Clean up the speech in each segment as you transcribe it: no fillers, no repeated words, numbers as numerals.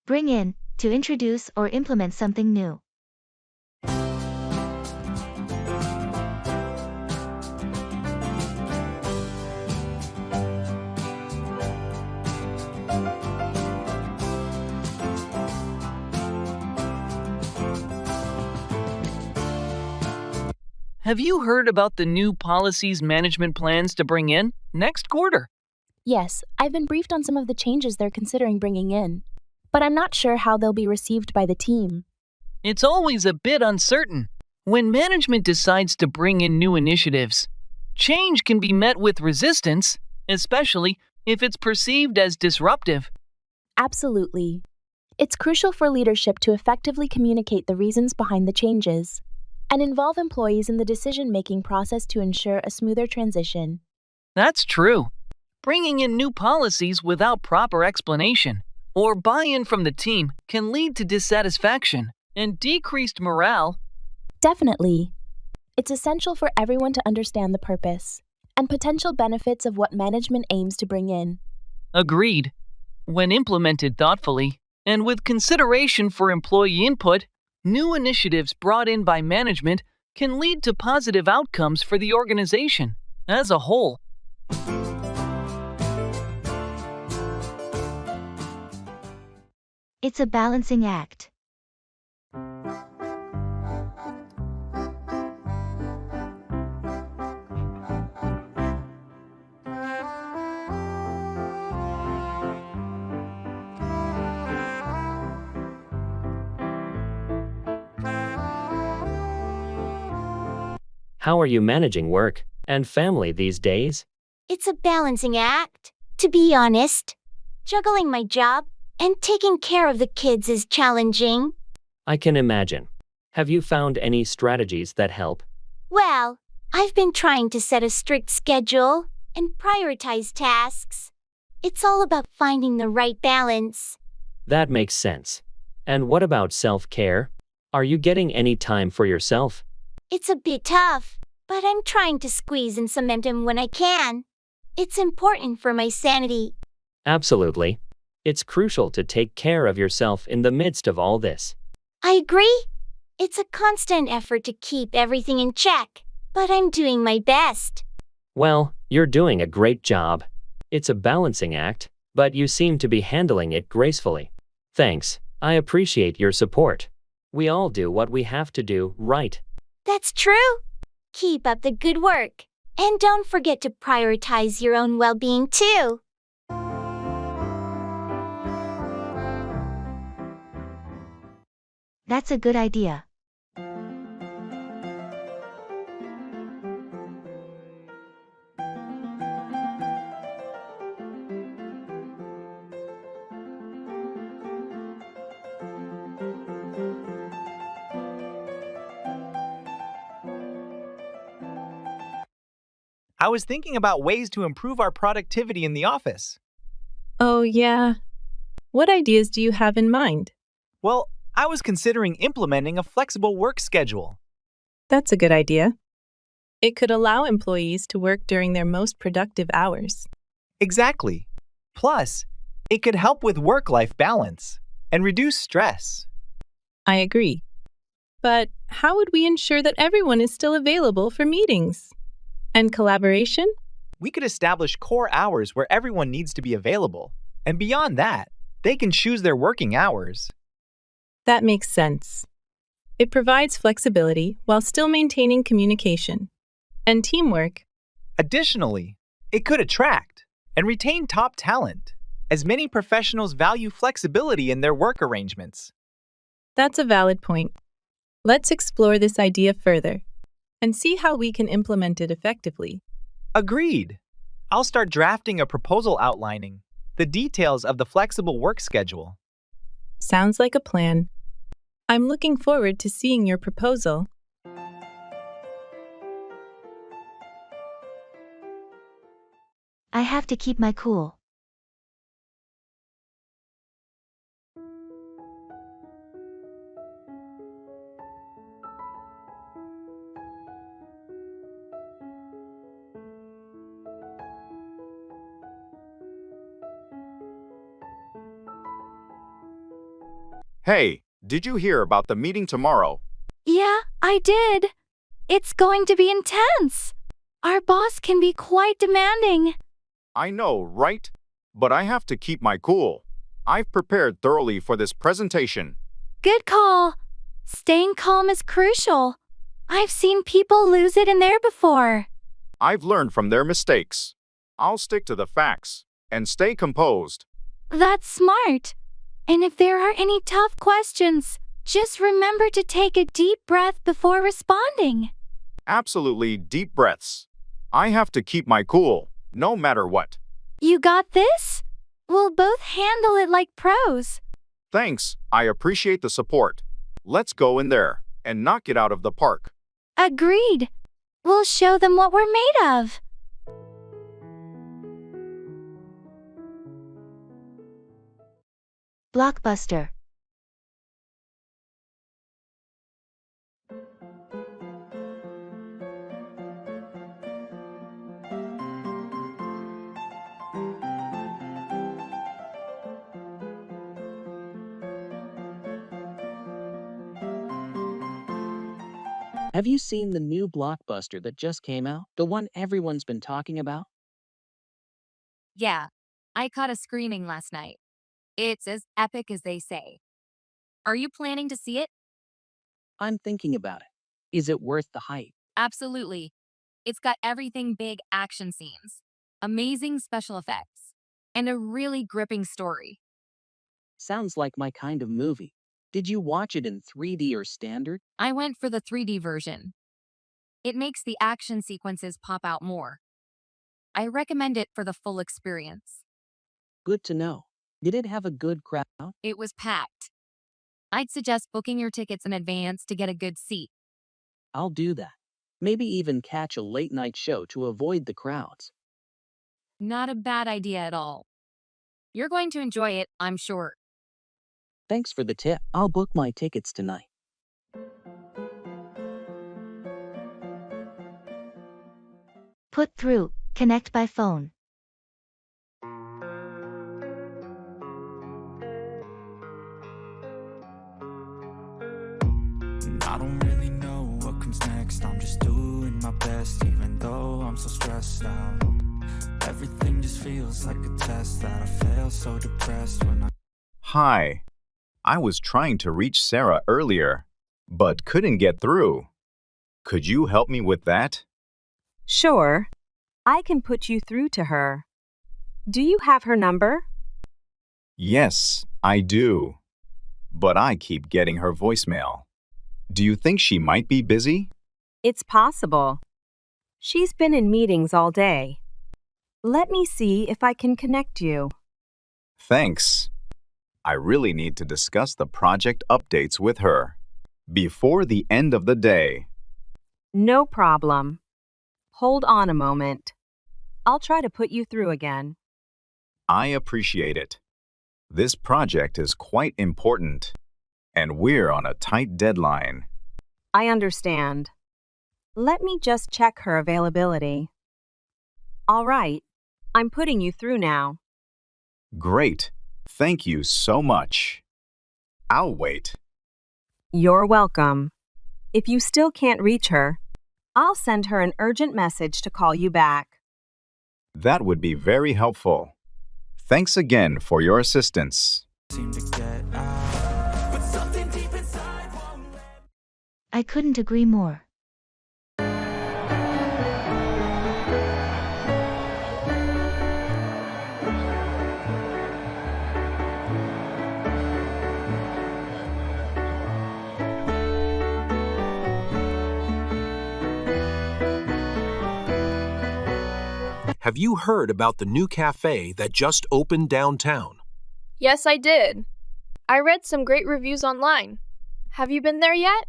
Bring in, to introduce or implement something new. Have you heard about the new policies management plans to bring in next quarter? Yes, I've been briefed on some of the changes they're considering bringing in, but I'm not sure how they'll be received by the team. It's always a bit uncertain. When management decides to bring in new initiatives, change can be met with resistance, especially if it's perceived as disruptive. Absolutely. It's crucial for leadership to effectively communicate the reasons behind the changes and involve employees in the decision-making process to ensure a smoother transition. That's true. Bringing in new policies without proper explanation or buy-in from the team can lead to dissatisfaction and decreased morale. Definitely. It's essential for everyone to understand the purpose and potential benefits of what management aims to bring in. Agreed. When implemented thoughtfully and with consideration for employee input, new initiatives brought in by management can lead to positive outcomes for the organization as a whole. It's a balancing act. How are you managing work and family these days? It's a balancing act, to be honest. Juggling my job and taking care of the kids is challenging. I can imagine. Have you found any strategies that help? Well, I've been trying to set a strict schedule and prioritize tasks. It's all about finding the right balance. That makes sense. And what about self-care? Are you getting any time for yourself? It's a bit tough, but I'm trying to squeeze in some momentum when I can. It's important for my sanity. Absolutely. It's crucial to take care of yourself in the midst of all this. I agree. It's a constant effort to keep everything in check, but I'm doing my best. Well, you're doing a great job. It's a balancing act, but you seem to be handling it gracefully. Thanks. I appreciate your support. We all do what we have to do, right? That's true. Keep up the good work. And don't forget to prioritize your own well-being too. That's a good idea. I was thinking about ways to improve our productivity in the office. Oh, yeah. What ideas do you have in mind? Well, I was considering implementing a flexible work schedule. That's a good idea. It could allow employees to work during their most productive hours. Exactly. Plus, it could help with work-life balance and reduce stress. I agree. But how would we ensure that everyone is still available for meetings? And collaboration? We could establish core hours where everyone needs to be available. And beyond that, they can choose their working hours. That makes sense. It provides flexibility while still maintaining communication and teamwork. Additionally, it could attract and retain top talent, as many professionals value flexibility in their work arrangements. That's a valid point. Let's explore this idea further and see how we can implement it effectively. Agreed. I'll start drafting a proposal outlining the details of the flexible work schedule. Sounds like a plan. I'm looking forward to seeing your proposal. I have to keep my cool. Hey, did you hear about the meeting tomorrow? Yeah, I did. It's going to be intense. Our boss can be quite demanding. I know, right? But I have to keep my cool. I've prepared thoroughly for this presentation. Good call. Staying calm is crucial. I've seen people lose it in there before. I've learned from their mistakes. I'll stick to the facts and stay composed. That's smart. And if there are any tough questions, just remember to take a deep breath before responding. Absolutely deep breaths. I have to keep my cool, no matter what. You got this? We'll both handle it like pros. Thanks, I appreciate the support. Let's go in there and knock it out of the park. Agreed. We'll show them what we're made of. Blockbuster. Have you seen the new blockbuster that just came out? The one everyone's been talking about? Yeah, I caught a screening last night. It's as epic as they say. Are you planning to see it? I'm thinking about it. Is it worth the hype? Absolutely. It's got everything big action scenes, amazing special effects, and a really gripping story. Sounds like my kind of movie. Did you watch it in 3D or standard? I went for the 3D version. It makes the action sequences pop out more. I recommend it for the full experience. Good to know. Did it have a good crowd? It was packed. I'd suggest booking your tickets in advance to get a good seat. I'll do that. Maybe even catch a late night show to avoid the crowds. Not a bad idea at all. You're going to enjoy it, I'm sure. Thanks for the tip. I'll book my tickets tonight. Put through. Connect by phone. I don't really know what comes next. I'm just doing my best, even though I'm so stressed out. Everything just feels like a test that I fail, so depressed when I... Hi. I was trying to reach Sarah earlier, but couldn't get through. Could you help me with that? Sure. I can put you through to her. Do you have her number? Yes, I do. But I keep getting her voicemail. Do you think she might be busy? It's possible. She's been in meetings all day. Let me see if I can connect you. Thanks. I really need to discuss the project updates with her before the end of the day. No problem. Hold on a moment. I'll try to put you through again. I appreciate it. This project is quite important, and we're on a tight deadline. I understand. Let me just check her availability. All right. I'm putting you through now. Great. Thank you so much. I'll wait. You're welcome. If you still can't reach her, I'll send her an urgent message to call you back. That would be very helpful. Thanks again for your assistance. I couldn't agree more. Have you heard about the new cafe that just opened downtown? Yes, I did. I read some great reviews online. Have you been there yet?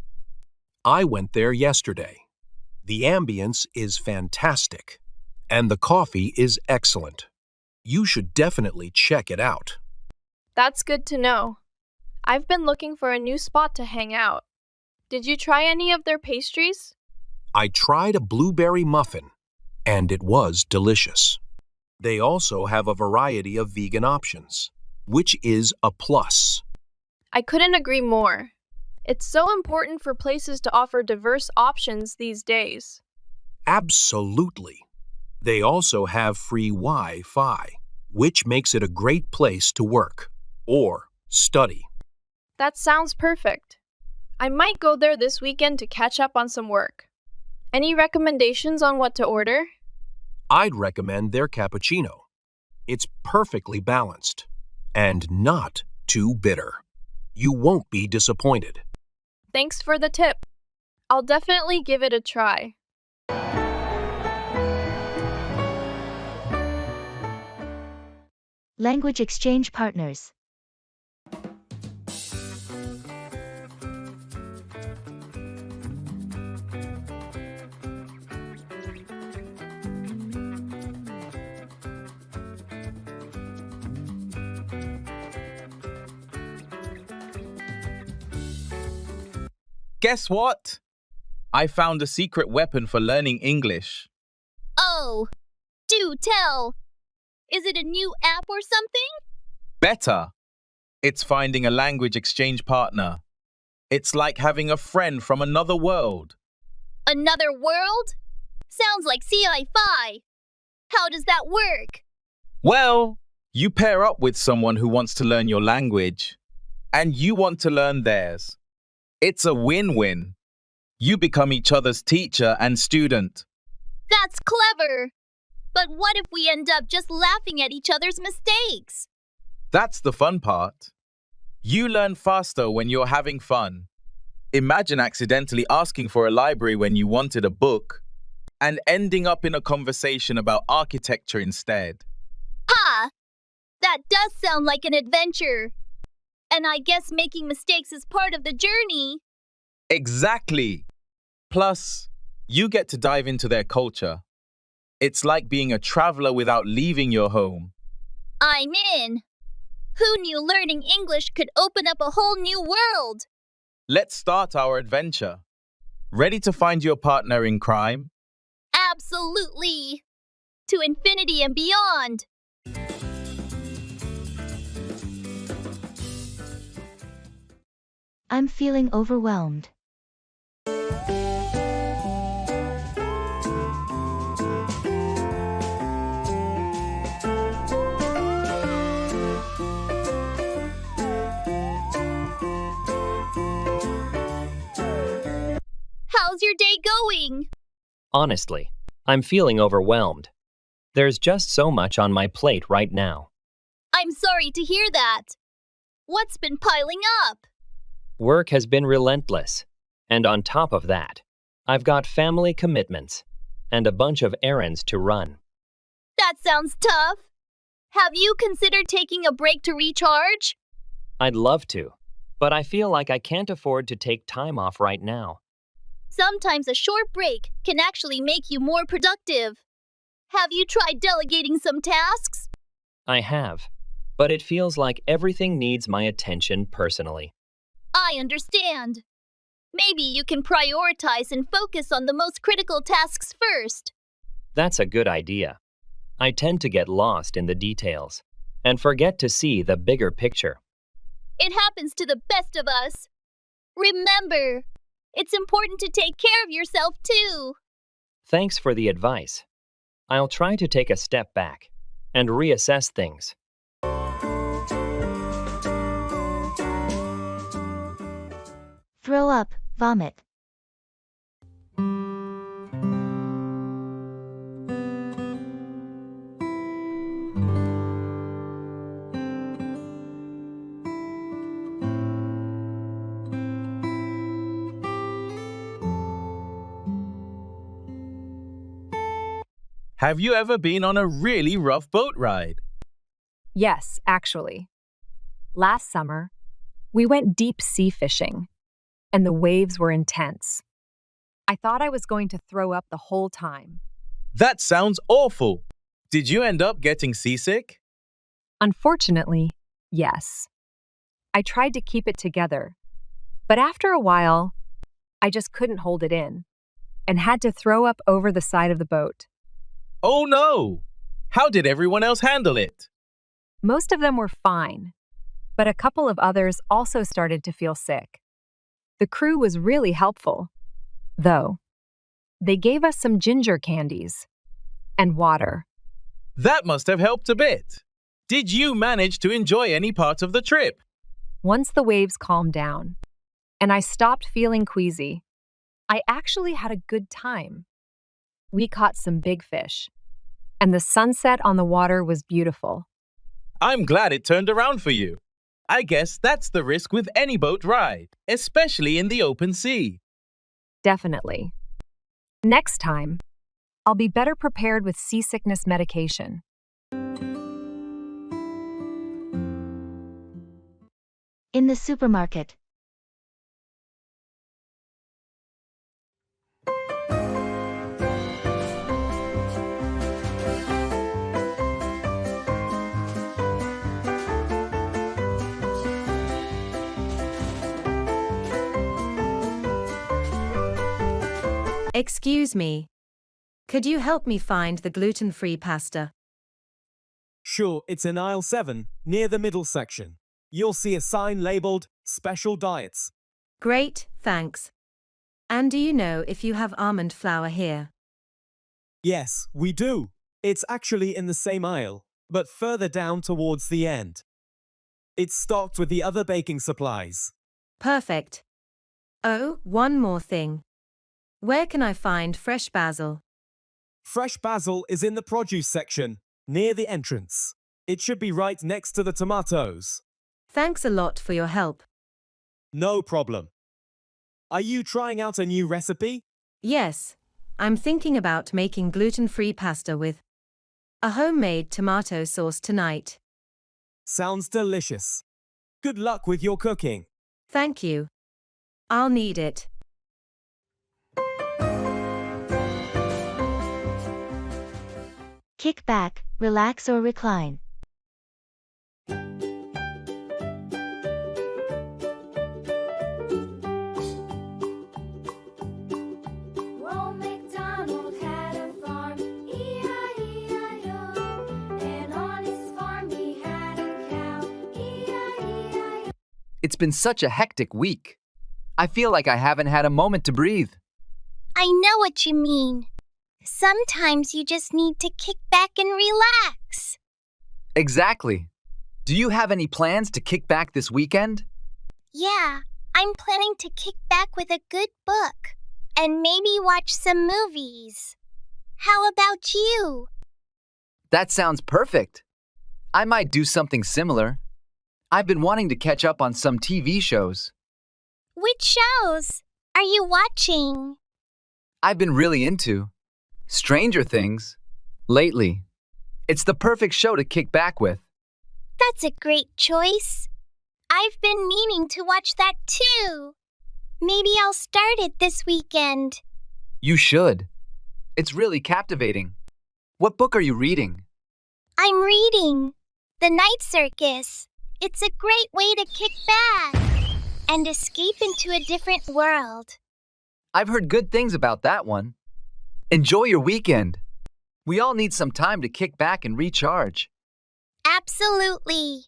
I went there yesterday. The ambience is fantastic, and the coffee is excellent. You should definitely check it out. That's good to know. I've been looking for a new spot to hang out. Did you try any of their pastries? I tried a blueberry muffin, and it was delicious. They also have a variety of vegan options, which is a plus. I couldn't agree more. It's so important for places to offer diverse options these days. Absolutely. They also have free Wi-Fi, which makes it a great place to work or study. That sounds perfect. I might go there this weekend to catch up on some work. Any recommendations on what to order? I'd recommend their cappuccino. It's perfectly balanced and not too bitter. You won't be disappointed. Thanks for the tip. I'll definitely give it a try. Language exchange partners. Guess what? I found a secret weapon for learning English. Oh, do tell. Is it a new app or something? Better. It's finding a language exchange partner. It's like having a friend from another world. Another world? Sounds like sci-fi. How does that work? Well, you pair up with someone who wants to learn your language, and you want to learn theirs. It's a win-win. You become each other's teacher and student. That's clever. But what if we end up just laughing at each other's mistakes? That's the fun part. You learn faster when you're having fun. Imagine accidentally asking for a library when you wanted a book and ending up in a conversation about architecture instead. Ha! That does sound like an adventure. And I guess making mistakes is part of the journey. Exactly. Plus, you get to dive into their culture. It's like being a traveler without leaving your home. I'm in. Who knew learning English could open up a whole new world? Let's start our adventure. Ready to find your partner in crime? Absolutely. To infinity and beyond. I'm feeling overwhelmed. How's your day going? Honestly, I'm feeling overwhelmed. There's just so much on my plate right now. I'm sorry to hear that. What's been piling up? Work has been relentless, and on top of that, I've got family commitments and a bunch of errands to run. That sounds tough. Have you considered taking a break to recharge? I'd love to, but I feel like I can't afford to take time off right now. Sometimes a short break can actually make you more productive. Have you tried delegating some tasks? I have, but it feels like everything needs my attention personally. I understand. Maybe you can prioritize and focus on the most critical tasks first. That's a good idea. I tend to get lost in the details and forget to see the bigger picture. It happens to the best of us. Remember, it's important to take care of yourself too. Thanks for the advice. I'll try to take a step back and reassess things. Throw up, vomit. Have you ever been on a really rough boat ride? Yes, actually. Last summer, we went deep sea fishing, and the waves were intense. I thought I was going to throw up the whole time. That sounds awful. Did you end up getting seasick? Unfortunately, yes. I tried to keep it together, but after a while, I just couldn't hold it in and had to throw up over the side of the boat. Oh no! How did everyone else handle it? Most of them were fine, but but a couple of others also started to feel sick. The crew was really helpful, though. They gave us some ginger candies and water. That must have helped a bit. Did you manage to enjoy any part of the trip? Once the waves calmed down and I stopped feeling queasy, I actually had a good time. We caught some big fish, and the sunset on the water was beautiful. I'm glad it turned around for you. I guess that's the risk with any boat ride, especially in the open sea. Definitely. Next time, I'll be better prepared with seasickness medication. In the supermarket. Excuse me. Could you help me find the gluten-free pasta? Sure, it's in aisle 7, near the middle section. You'll see a sign labeled Special Diets. Great, thanks. And do you know if you have almond flour here? Yes, we do. It's actually in the same aisle, but further down towards the end. It's stocked with the other baking supplies. Perfect. Oh, one more thing. Where can I find fresh basil? Fresh basil is in the produce section, near the entrance. It should be right next to the tomatoes. Thanks a lot for your help. No problem. Are you trying out a new recipe? Yes, I'm thinking about making gluten-free pasta with a homemade tomato sauce tonight. Sounds delicious. Good luck with your cooking. Thank you. I'll need it. Kick back, relax or recline. It's been such a hectic week. I feel like I haven't had a moment to breathe. I know what you mean. Sometimes you just need to kick back and relax. Exactly. Do you have any plans to kick back this weekend? Yeah, I'm planning to kick back with a good book and maybe watch some movies. How about you? That sounds perfect. I might do something similar. I've been wanting to catch up on some TV shows. Which shows are you watching? I've been really into Stranger Things lately. It's the perfect show to kick back with. That's a great choice. I've been meaning to watch that too. Maybe I'll start it this weekend. You should. It's really captivating. What book are you reading? I'm reading The Night Circus. It's a great way to kick back and escape into a different world. I've heard good things about that one. Enjoy your weekend. We all need some time to kick back and recharge. Absolutely.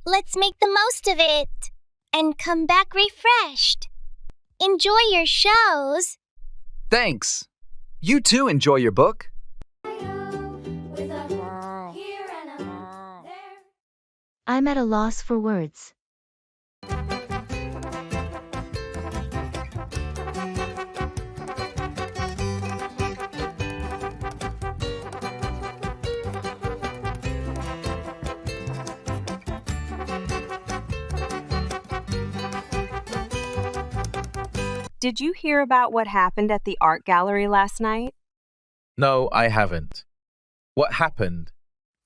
Let's make the most of it and come back refreshed. Enjoy your shows. Thanks. You too enjoy your book. I'm at a loss for words. Did you hear about what happened at the art gallery last night? No, I haven't. What happened?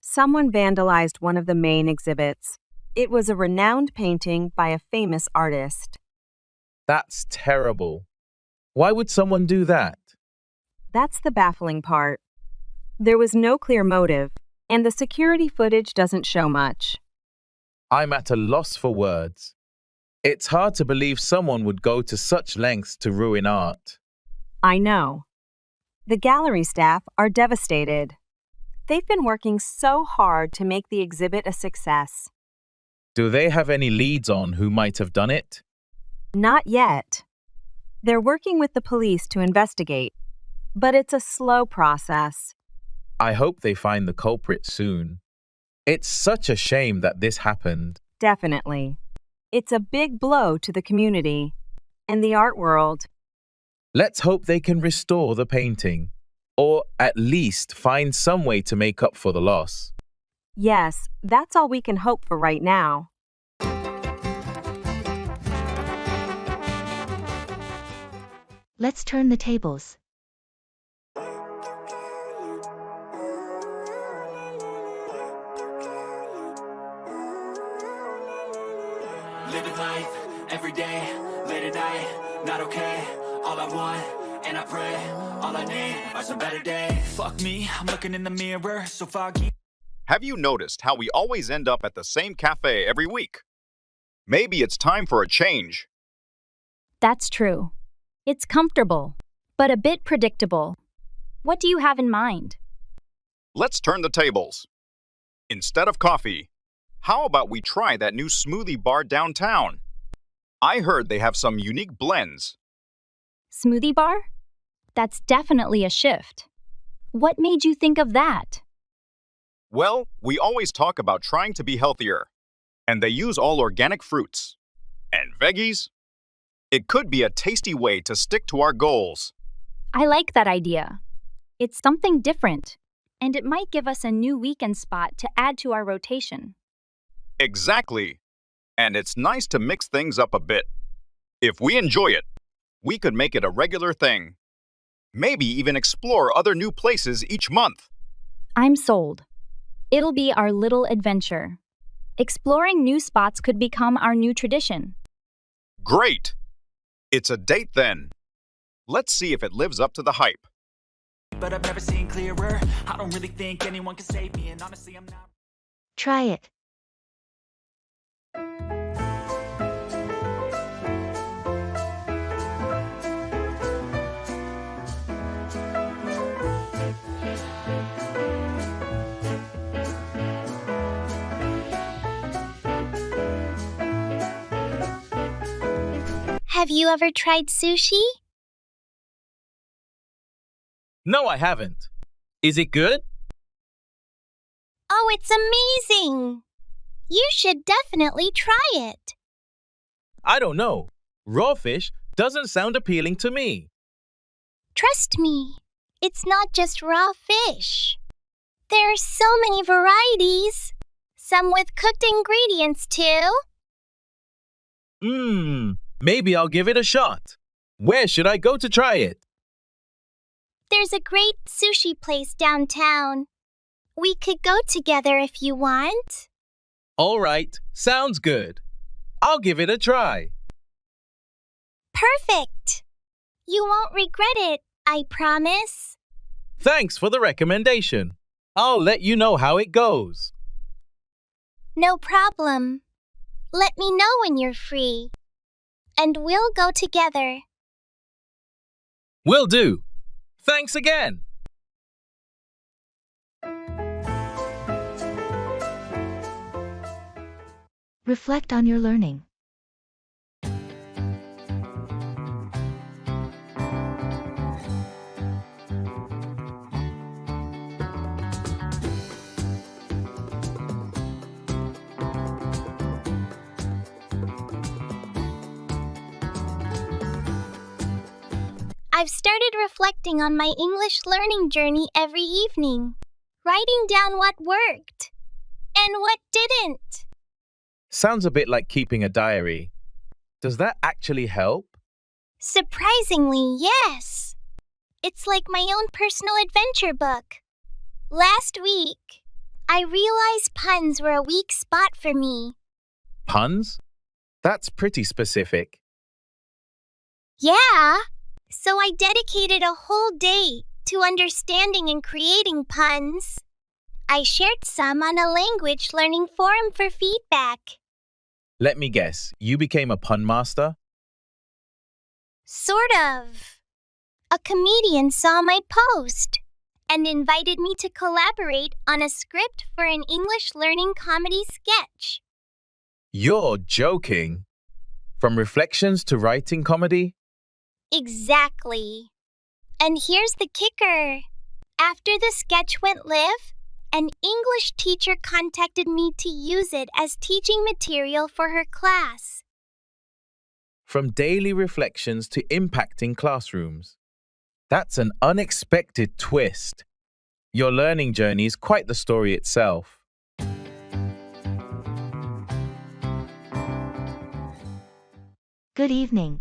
Someone vandalized one of the main exhibits. It was a renowned painting by a famous artist. That's terrible. Why would someone do that? That's the baffling part. There was no clear motive, and the security footage doesn't show much. I'm at a loss for words. It's hard to believe someone would go to such lengths to ruin art. I know. The gallery staff are devastated. They've been working so hard to make the exhibit a success. Do they have any leads on who might have done it? Not yet. They're working with the police to investigate, but it's a slow process. I hope they find the culprit soon. It's such a shame that this happened. Definitely. It's a big blow to the community and the art world. Let's hope they can restore the painting, or at least find some way to make up for the loss. Yes, that's all we can hope for right now. Let's turn the tables. Living life every day, late at night, not okay. All I want, and I pray, all I need are some better days. Fuck me, I'm looking in the mirror, so foggy. Have you noticed how we always end up at the same cafe every week? Maybe it's time for a change. That's true. It's comfortable, but a bit predictable. What do you have in mind? Let's turn the tables. Instead of coffee, how about we try that new smoothie bar downtown? I heard they have some unique blends. Smoothie bar? That's definitely a shift. What made you think of that? Well, we always talk about trying to be healthier, and they use all organic fruits. And veggies? It could be a tasty way to stick to our goals. I like that idea. It's something different, and it might give us a new weekend spot to add to our rotation. Exactly. And it's nice to mix things up a bit. If we enjoy it, we could make it a regular thing. Maybe even explore other new places each month. I'm sold. It'll be our little adventure. Exploring new spots could become our new tradition. Great! It's a date then. Let's see if it lives up to the hype. But I've never seen clearer. I don't really think anyone can save me, and honestly, I'm not. Try it. Have you ever tried sushi? No, I haven't. Is it good? Oh, it's amazing! You should definitely try it. I don't know. Raw fish doesn't sound appealing to me. Trust me, it's not just raw fish. There are so many varieties, some with cooked ingredients too. Maybe I'll give it a shot. Where should I go to try it? There's a great sushi place downtown. We could go together if you want. All right, sounds good. I'll give it a try. Perfect! You won't regret it, I promise. Thanks for the recommendation. I'll let you know how it goes. No problem. Let me know when you're free. And we'll go together. Will do. Thanks again. Reflect on your learning. I've started reflecting on my English learning journey every evening, writing down what worked and what didn't. Sounds a bit like keeping a diary. Does that actually help? Surprisingly, yes. It's like my own personal adventure book. Last week, I realized puns were a weak spot for me. Puns? That's pretty specific. Yeah, so I dedicated a whole day to understanding and creating puns. I shared some on a language learning forum for feedback. Let me guess, you became a pun master? Sort of. A comedian saw my post and invited me to collaborate on a script for an English learning comedy sketch. You're joking. From reflections to writing comedy? Exactly. And here's the kicker. After the sketch went live, an English teacher contacted me to use it as teaching material for her class. From daily reflections to impacting classrooms. That's an unexpected twist. Your learning journey is quite the story itself. Good evening.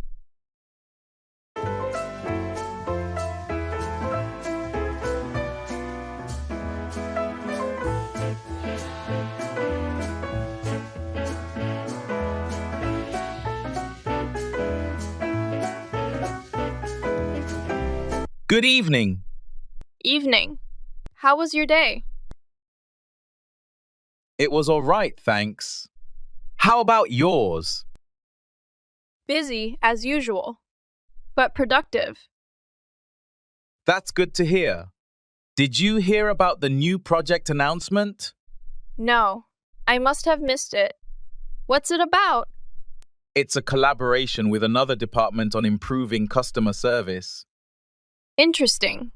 Good evening. Evening. How was your day? It was all right, thanks. How about yours? Busy, as usual, but productive. That's good to hear. Did you hear about the new project announcement? No, I must have missed it. What's it about? It's a collaboration with another department on improving customer service. Interesting.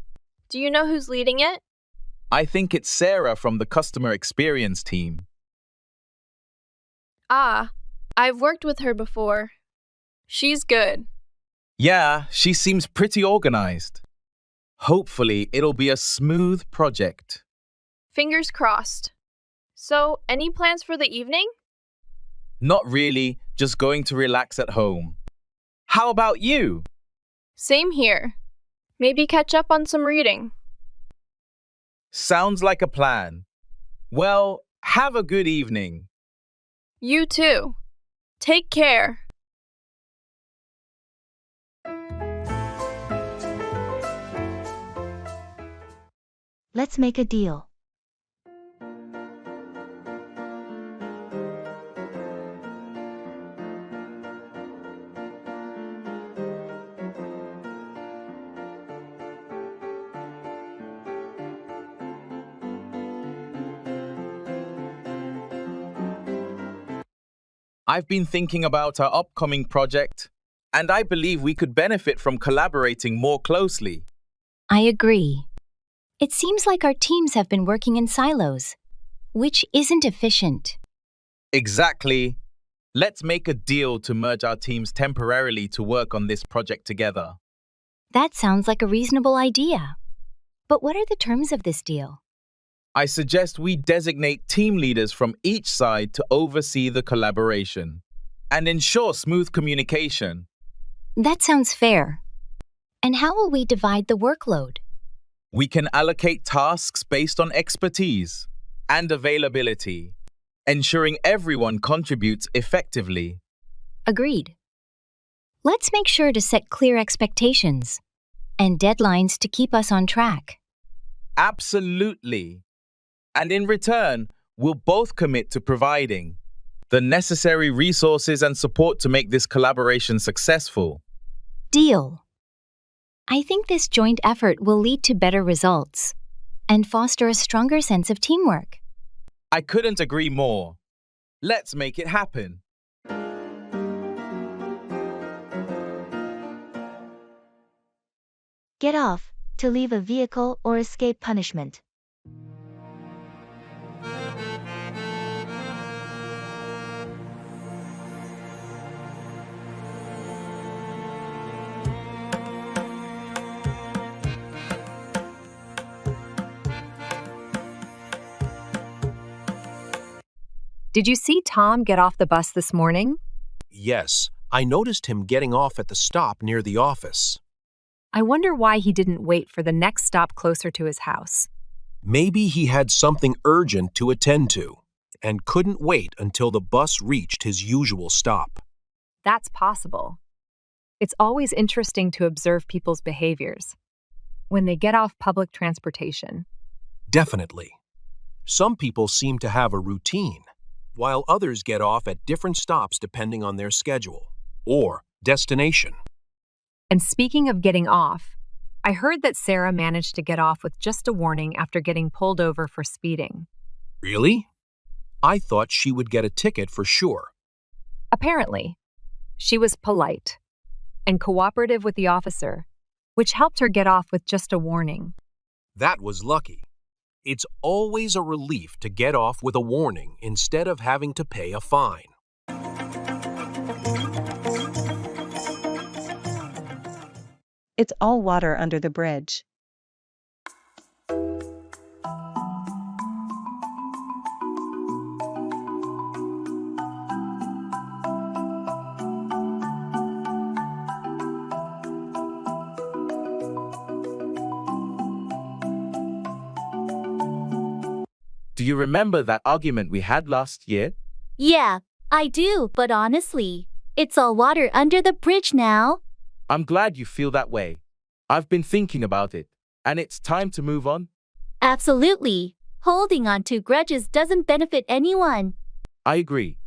Do you know who's leading it? I think it's Sarah from the customer experience team. Ah, I've worked with her before. She's good. Yeah, she seems pretty organized. Hopefully, it'll be a smooth project. Fingers crossed. So, any plans for the evening? Not really, just going to relax at home. How about you? Same here. Maybe catch up on some reading. Sounds like a plan. Well, have a good evening. You too. Take care. Let's make a deal. I've been thinking about our upcoming project, and I believe we could benefit from collaborating more closely. I agree. It seems like our teams have been working in silos, which isn't efficient. Exactly. Let's make a deal to merge our teams temporarily to work on this project together. That sounds like a reasonable idea. But what are the terms of this deal? I suggest we designate team leaders from each side to oversee the collaboration and ensure smooth communication. That sounds fair. And how will we divide the workload? We can allocate tasks based on expertise and availability, ensuring everyone contributes effectively. Agreed. Let's make sure to set clear expectations and deadlines to keep us on track. Absolutely. And in return, we'll both commit to providing the necessary resources and support to make this collaboration successful. Deal. I think this joint effort will lead to better results and foster a stronger sense of teamwork. I couldn't agree more. Let's make it happen. Get off, to leave a vehicle or escape punishment. Did you see Tom get off the bus this morning? Yes, I noticed him getting off at the stop near the office. I wonder why he didn't wait for the next stop closer to his house. Maybe he had something urgent to attend to and couldn't wait until the bus reached his usual stop. That's possible. It's always interesting to observe people's behaviors when they get off public transportation. Definitely. Some people seem to have a routine, while others get off at different stops depending on their schedule or destination. And speaking of getting off, I heard that Sarah managed to get off with just a warning after getting pulled over for speeding. Really? I thought she would get a ticket for sure, Apparently, she was polite and cooperative with the officer, which helped her get off with just a warning. That was lucky. It's always a relief to get off with a warning instead of having to pay a fine. It's all water under the bridge. Do you remember that argument we had last year? Yeah, I do, but honestly, it's all water under the bridge now. I'm glad you feel that way. I've been thinking about it, and it's time to move on. Absolutely. Holding on to grudges doesn't benefit anyone. I agree.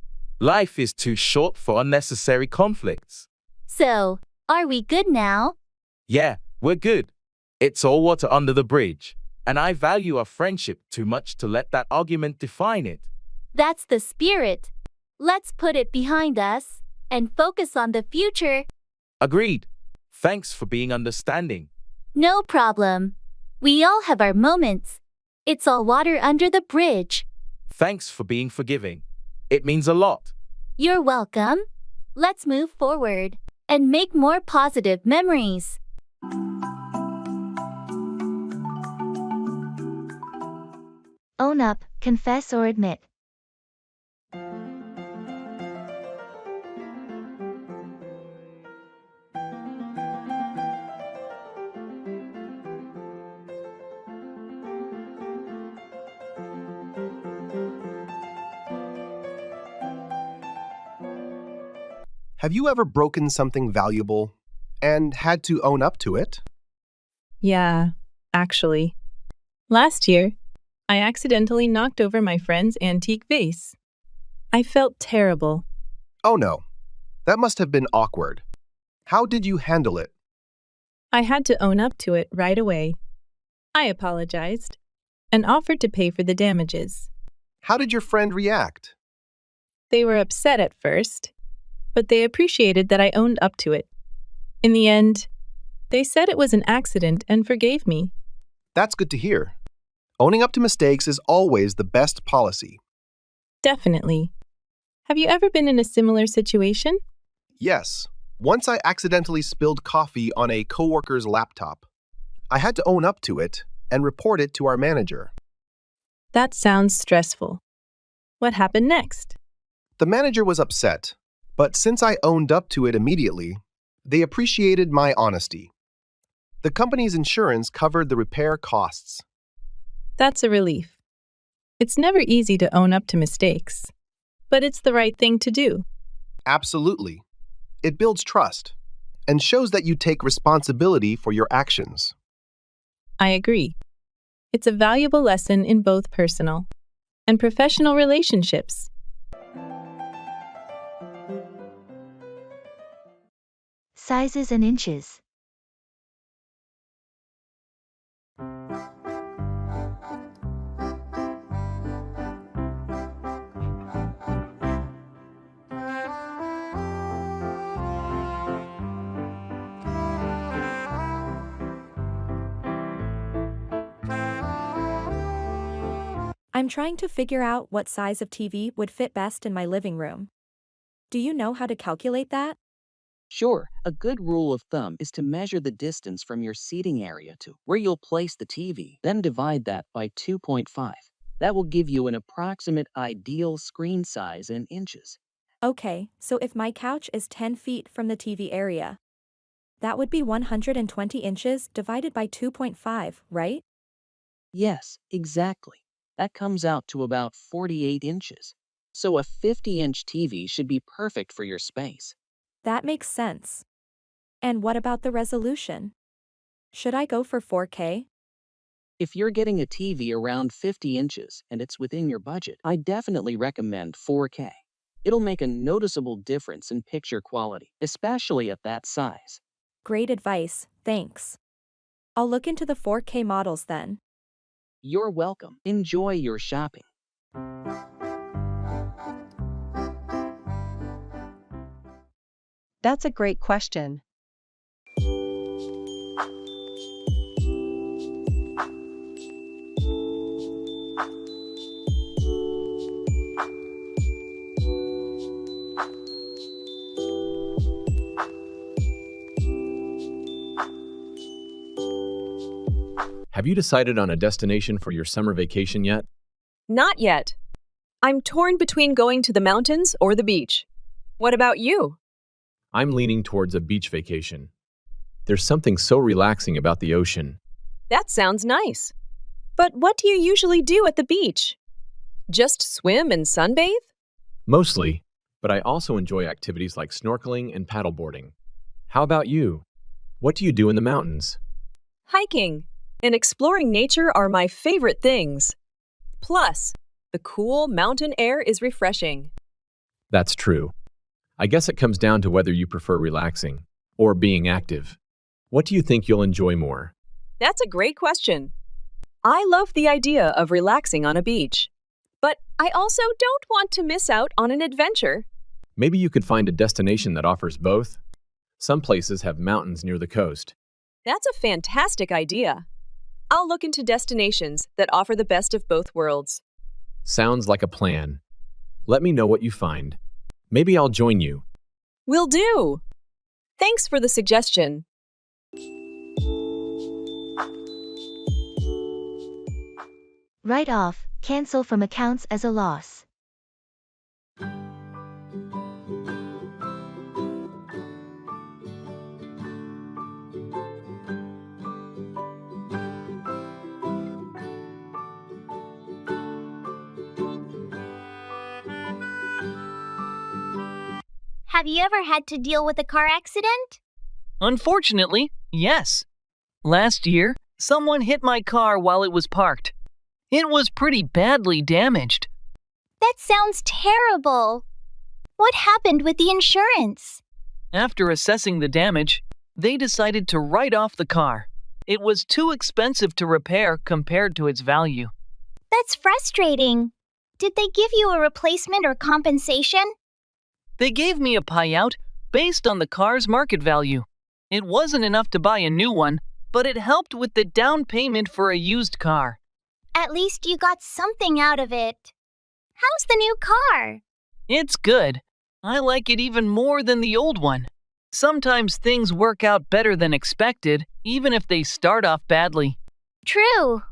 Life is too short for unnecessary conflicts. So, are we good now? Yeah, we're good. It's all water under the bridge, and I value our friendship too much to let that argument define it. That's the spirit. Let's put it behind us and focus on the future. Agreed. Thanks for being understanding. No problem. We all have our moments. It's all water under the bridge. Thanks for being forgiving. It means a lot. You're welcome. Let's move forward and make more positive memories. Own up, confess or admit. Have you ever broken something valuable and had to own up to it? Yeah, actually. Last year, I accidentally knocked over my friend's antique vase. I felt terrible. Oh no, that must have been awkward. How did you handle it? I had to own up to it right away. I apologized and offered to pay for the damages. How did your friend react? They were upset at first, but they appreciated that I owned up to it. In the end, they said it was an accident and forgave me. That's good to hear. Owning up to mistakes is always the best policy. Definitely. Have you ever been in a similar situation? Yes. Once I accidentally spilled coffee on a coworker's laptop. I had to own up to it and report it to our manager. That sounds stressful. What happened next? The manager was upset, but since I owned up to it immediately, they appreciated my honesty. The company's insurance covered the repair costs. That's a relief. It's never easy to own up to mistakes, but it's the right thing to do. Absolutely. It builds trust and shows that you take responsibility for your actions. I agree. It's a valuable lesson in both personal and professional relationships. Sizes and inches. I'm trying to figure out what size of TV would fit best in my living room. Do you know how to calculate that? Sure, a good rule of thumb is to measure the distance from your seating area to where you'll place the TV, then divide that by 2.5. That will give you an approximate ideal screen size in inches. Okay, so if my couch is 10 feet from the TV area, that would be 120 inches divided by 2.5, right? Yes, exactly. That comes out to about 48 inches. So a 50-inch TV should be perfect for your space. That makes sense. And what about the resolution? Should I go for 4K? If you're getting a TV around 50 inches and it's within your budget, I definitely recommend 4K. It'll make a noticeable difference in picture quality, especially at that size. Great advice, thanks. I'll look into the 4K models then. You're welcome. Enjoy your shopping. That's a great question. Have you decided on a destination for your summer vacation yet? Not yet. I'm torn between going to the mountains or the beach. What about you? I'm leaning towards a beach vacation. There's something so relaxing about the ocean. That sounds nice. But what do you usually do at the beach? Just swim and sunbathe? Mostly, but I also enjoy activities like snorkeling and paddleboarding. How about you? What do you do in the mountains? Hiking and exploring nature are my favorite things. Plus, the cool mountain air is refreshing. That's true. I guess it comes down to whether you prefer relaxing or being active. What do you think you'll enjoy more? That's a great question. I love the idea of relaxing on a beach, but I also don't want to miss out on an adventure. Maybe you could find a destination that offers both. Some places have mountains near the coast. That's a fantastic idea. I'll look into destinations that offer the best of both worlds. Sounds like a plan. Let me know what you find. Maybe I'll join you. Will do. Thanks for the suggestion. Write off, cancel from accounts as a loss. Have you ever had to deal with a car accident? Unfortunately, yes. Last year, someone hit my car while it was parked. It was pretty badly damaged. That sounds terrible. What happened with the insurance? After assessing the damage, they decided to write off the car. It was too expensive to repair compared to its value. That's frustrating. Did they give you a replacement or compensation? They gave me a payout based on the car's market value. It wasn't enough to buy a new one, but it helped with the down payment for a used car. At least you got something out of it. How's the new car? It's good. I like it even more than the old one. Sometimes things work out better than expected, even if they start off badly. True.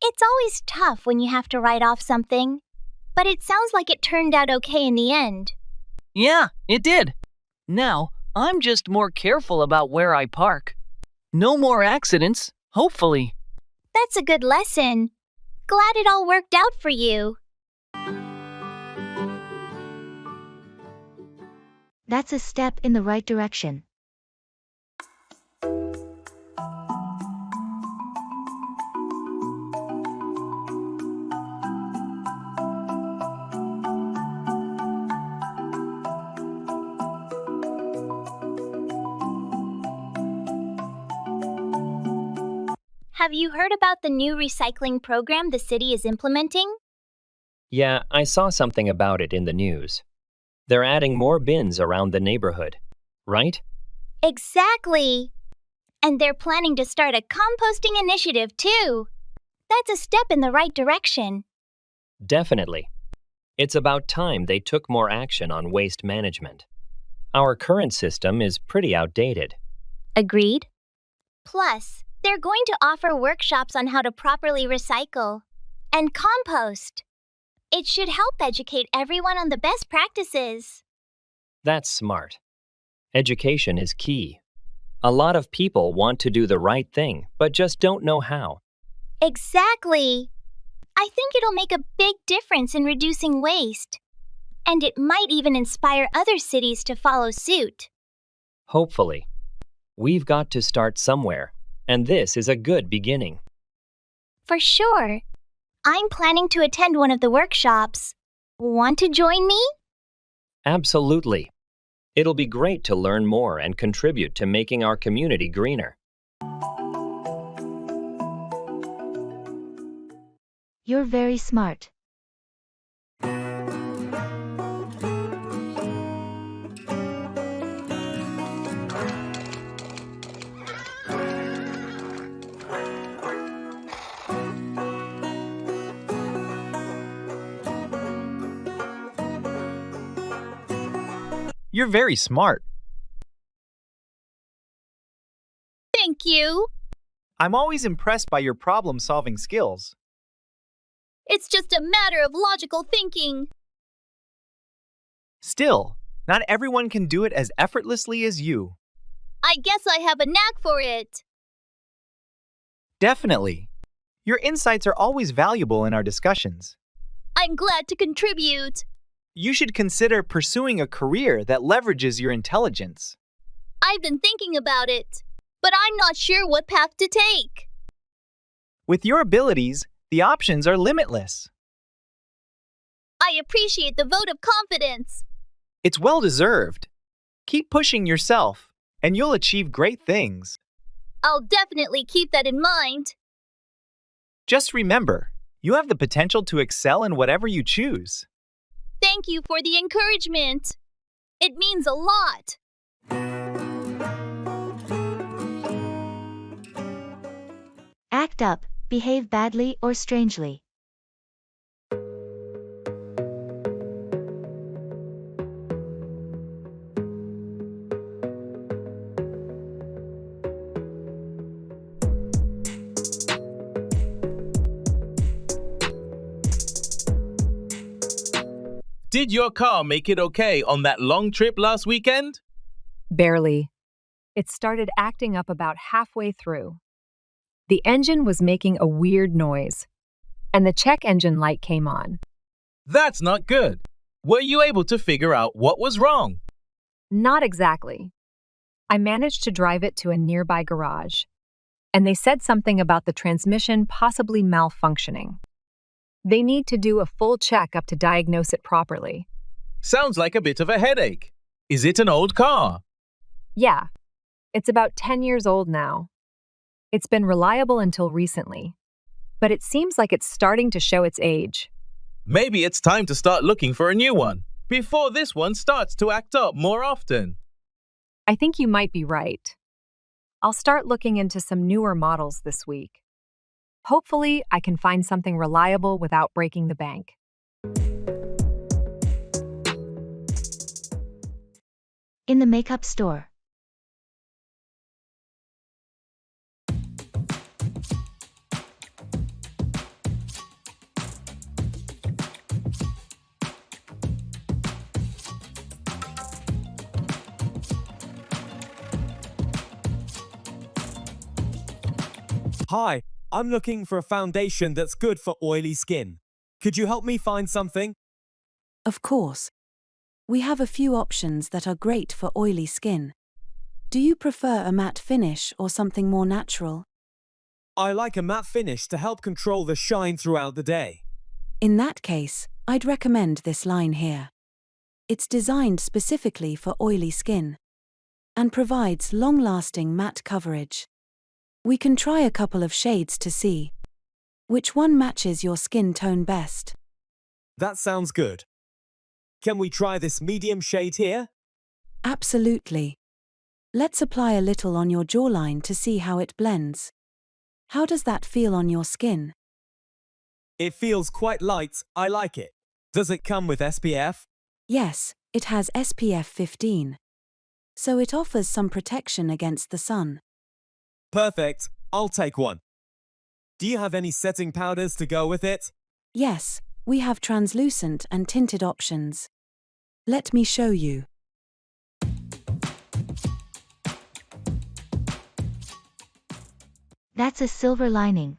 It's always tough when you have to write off something, but it sounds like it turned out okay in the end. Yeah, it did. Now, I'm just more careful about where I park. No more accidents, hopefully. That's a good lesson. Glad it all worked out for you. That's a step in the right direction. Have you heard about the new recycling program the city is implementing? Yeah, I saw something about it in the news. They're adding more bins around the neighborhood, right? Exactly. And they're planning to start a composting initiative, too. That's a step in the right direction. Definitely. It's about time they took more action on waste management. Our current system is pretty outdated. Agreed. Plus, they're going to offer workshops on how to properly recycle and compost. It should help educate everyone on the best practices. That's smart. Education is key. A lot of people want to do the right thing, but just don't know how. Exactly. I think it'll make a big difference in reducing waste. And it might even inspire other cities to follow suit. Hopefully. We've got to start somewhere, and this is a good beginning. For sure. I'm planning to attend one of the workshops. Want to join me? Absolutely. It'll be great to learn more and contribute to making our community greener. You're very smart. You're very smart. Thank you. I'm always impressed by your problem-solving skills. It's just a matter of logical thinking. Still, not everyone can do it as effortlessly as you. I guess I have a knack for it. Definitely. Your insights are always valuable in our discussions. I'm glad to contribute. You should consider pursuing a career that leverages your intelligence. I've been thinking about it, but I'm not sure what path to take. With your abilities, the options are limitless. I appreciate the vote of confidence. It's well-deserved. Keep pushing yourself, and you'll achieve great things. I'll definitely keep that in mind. Just remember, you have the potential to excel in whatever you choose. Thank you for the encouragement. It means a lot. Act up, behave badly or strangely. Did your car make it okay on that long trip last weekend? Barely. It started acting up about halfway through. The engine was making a weird noise, and the check engine light came on. That's not good. Were you able to figure out what was wrong? Not exactly. I managed to drive it to a nearby garage, and they said something about the transmission possibly malfunctioning. They need to do a full checkup to diagnose it properly. Sounds like a bit of a headache. Is it an old car? Yeah, it's about 10 years old now. It's been reliable until recently, but it seems like it's starting to show its age. Maybe it's time to start looking for a new one before this one starts to act up more often. I think you might be right. I'll start looking into some newer models this week. Hopefully, I can find something reliable without breaking the bank. In the makeup store. Hi, I'm looking for a foundation that's good for oily skin. Could you help me find something? Of course. We have a few options that are great for oily skin. Do you prefer a matte finish or something more natural? I like a matte finish to help control the shine throughout the day. In that case, I'd recommend this line here. It's designed specifically for oily skin and provides long-lasting matte coverage. We can try a couple of shades to see which one matches your skin tone best. That sounds good. Can we try this medium shade here? Absolutely. Let's apply a little on your jawline to see how it blends. How does that feel on your skin? It feels quite light. I like it. Does it come with SPF? Yes, it has SPF 15. So it offers some protection against the sun. Perfect. I'll take one. Do you have any setting powders to go with it? Yes, we have translucent and tinted options. Let me show you. That's a silver lining.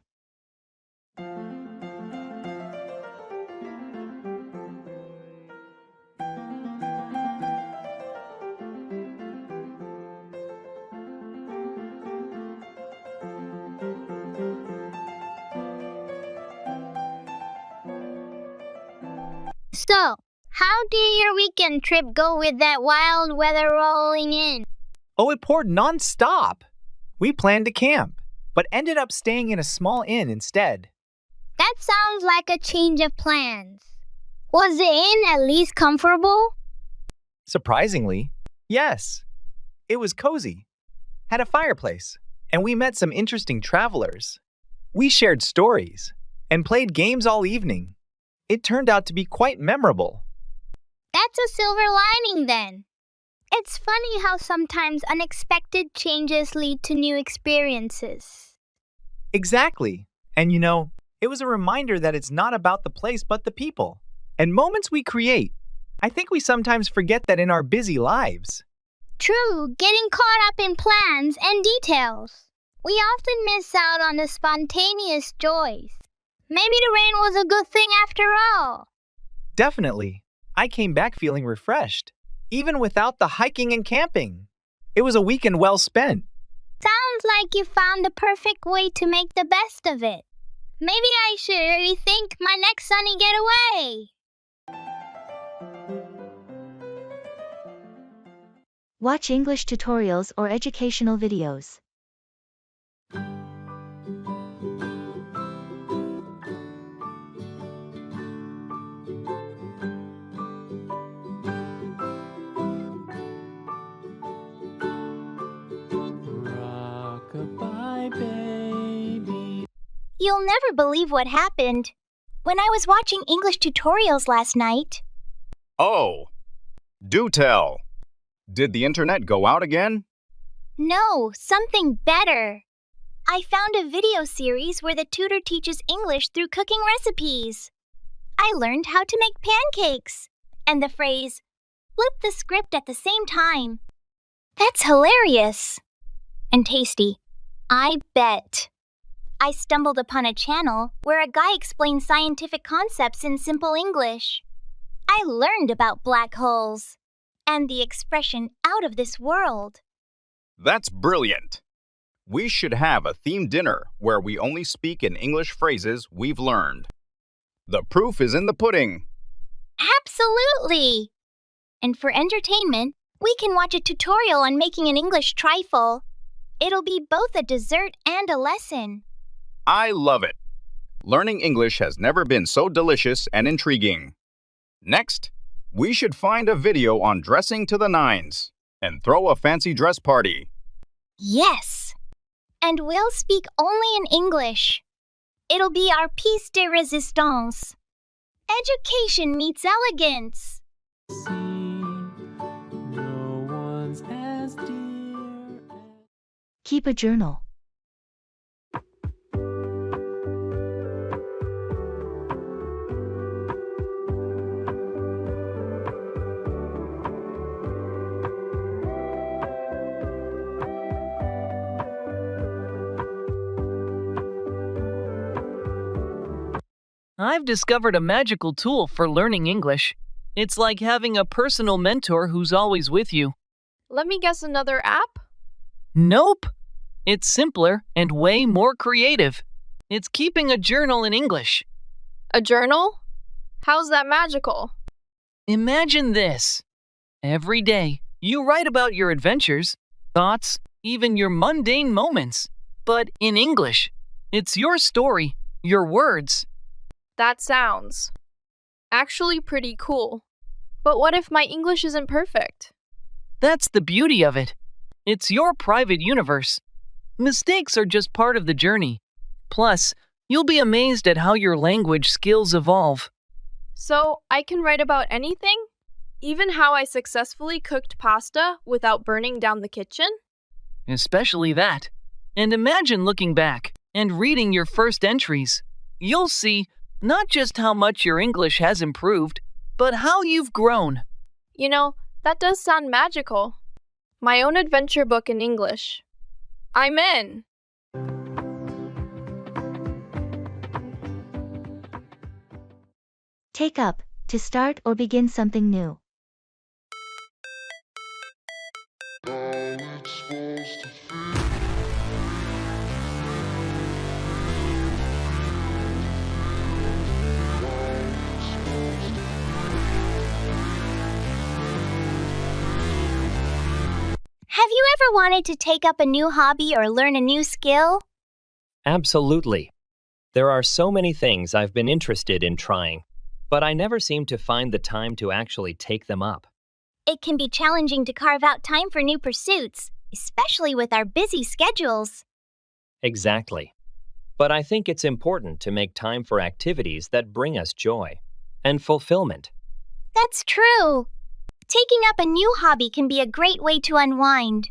So, how did your weekend trip go with that wild weather rolling in? Oh, it poured non-stop. We planned to camp, but ended up staying in a small inn instead. That sounds like a change of plans. Was the inn at least comfortable? Surprisingly, yes. It was cozy, had a fireplace, and we met some interesting travelers. We shared stories and played games all evening. It turned out to be quite memorable. That's a silver lining then. It's funny how sometimes unexpected changes lead to new experiences. Exactly. And it was a reminder that it's not about the place but the people and moments we create. I think we sometimes forget that in our busy lives. True, getting caught up in plans and details. We often miss out on the spontaneous joys. Maybe the rain was a good thing after all. Definitely. I came back feeling refreshed, even without the hiking and camping. It was a weekend well spent. Sounds like you found the perfect way to make the best of it. Maybe I should rethink my next sunny getaway. Watch English tutorials or educational videos. Rock-a-bye, baby. You'll never believe what happened. When I was watching English tutorials last night. Oh, do tell. Did the internet go out again? No, something better. I found a video series where the tutor teaches English through cooking recipes. I learned how to make pancakes and the phrase, flip the script at the same time. That's hilarious. And tasty. I bet. I stumbled upon a channel where a guy explained scientific concepts in simple English. I learned about black holes and the expression out of this world. That's brilliant. We should have a themed dinner where we only speak in English phrases we've learned. The proof is in the pudding. Absolutely! And for entertainment, we can watch a tutorial on making an English trifle. It'll be both a dessert and a lesson. I love it. Learning English has never been so delicious and intriguing. Next, we should find a video on dressing to the nines and throw a fancy dress party. Yes! And we'll speak only in English. It'll be our piece de resistance. Education meets elegance. No one's as dear. Keep a journal. I've discovered a magical tool for learning English. It's like having a personal mentor who's always with you. Let me guess, another app? Nope. It's simpler and way more creative. It's keeping a journal in English. A journal? How's that magical? Imagine this. Every day, you write about your adventures, thoughts, even your mundane moments. But in English. It's your story, your words. That sounds actually pretty cool. But what if my English isn't perfect? That's the beauty of it. It's your private universe. Mistakes are just part of the journey. Plus, you'll be amazed at how your language skills evolve. So, I can write about anything? Even how I successfully cooked pasta without burning down the kitchen? Especially that. And imagine looking back and reading your first entries. You'll see not just how much your English has improved, but how you've grown. You know, that does sound magical. My own adventure book in English. I'm in. Take up, to start or begin something new. Have you ever wanted to take up a new hobby or learn a new skill? Absolutely. There are so many things I've been interested in trying, but I never seem to find the time to actually take them up. It can be challenging to carve out time for new pursuits, especially with our busy schedules. Exactly. But I think it's important to make time for activities that bring us joy and fulfillment. That's true. Taking up a new hobby can be a great way to unwind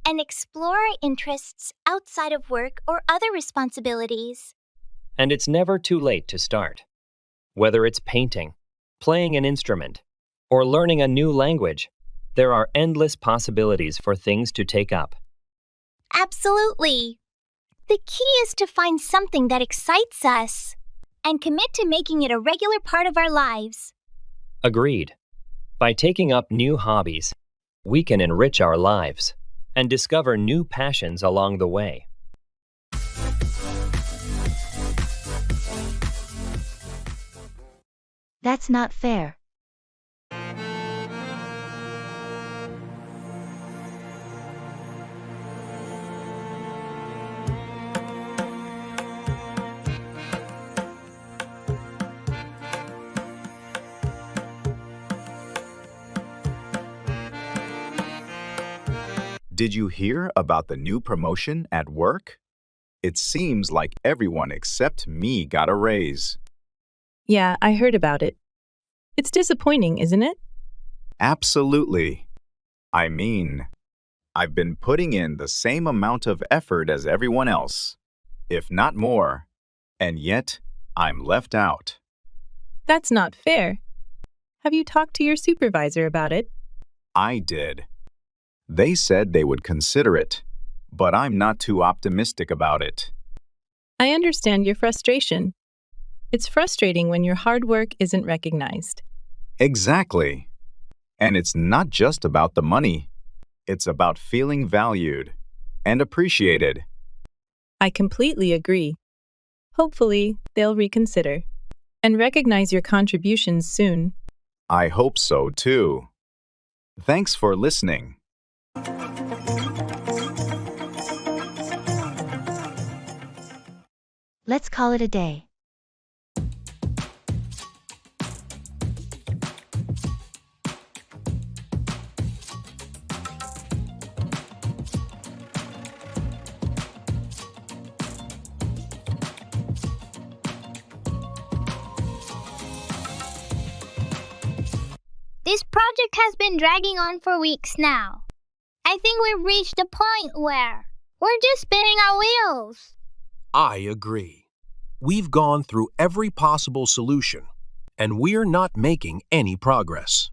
and explore our interests outside of work or other responsibilities. And it's never too late to start. Whether it's painting, playing an instrument, or learning a new language, there are endless possibilities for things to take up. Absolutely. The key is to find something that excites us and commit to making it a regular part of our lives. Agreed. By taking up new hobbies, we can enrich our lives and discover new passions along the way. That's not fair. Did you hear about the new promotion at work? It seems like everyone except me got a raise. Yeah, I heard about it. It's disappointing, isn't it? Absolutely. I mean, I've been putting in the same amount of effort as everyone else, if not more, and yet I'm left out. That's not fair. Have you talked to your supervisor about it? I did. They said they would consider it, but I'm not too optimistic about it. I understand your frustration. It's frustrating when your hard work isn't recognized. Exactly. And it's not just about the money. It's about feeling valued and appreciated. I completely agree. Hopefully, they'll reconsider and recognize your contributions soon. I hope so, too. Thanks for listening. Let's call it a day. This project has been dragging on for weeks now. I think we've reached a point where we're just spinning our wheels. I agree. We've gone through every possible solution, and we're not making any progress.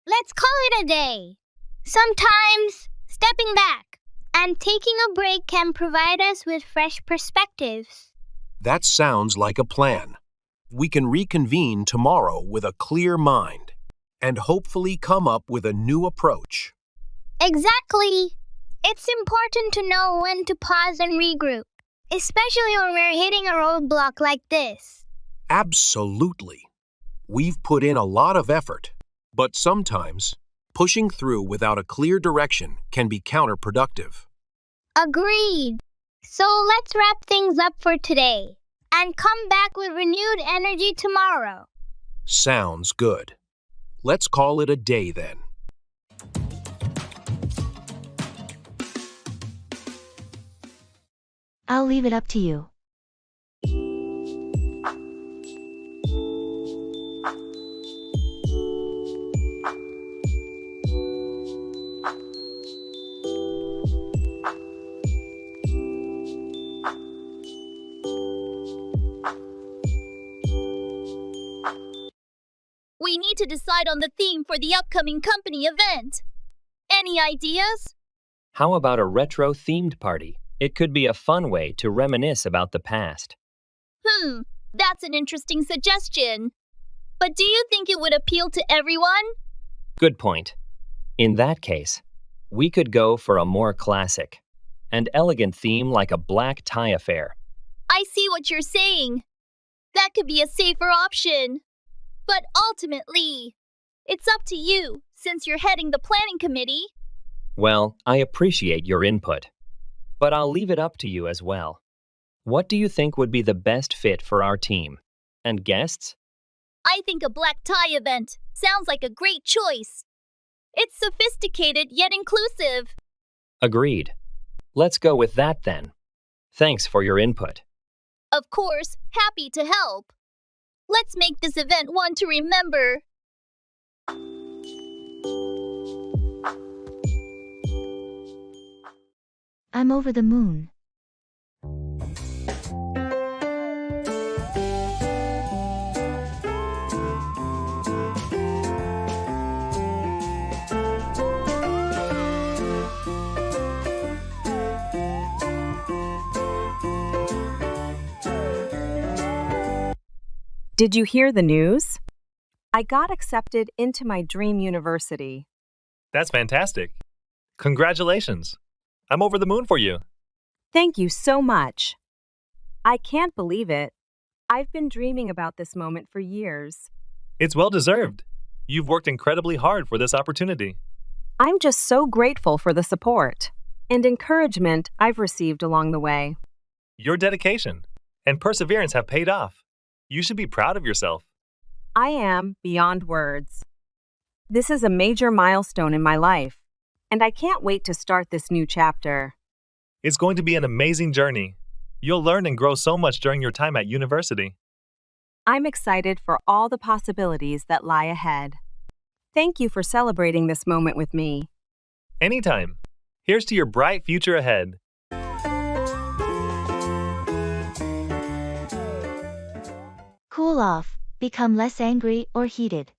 Let's call it a day. Sometimes stepping back and taking a break can provide us with fresh perspectives. That sounds like a plan. We can reconvene tomorrow with a clear mind and hopefully come up with a new approach. Exactly. It's important to know when to pause and regroup, especially when we're hitting a roadblock like this. Absolutely. We've put in a lot of effort, but sometimes pushing through without a clear direction can be counterproductive. Agreed. So let's wrap things up for today and come back with renewed energy tomorrow. Sounds good. Let's call it a day then. I'll leave it up to you. We need to decide on the theme for the upcoming company event. Any ideas? How about a retro-themed party? It could be a fun way to reminisce about the past. That's an interesting suggestion. But do you think it would appeal to everyone? Good point. In that case, we could go for a more classic and elegant theme like a black tie affair. I see what you're saying. That could be a safer option. But ultimately, it's up to you, since you're heading the planning committee. Well, I appreciate your input, but I'll leave it up to you as well. What do you think would be the best fit for our team? And guests? I think a black tie event sounds like a great choice. It's sophisticated yet inclusive. Agreed. Let's go with that then. Thanks for your input. Of course, happy to help. Let's make this event one to remember. I'm over the moon. Did you hear the news? I got accepted into my dream university. That's fantastic. Congratulations. I'm over the moon for you. Thank you so much. I can't believe it. I've been dreaming about this moment for years. It's well deserved. You've worked incredibly hard for this opportunity. I'm just so grateful for the support and encouragement I've received along the way. Your dedication and perseverance have paid off. You should be proud of yourself. I am beyond words. This is a major milestone in my life, and I can't wait to start this new chapter. It's going to be an amazing journey. You'll learn and grow so much during your time at university. I'm excited for all the possibilities that lie ahead. Thank you for celebrating this moment with me. Anytime. Here's to your bright future ahead. Cool off, become less angry or heated.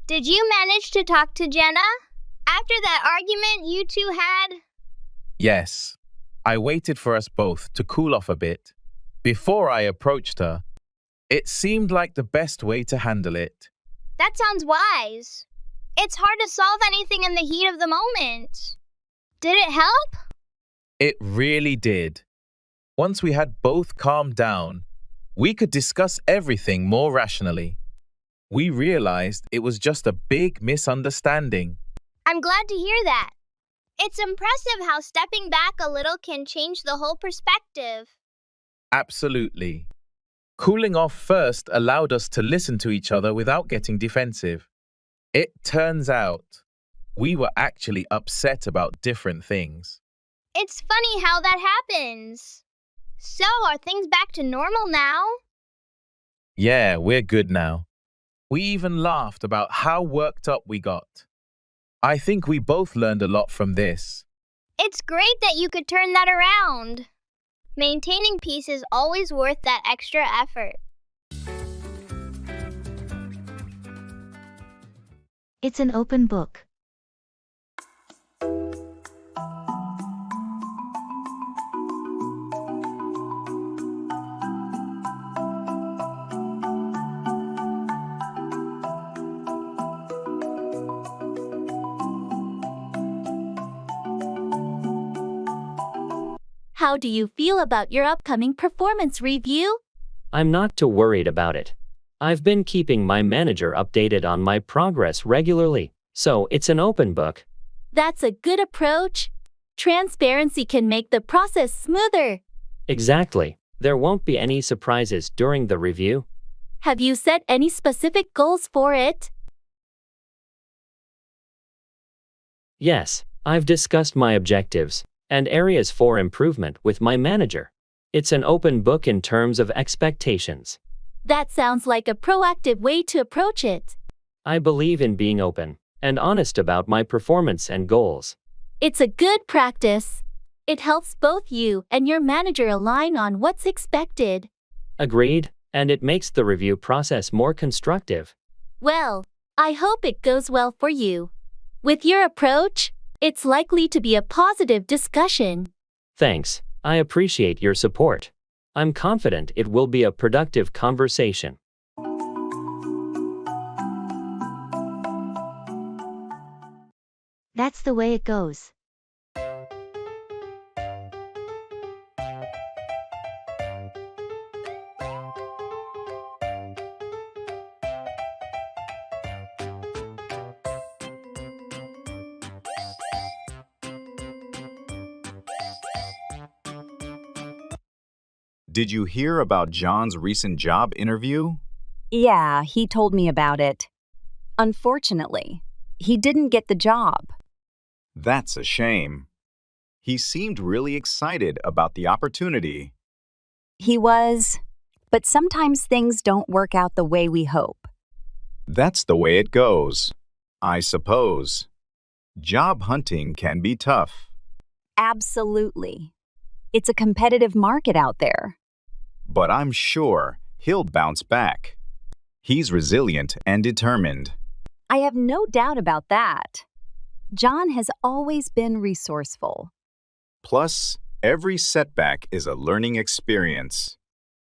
Did you manage to talk to Jenna? After that argument you two had? Yes. I waited for us both to cool off a bit before I approached her. It seemed like the best way to handle it. That sounds wise. It's hard to solve anything in the heat of the moment. Did it help? It really did. Once we had both calmed down, we could discuss everything more rationally. We realized it was just a big misunderstanding. I'm glad to hear that. It's impressive how stepping back a little can change the whole perspective. Absolutely. Cooling off first allowed us to listen to each other without getting defensive. It turns out we were actually upset about different things. It's funny how that happens. So, are things back to normal now? Yeah, we're good now. We even laughed about how worked up we got. I think we both learned a lot from this. It's great that you could turn that around. Maintaining peace is always worth that extra effort. It's an open book. How do you feel about your upcoming performance review? I'm not too worried about it. I've been keeping my manager updated on my progress regularly, so it's an open book. That's a good approach. Transparency can make the process smoother. Exactly. There won't be any surprises during the review. Have you set any specific goals for it? Yes, I've discussed my objectives and areas for improvement with my manager. It's an open book in terms of expectations. That sounds like a proactive way to approach it. I believe in being open and honest about my performance and goals. It's a good practice. It helps both you and your manager align on what's expected. Agreed, and it makes the review process more constructive. Well, I hope it goes well for you. With your approach, it's likely to be a positive discussion. Thanks. I appreciate your support. I'm confident it will be a productive conversation. That's the way it goes. Did you hear about John's recent job interview? Yeah, he told me about it. Unfortunately, he didn't get the job. That's a shame. He seemed really excited about the opportunity. He was, but sometimes things don't work out the way we hope. That's the way it goes, I suppose. Job hunting can be tough. Absolutely. It's a competitive market out there. But I'm sure he'll bounce back. He's resilient and determined. I have no doubt about that. John has always been resourceful. Plus, every setback is a learning experience.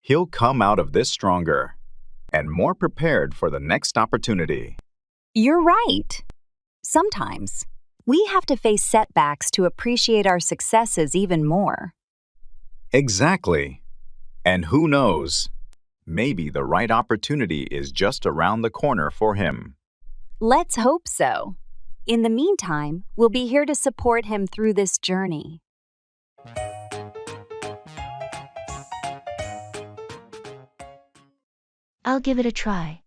He'll come out of this stronger and more prepared for the next opportunity. You're right. Sometimes we have to face setbacks to appreciate our successes even more. Exactly. And who knows? Maybe the right opportunity is just around the corner for him. Let's hope so. In the meantime, we'll be here to support him through this journey. I'll give it a try.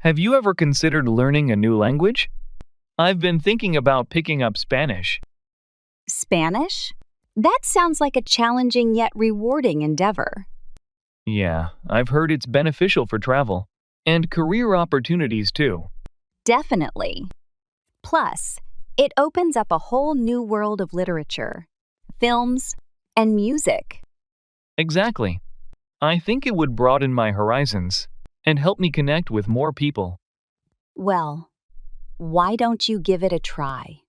Have you ever considered learning a new language? I've been thinking about picking up Spanish. Spanish? That sounds like a challenging yet rewarding endeavor. Yeah, I've heard it's beneficial for travel and career opportunities too. Definitely. Plus, it opens up a whole new world of literature, films, and music. Exactly. I think it would broaden my horizons and help me connect with more people. Well, why don't you give it a try?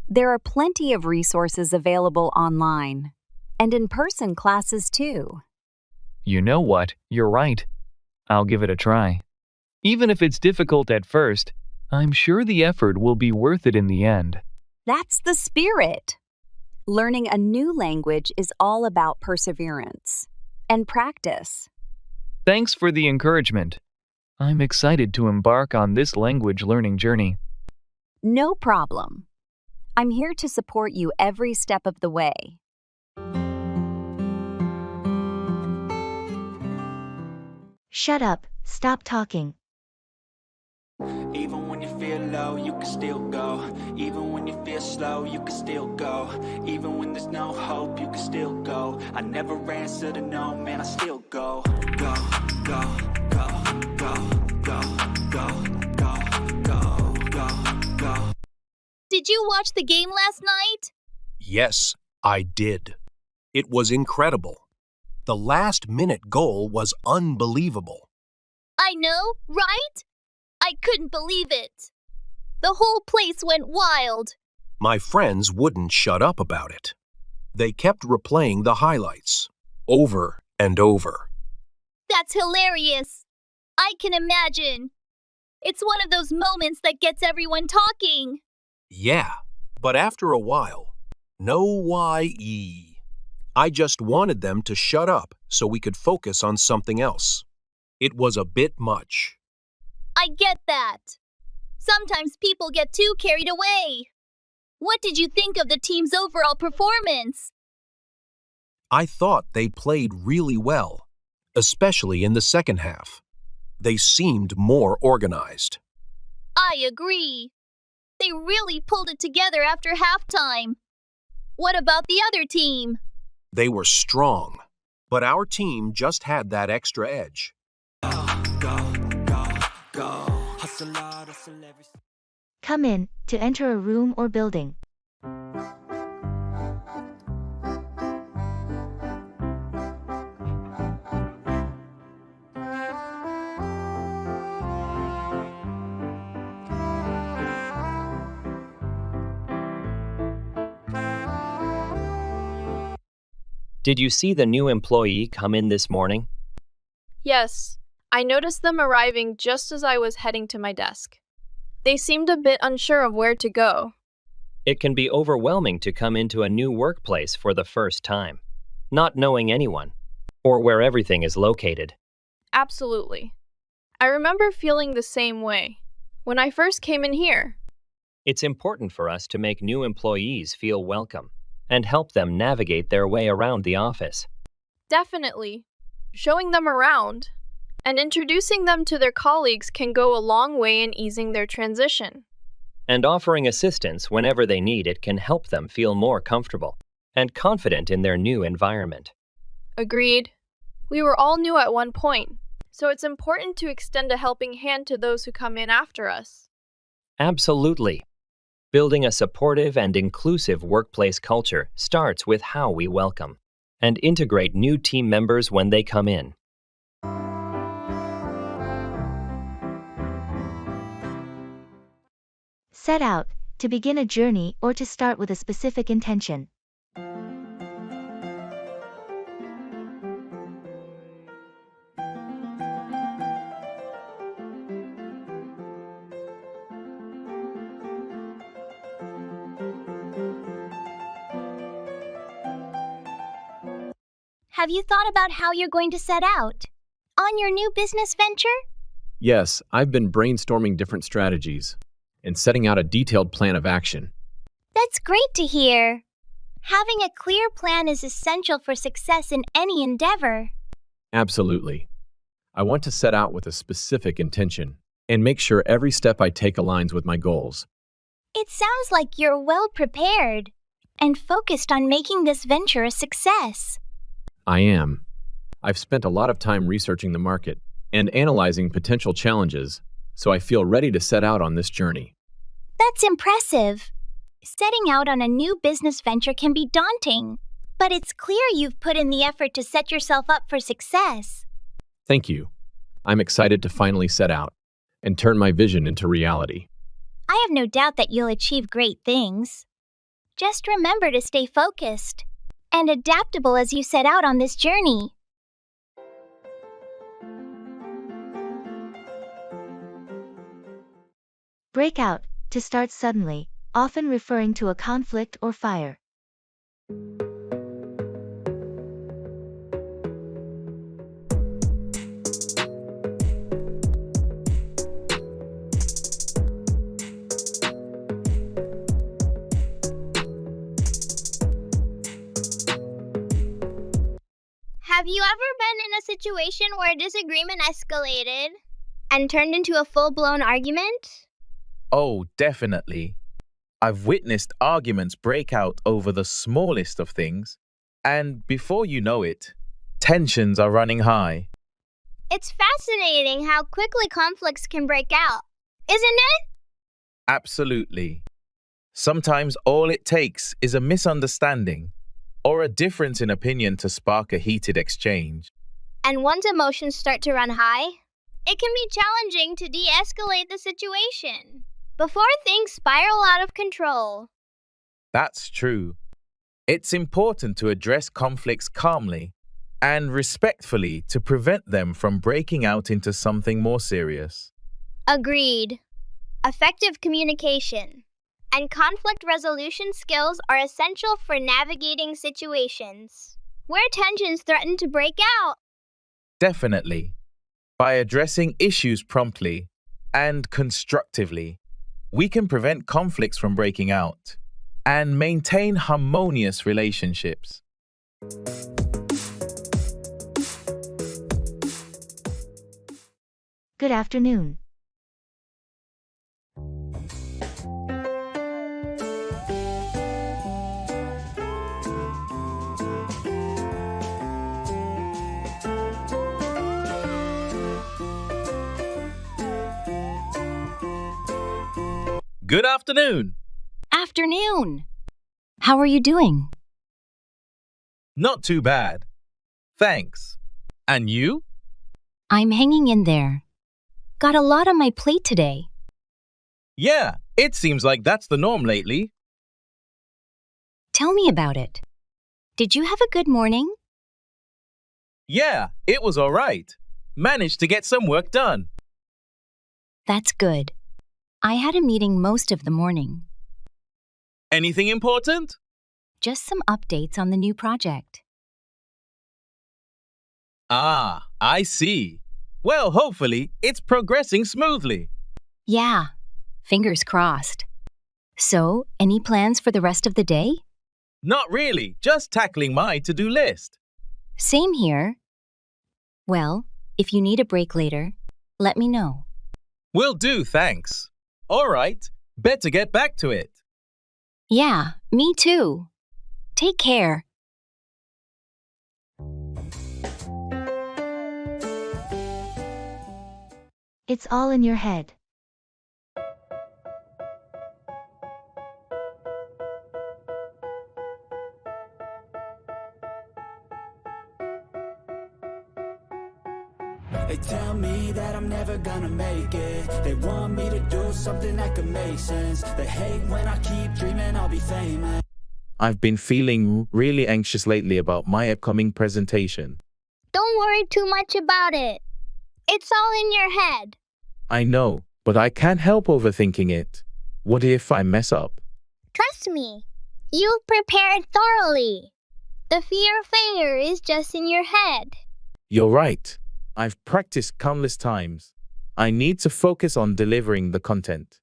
There are plenty of resources available online, and in-person classes too. You know what? You're right. I'll give it a try. Even if it's difficult at first, I'm sure the effort will be worth it in the end. That's the spirit. Learning a new language is all about perseverance and practice. Thanks for the encouragement. I'm excited to embark on this language learning journey. No problem. I'm here to support you every step of the way. Shut up, stop talking. Even when you feel low, you can still go. Even when you feel slow, you can still go. Even when there's no hope, you can still go. I never answer to no, man, I still go. Go, go, go, go, go, go, go, go, go, go. Did you watch the game last night? Yes, I did. It was incredible. The last-minute goal was unbelievable. I know, right? I couldn't believe it. The whole place went wild. My friends wouldn't shut up about it. They kept replaying the highlights, over and over. That's hilarious. I can imagine. It's one of those moments that gets everyone talking. Yeah, but after a while, no why-e. I just wanted them to shut up so we could focus on something else. It was a bit much. I get that. Sometimes people get too carried away. What did you think of the team's overall performance? I thought they played really well, especially in the second half. They seemed more organized. I agree. They really pulled it together after halftime. What about the other team? They were strong, but our team just had that extra edge. Come in to enter a room or building. Did you see the new employee come in this morning? Yes, I noticed them arriving just as I was heading to my desk. They seemed a bit unsure of where to go. It can be overwhelming to come into a new workplace for the first time, not knowing anyone, or where everything is located. Absolutely. I remember feeling the same way when I first came in here. It's important for us to make new employees feel welcome and help them navigate their way around the office. Definitely. Showing them around and introducing them to their colleagues can go a long way in easing their transition. And offering assistance whenever they need it can help them feel more comfortable and confident in their new environment. Agreed. We were all new at one point, so it's important to extend a helping hand to those who come in after us. Absolutely. Building a supportive and inclusive workplace culture starts with how we welcome and integrate new team members when they come in. Set out to begin a journey or to start with a specific intention. Have you thought about how you're going to set out on your new business venture? Yes, I've been brainstorming different strategies and setting out a detailed plan of action. That's great to hear. Having a clear plan is essential for success in any endeavor. Absolutely. I want to set out with a specific intention and make sure every step I take aligns with my goals. It sounds like you're well prepared and focused on making this venture a success. I am. I've spent a lot of time researching the market and analyzing potential challenges, so I feel ready to set out on this journey. That's impressive. Setting out on a new business venture can be daunting, but it's clear you've put in the effort to set yourself up for success. Thank you. I'm excited to finally set out and turn my vision into reality. I have no doubt that you'll achieve great things. Just remember to stay focused and adaptable as you set out on this journey. Break out to start suddenly, often referring to a conflict or fire. Have you ever been in a situation where a disagreement escalated and turned into a full-blown argument? Oh, definitely. I've witnessed arguments break out over the smallest of things, and before you know it, tensions are running high. It's fascinating how quickly conflicts can break out, isn't it? Absolutely. Sometimes all it takes is a misunderstanding or a difference in opinion to spark a heated exchange. And once emotions start to run high, it can be challenging to de-escalate the situation before things spiral out of control. That's true. It's important to address conflicts calmly and respectfully to prevent them from breaking out into something more serious. Agreed. Effective communication and conflict resolution skills are essential for navigating situations where tensions threaten to break out. Definitely. By addressing issues promptly and constructively, we can prevent conflicts from breaking out and maintain harmonious relationships. Good afternoon. Good afternoon. Afternoon. How are you doing? Not too bad. Thanks. And you? I'm hanging in there. Got a lot on my plate today. Yeah, it seems like that's the norm lately. Tell me about it. Did you have a good morning? Yeah, it was all right. Managed to get some work done. That's good. I had a meeting most of the morning. Anything important? Just some updates on the new project. Ah, I see. Well, hopefully, it's progressing smoothly. Yeah, fingers crossed. So, any plans for the rest of the day? Not really, just tackling my to-do list. Same here. Well, if you need a break later, let me know. Will do, thanks. All right, better get back to it. Yeah, me too. Take care. It's all in your head. They tell me that I'm never gonna make it. They want me to do something that could make sense. They hate when I keep dreaming I'll be famous. I've been feeling really anxious lately about my upcoming presentation. Don't worry too much about it. It's all in your head. I know, but I can't help overthinking it. What if I mess up? Trust me, you've prepared thoroughly. The fear of failure is just in your head. You're right. I've practiced countless times. I need to focus on delivering the content.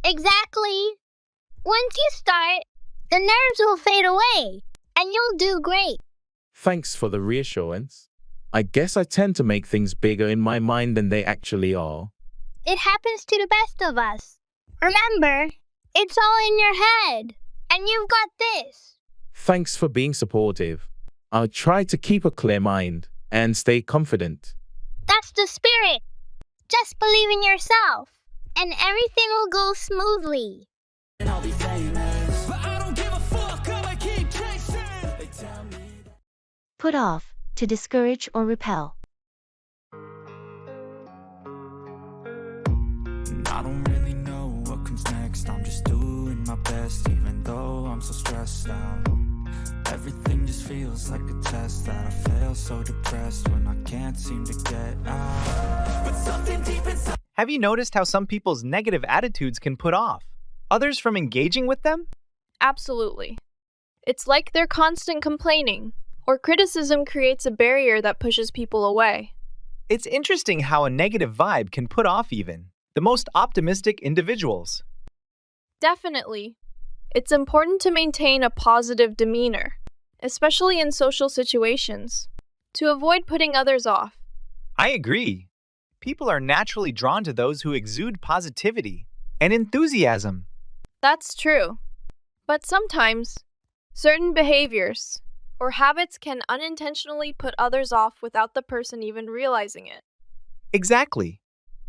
Exactly. Once you start, the nerves will fade away, and you'll do great. Thanks for the reassurance. I guess I tend to make things bigger in my mind than they actually are. It happens to the best of us. Remember, it's all in your head, and you've got this. Thanks for being supportive. I'll try to keep a clear mind and stay confident. That's the spirit. Just believe in yourself, and everything will go smoothly. And I'll be famous. But I don't give a fuck, I'ma keep chasing. They tell me that... Put off, to discourage or repel. I don't really know what comes next. I'm just doing my best, even though I'm so stressed out. Everything just feels like a test that I fail, so depressed when I can't seem to get out. But something deep inside. Have you noticed how some people's negative attitudes can put off others from engaging with them? Absolutely. It's like they're constant complaining, or criticism creates a barrier that pushes people away. It's interesting how a negative vibe can put off even the most optimistic individuals. Definitely. It's important to maintain a positive demeanor, especially in social situations, to avoid putting others off. I agree. People are naturally drawn to those who exude positivity and enthusiasm. That's true. But sometimes, certain behaviors or habits can unintentionally put others off without the person even realizing it. Exactly.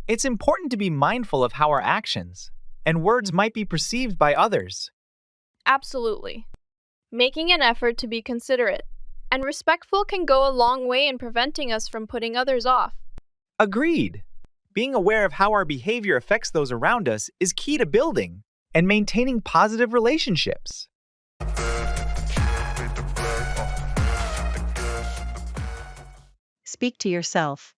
It's important to be mindful of how our actions and words might be perceived by others. Absolutely. Making an effort to be considerate and respectful can go a long way in preventing us from putting others off. Agreed. Being aware of how our behavior affects those around us is key to building and maintaining positive relationships. Speak to yourself.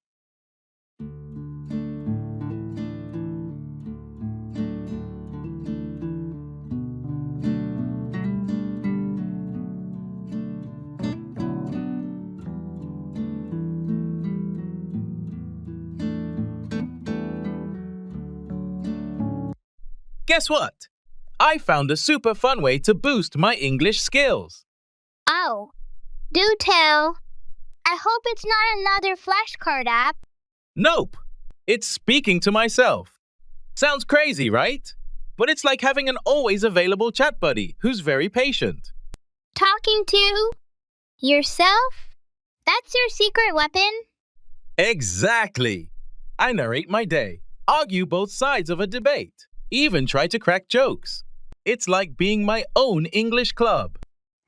Guess what? I found a super fun way to boost my English skills. Oh, do tell. I hope it's not another flashcard app. Nope. It's speaking to myself. Sounds crazy, right? But it's like having an always available chat buddy who's very patient. Talking to yourself? That's your secret weapon? Exactly. I narrate my day, argue both sides of a debate, even try to crack jokes. It's like being my own English club.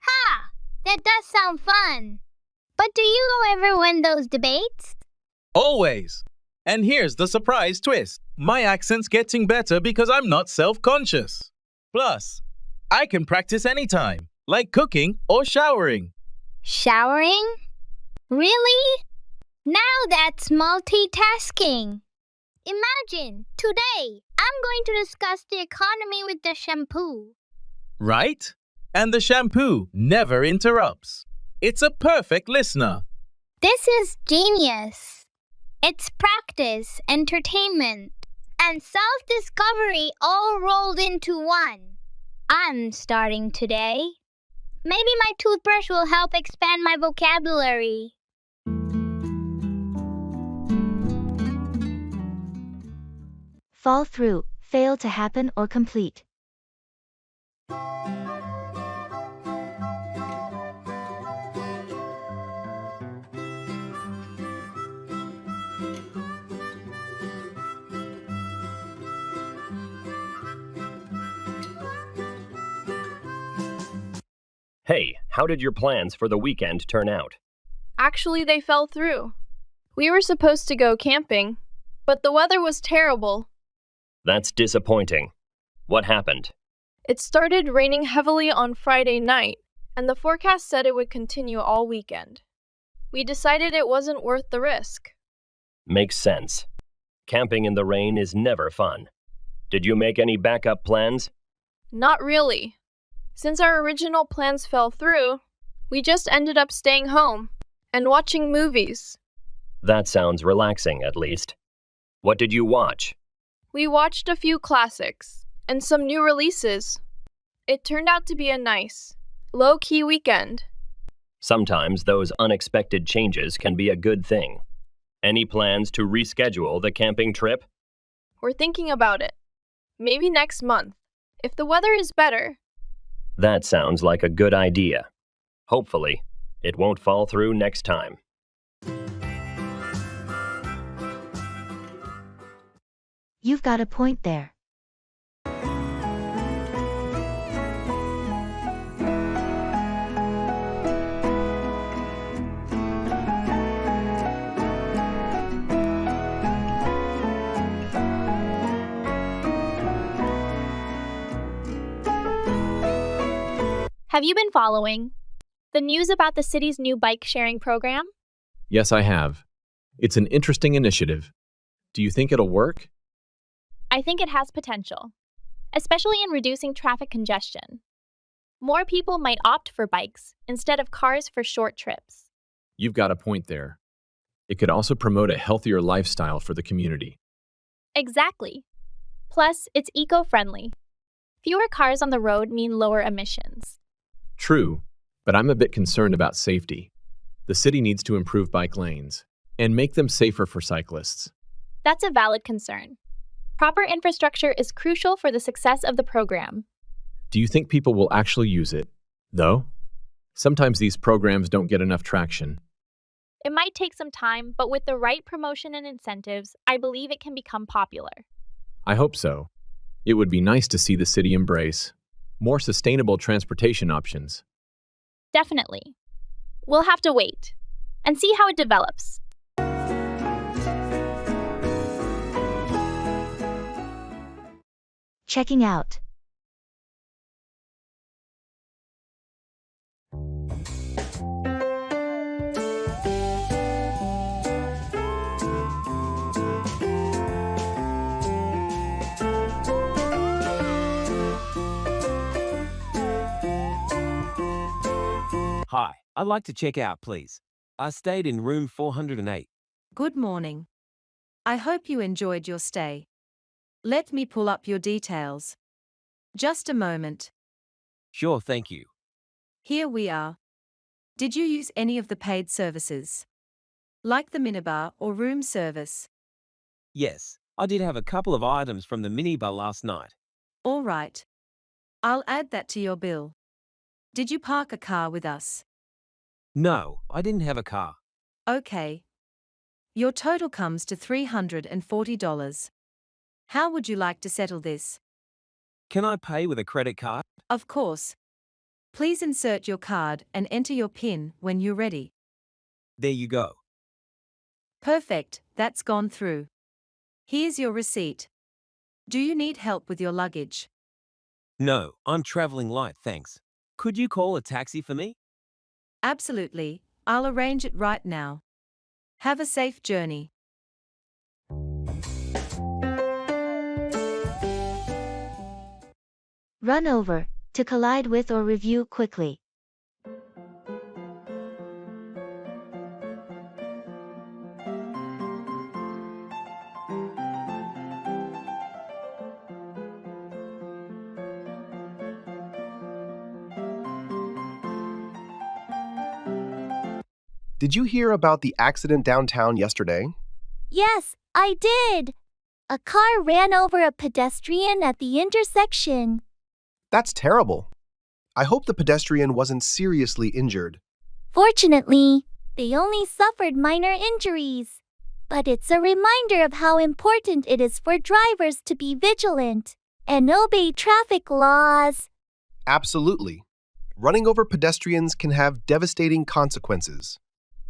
Ha! That does sound fun. But do you ever win those debates? Always. And here's the surprise twist. My accent's getting better because I'm not self-conscious. Plus, I can practice anytime, like cooking or showering. Showering? Really? Now that's multitasking. Imagine, today, I'm going to discuss the economy with the shampoo. Right? And the shampoo never interrupts. It's a perfect listener. This is genius. It's practice, entertainment, and self-discovery all rolled into one. I'm starting today. Maybe my toothbrush will help expand my vocabulary. Fall through, fail to happen or complete. Hey, how did your plans for the weekend turn out? Actually, they fell through. We were supposed to go camping, but the weather was terrible. That's disappointing. What happened? It started raining heavily on Friday night, and the forecast said it would continue all weekend. We decided it wasn't worth the risk. Makes sense. Camping in the rain is never fun. Did you make any backup plans? Not really. Since our original plans fell through, we just ended up staying home and watching movies. That sounds relaxing, at least. What did you watch? We watched a few classics and some new releases. It turned out to be a nice, low-key weekend. Sometimes those unexpected changes can be a good thing. Any plans to reschedule the camping trip? We're thinking about it. Maybe next month, if the weather is better. That sounds like a good idea. Hopefully, it won't fall through next time. You've got a point there. Have you been following the news about the city's new bike sharing program? Yes, I have. It's an interesting initiative. Do you think it'll work? I think it has potential, especially in reducing traffic congestion. More people might opt for bikes instead of cars for short trips. You've got a point there. It could also promote a healthier lifestyle for the community. Exactly. Plus, it's eco-friendly. Fewer cars on the road mean lower emissions. True, but I'm a bit concerned about safety. The city needs to improve bike lanes and make them safer for cyclists. That's a valid concern. Proper infrastructure is crucial for the success of the program. Do you think people will actually use it, though? Sometimes these programs don't get enough traction. It might take some time, but with the right promotion and incentives, I believe it can become popular. I hope so. It would be nice to see the city embrace more sustainable transportation options. Definitely. We'll have to wait and see how it develops. Checking out. Hi, I'd like to check out, please. I stayed in room 408. Good morning. I hope you enjoyed your stay. Let me pull up your details. Just a moment. Sure, thank you. Here we are. Did you use any of the paid services? Like the minibar or room service? Yes, I did have a couple of items from the minibar last night. All right. I'll add that to your bill. Did you park a car with us? No, I didn't have a car. Okay. Your total comes to $340. How would you like to settle this? Can I pay with a credit card? Of course. Please insert your card and enter your PIN when you're ready. There you go. Perfect, that's gone through. Here's your receipt. Do you need help with your luggage? No, I'm traveling light, thanks. Could you call a taxi for me? Absolutely, I'll arrange it right now. Have a safe journey. Run over, to collide with or review quickly. Did you hear about the accident downtown yesterday? Yes, I did. A car ran over a pedestrian at the intersection. That's terrible. I hope the pedestrian wasn't seriously injured. Fortunately, they only suffered minor injuries. But it's a reminder of how important it is for drivers to be vigilant and obey traffic laws. Absolutely. Running over pedestrians can have devastating consequences.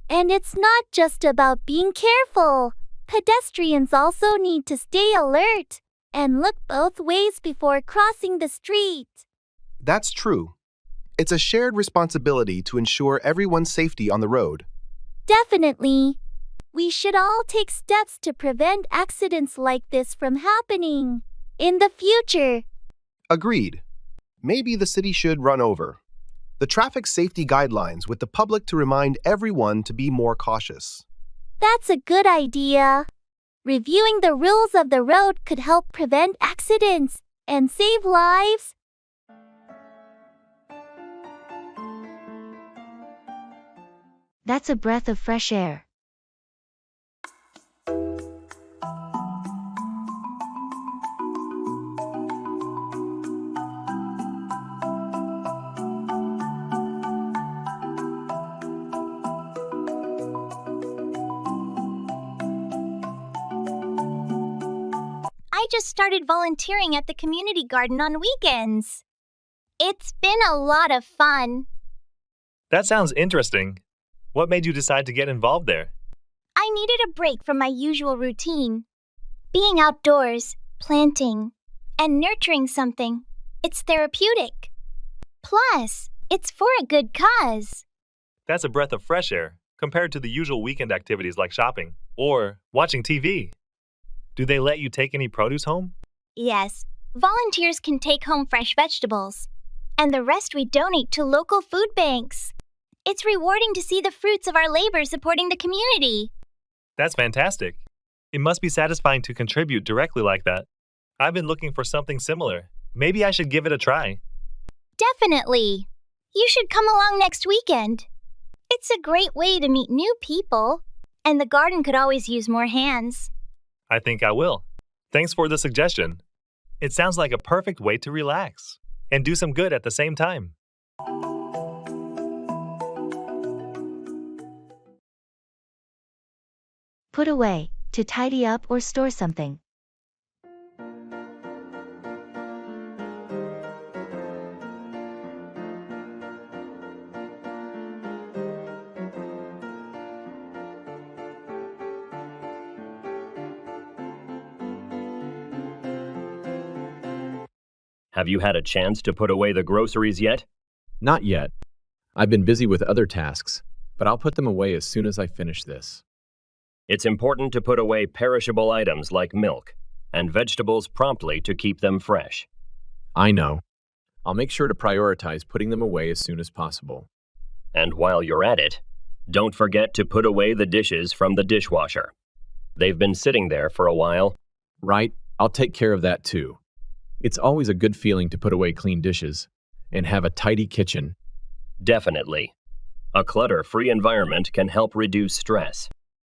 And it's not just about being careful. Pedestrians also need to stay alert and look both ways before crossing the street. That's true. It's a shared responsibility to ensure everyone's safety on the road. Definitely. We should all take steps to prevent accidents like this from happening in the future. Agreed. Maybe the city should run over the traffic safety guidelines with the public to remind everyone to be more cautious. That's a good idea. Reviewing the rules of the road could help prevent accidents and save lives. That's a breath of fresh air. I just started volunteering at the community garden on weekends. It's been a lot of fun. That sounds interesting. What made you decide to get involved there? I needed a break from my usual routine. Being outdoors, planting, and nurturing something, it's therapeutic. Plus, it's for a good cause. That's a breath of fresh air compared to the usual weekend activities like shopping or watching TV. Do they let you take any produce home? Yes, volunteers can take home fresh vegetables, and the rest we donate to local food banks. It's rewarding to see the fruits of our labor supporting the community. That's fantastic. It must be satisfying to contribute directly like that. I've been looking for something similar. Maybe I should give it a try. Definitely. You should come along next weekend. It's a great way to meet new people, and the garden could always use more hands. I think I will. Thanks for the suggestion. It sounds like a perfect way to relax and do some good at the same time. Put away, to tidy up or store something. Have you had a chance to put away the groceries yet? Not yet. I've been busy with other tasks, but I'll put them away as soon as I finish this. It's important to put away perishable items like milk and vegetables promptly to keep them fresh. I know. I'll make sure to prioritize putting them away as soon as possible. And while you're at it, don't forget to put away the dishes from the dishwasher. They've been sitting there for a while. Right, I'll take care of that too. It's always a good feeling to put away clean dishes and have a tidy kitchen. Definitely. A clutter-free environment can help reduce stress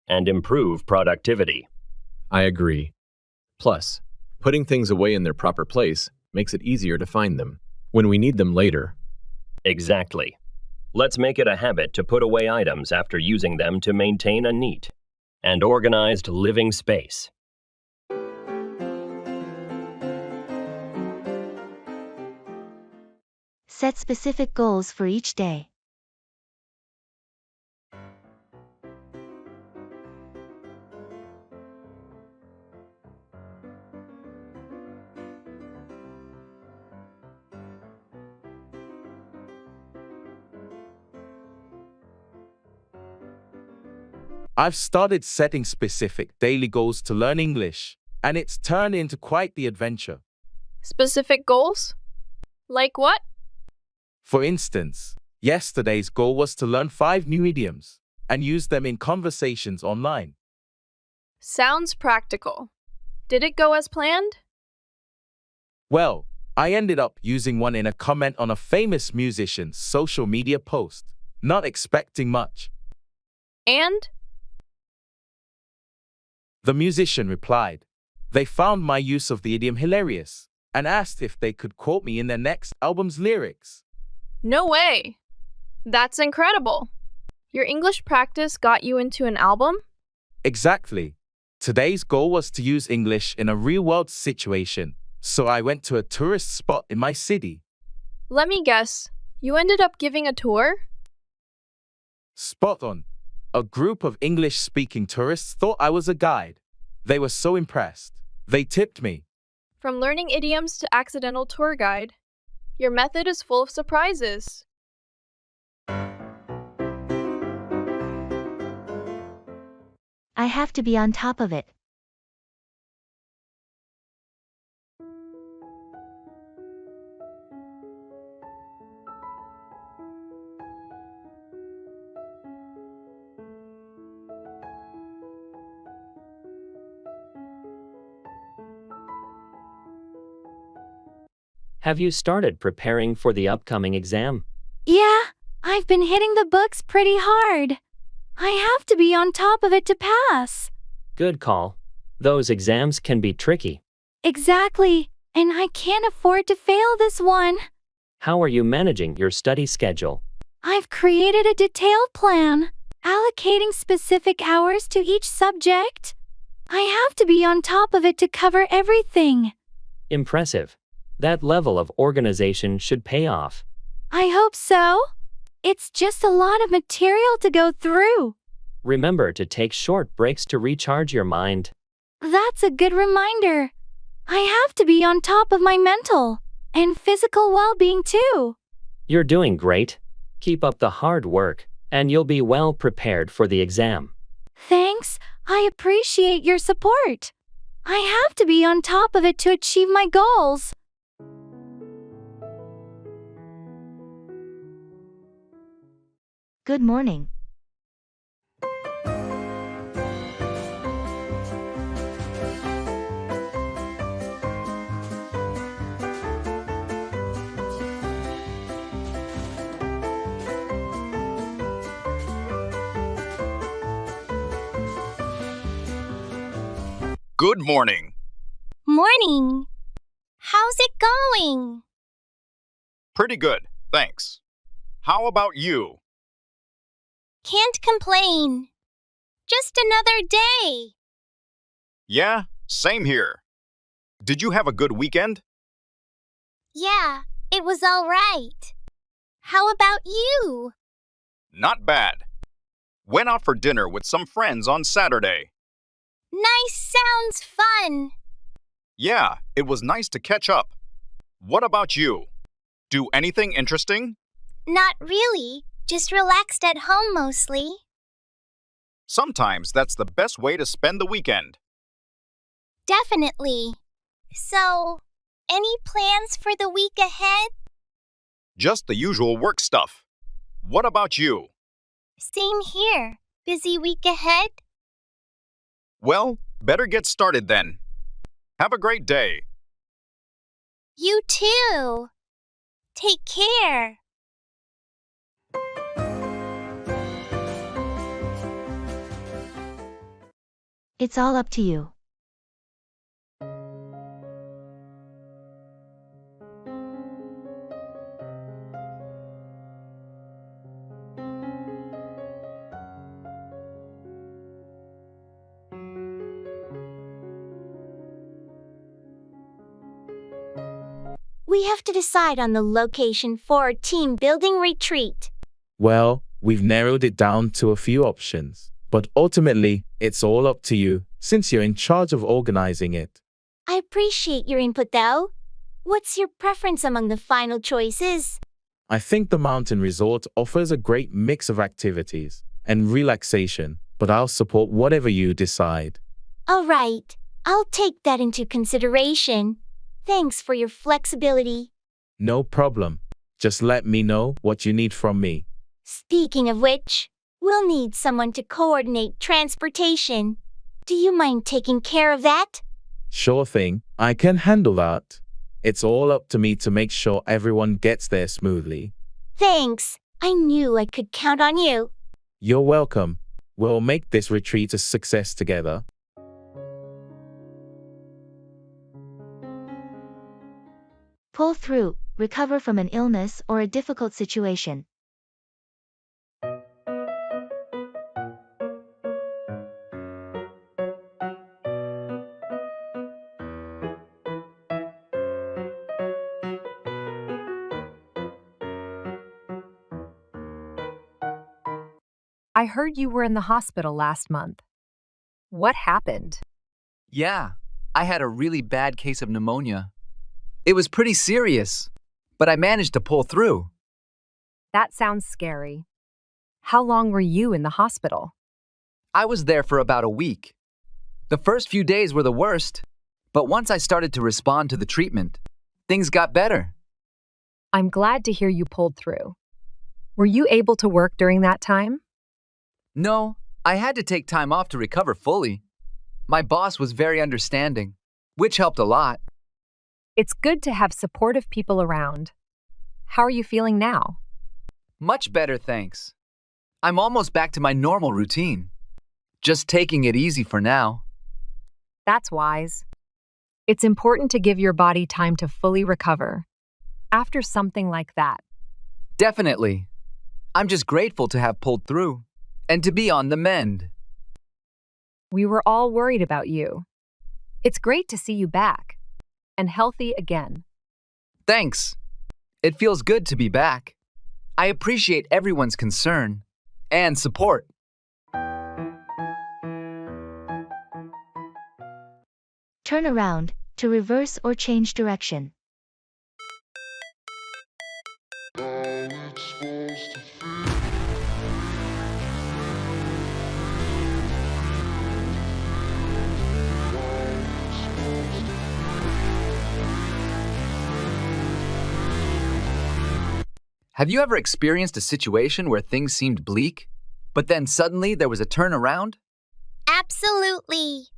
and improve productivity. I agree. Plus, putting things away in their proper place makes it easier to find them when we need them later. Exactly. Let's make it a habit to put away items after using them to maintain a neat and organized living space. Set specific goals for each day. I've started setting specific daily goals to learn English, and it's turned into quite the adventure. Specific goals? Like what? For instance, yesterday's goal was to learn 5 new idioms and use them in conversations online. Sounds practical. Did it go as planned? Well, I ended up using one in a comment on a famous musician's social media post, not expecting much. And? The musician replied. They found my use of the idiom hilarious and asked if they could quote me in their next album's lyrics. No way! That's incredible! Your English practice got you into an album? Exactly. Today's goal was to use English in a real-world situation, so I went to a tourist spot in my city. Let me guess, you ended up giving a tour? Spot on. A group of English-speaking tourists thought I was a guide. They were so impressed. They tipped me. From learning idioms to accidental tour guide, your method is full of surprises. I have to be on top of it. Have you started preparing for the upcoming exam? Yeah, I've been hitting the books pretty hard. I have to be on top of it to pass. Good call. Those exams can be tricky. Exactly, and I can't afford to fail this one. How are you managing your study schedule? I've created a detailed plan, allocating specific hours to each subject. I have to be on top of it to cover everything. Impressive. That level of organization should pay off. I hope so. It's just a lot of material to go through. Remember to take short breaks to recharge your mind. That's a good reminder. I have to be on top of my mental and physical well-being too. You're doing great. Keep up the hard work, and you'll be well prepared for the exam. Thanks. I appreciate your support. I have to be on top of it to achieve my goals. Good morning. Good morning. Morning. How's it going? Pretty good, thanks. How about you? Can't complain. Just another day. Yeah, same here. Did you have a good weekend? Yeah, it was all right. How about you? Not bad. Went out for dinner with some friends on Saturday. Nice, sounds fun. Yeah, it was nice to catch up. What about you? Do anything interesting? Not really. Just relaxed at home mostly. Sometimes that's the best way to spend the weekend. Definitely. So, any plans for the week ahead? Just the usual work stuff. What about you? Same here. Busy week ahead? Well, better get started then. Have a great day. You too. Take care. It's all up to you. We have to decide on the location for our team building retreat. Well, we've narrowed it down to a few options, but ultimately, it's all up to you since you're in charge of organizing it. I appreciate your input though. What's your preference among the final choices? I think the mountain resort offers a great mix of activities and relaxation, but I'll support whatever you decide. All right, I'll take that into consideration. Thanks for your flexibility. No problem. Just let me know what you need from me. Speaking of which, we'll need someone to coordinate transportation. Do you mind taking care of that? Sure thing, I can handle that. It's all up to me to make sure everyone gets there smoothly. Thanks. I knew I could count on you. You're welcome. We'll make this retreat a success together. Pull through, recover from an illness or a difficult situation. I heard you were in the hospital last month. What happened? Yeah, I had a really bad case of pneumonia. It was pretty serious, but I managed to pull through. That sounds scary. How long were you in the hospital? I was there for about a week. The first few days were the worst, but once I started to respond to the treatment, things got better. I'm glad to hear you pulled through. Were you able to work during that time? No, I had to take time off to recover fully. My boss was very understanding, which helped a lot. It's good to have supportive people around. How are you feeling now? Much better, thanks. I'm almost back to my normal routine. Just taking it easy for now. That's wise. It's important to give your body time to fully recover after something like that. Definitely. I'm just grateful to have pulled through and to be on the mend. We were all worried about you. It's great to see you back and healthy again. Thanks. It feels good to be back. I appreciate everyone's concern and support. Turn around, to reverse or change direction. Have you ever experienced a situation where things seemed bleak, but then suddenly there was a turnaround? Absolutely.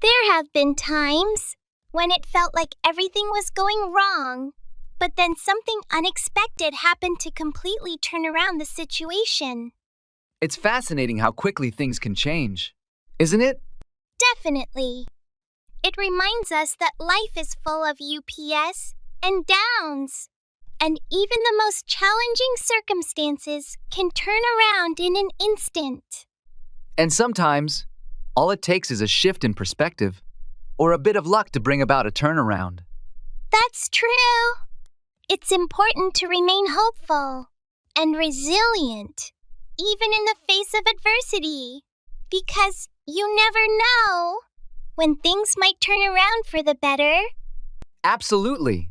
There have been times when it felt like everything was going wrong, but then something unexpected happened to completely turn around the situation. It's fascinating how quickly things can change, isn't it? Definitely. It reminds us that life is full of ups and downs, and even the most challenging circumstances can turn around in an instant. And sometimes, all it takes is a shift in perspective or a bit of luck to bring about a turnaround. That's true. It's important to remain hopeful and resilient, even in the face of adversity, because you never know when things might turn around for the better. Absolutely.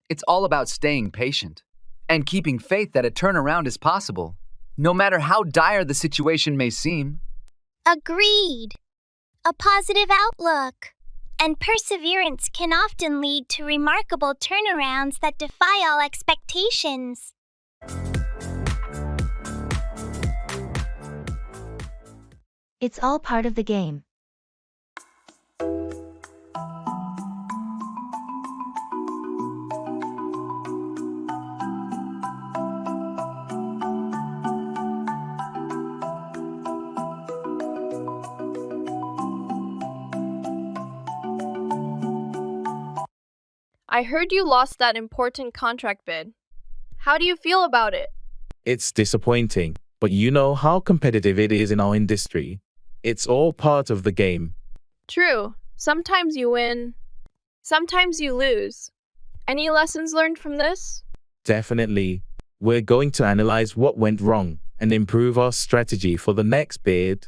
It's all about staying patient and keeping faith that a turnaround is possible, no matter how dire the situation may seem. Agreed. A positive outlook and perseverance can often lead to remarkable turnarounds that defy all expectations. It's all part of the game. I heard you lost that important contract bid. How do you feel about it? It's disappointing, but you know how competitive it is in our industry. It's all part of the game. True. Sometimes you win. Sometimes you lose. Any lessons learned from this? Definitely. We're going to analyze what went wrong and improve our strategy for the next bid.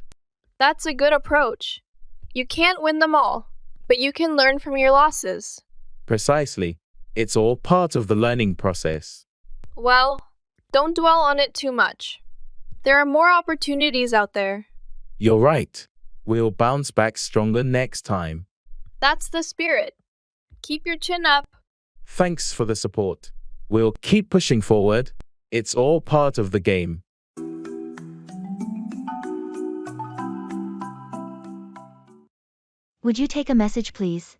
That's a good approach. You can't win them all, but you can learn from your losses. Precisely. It's all part of the learning process. Well, don't dwell on it too much. There are more opportunities out there. You're right. We'll bounce back stronger next time. That's the spirit. Keep your chin up. Thanks for the support. We'll keep pushing forward. It's all part of the game. Would you take a message, please?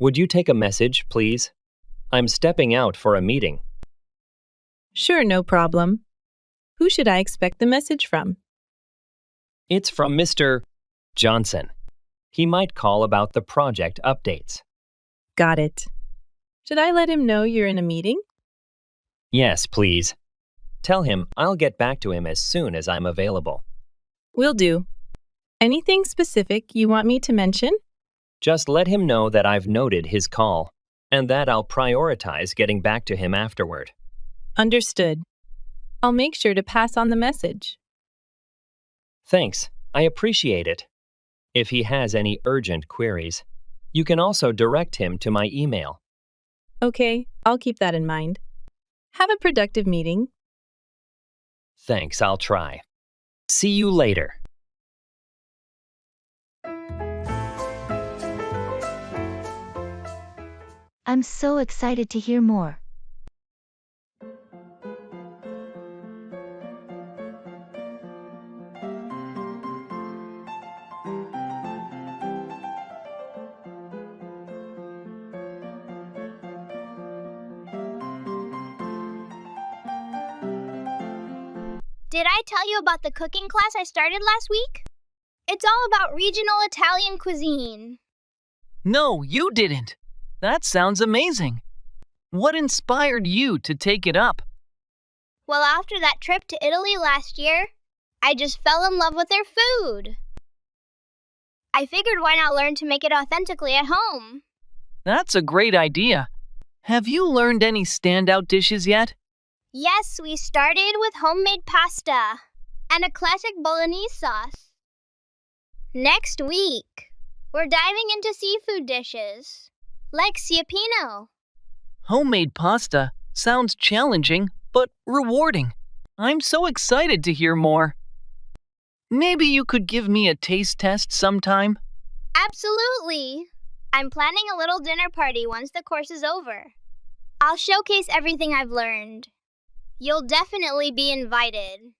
Would you take a message, please? I'm stepping out for a meeting. Sure, no problem. Who should I expect the message from? It's from Mr. Johnson. He might call about the project updates. Got it. Should I let him know you're in a meeting? Yes, please. Tell him I'll get back to him as soon as I'm available. Will do. Anything specific you want me to mention? Just let him know that I've noted his call and that I'll prioritize getting back to him afterward. Understood. I'll make sure to pass on the message. Thanks. I appreciate it. If he has any urgent queries, you can also direct him to my email. Okay, I'll keep that in mind. Have a productive meeting. Thanks, I'll try. See you later. I'm so excited to hear more. Did I tell you about the cooking class I started last week? It's all about regional Italian cuisine. No, you didn't. That sounds amazing. What inspired you to take it up? Well, after that trip to Italy last year, I just fell in love with their food. I figured why not learn to make it authentically at home? That's a great idea. Have you learned any standout dishes yet? Yes, we started with homemade pasta and a classic bolognese sauce. Next week, we're diving into seafood dishes, like ciappino. Homemade pasta sounds challenging, but rewarding. I'm so excited to hear more. Maybe you could give me a taste test sometime? Absolutely. I'm planning a little dinner party once the course is over. I'll showcase everything I've learned. You'll definitely be invited.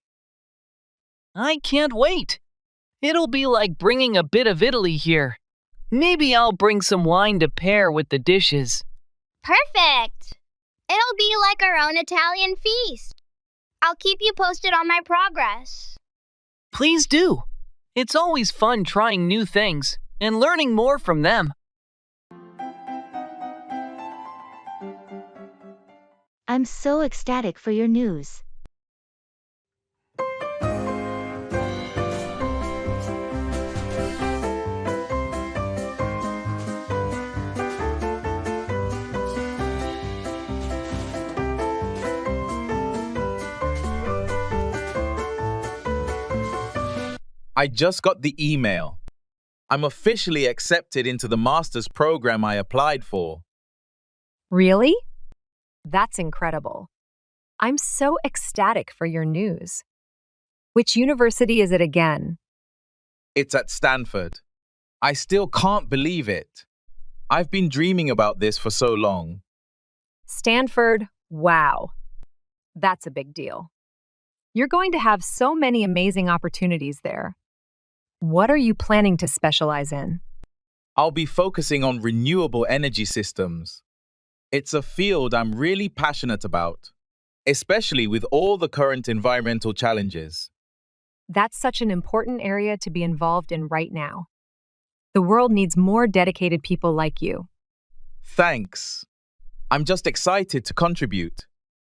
I can't wait. It'll be like bringing a bit of Italy here. Maybe I'll bring some wine to pair with the dishes. Perfect! It'll be like our own Italian feast. I'll keep you posted on my progress. Please do. It's always fun trying new things and learning more from them. I'm so ecstatic for your news. I just got the email. I'm officially accepted into the master's program I applied for. Really? That's incredible. I'm so ecstatic for your news. Which university is it again? It's at Stanford. I still can't believe it. I've been dreaming about this for so long. Stanford, wow. That's a big deal. You're going to have so many amazing opportunities there. What are you planning to specialize in? I'll be focusing on renewable energy systems. It's a field I'm really passionate about, especially with all the current environmental challenges. That's such an important area to be involved in right now. The world needs more dedicated people like you. Thanks. I'm just excited to contribute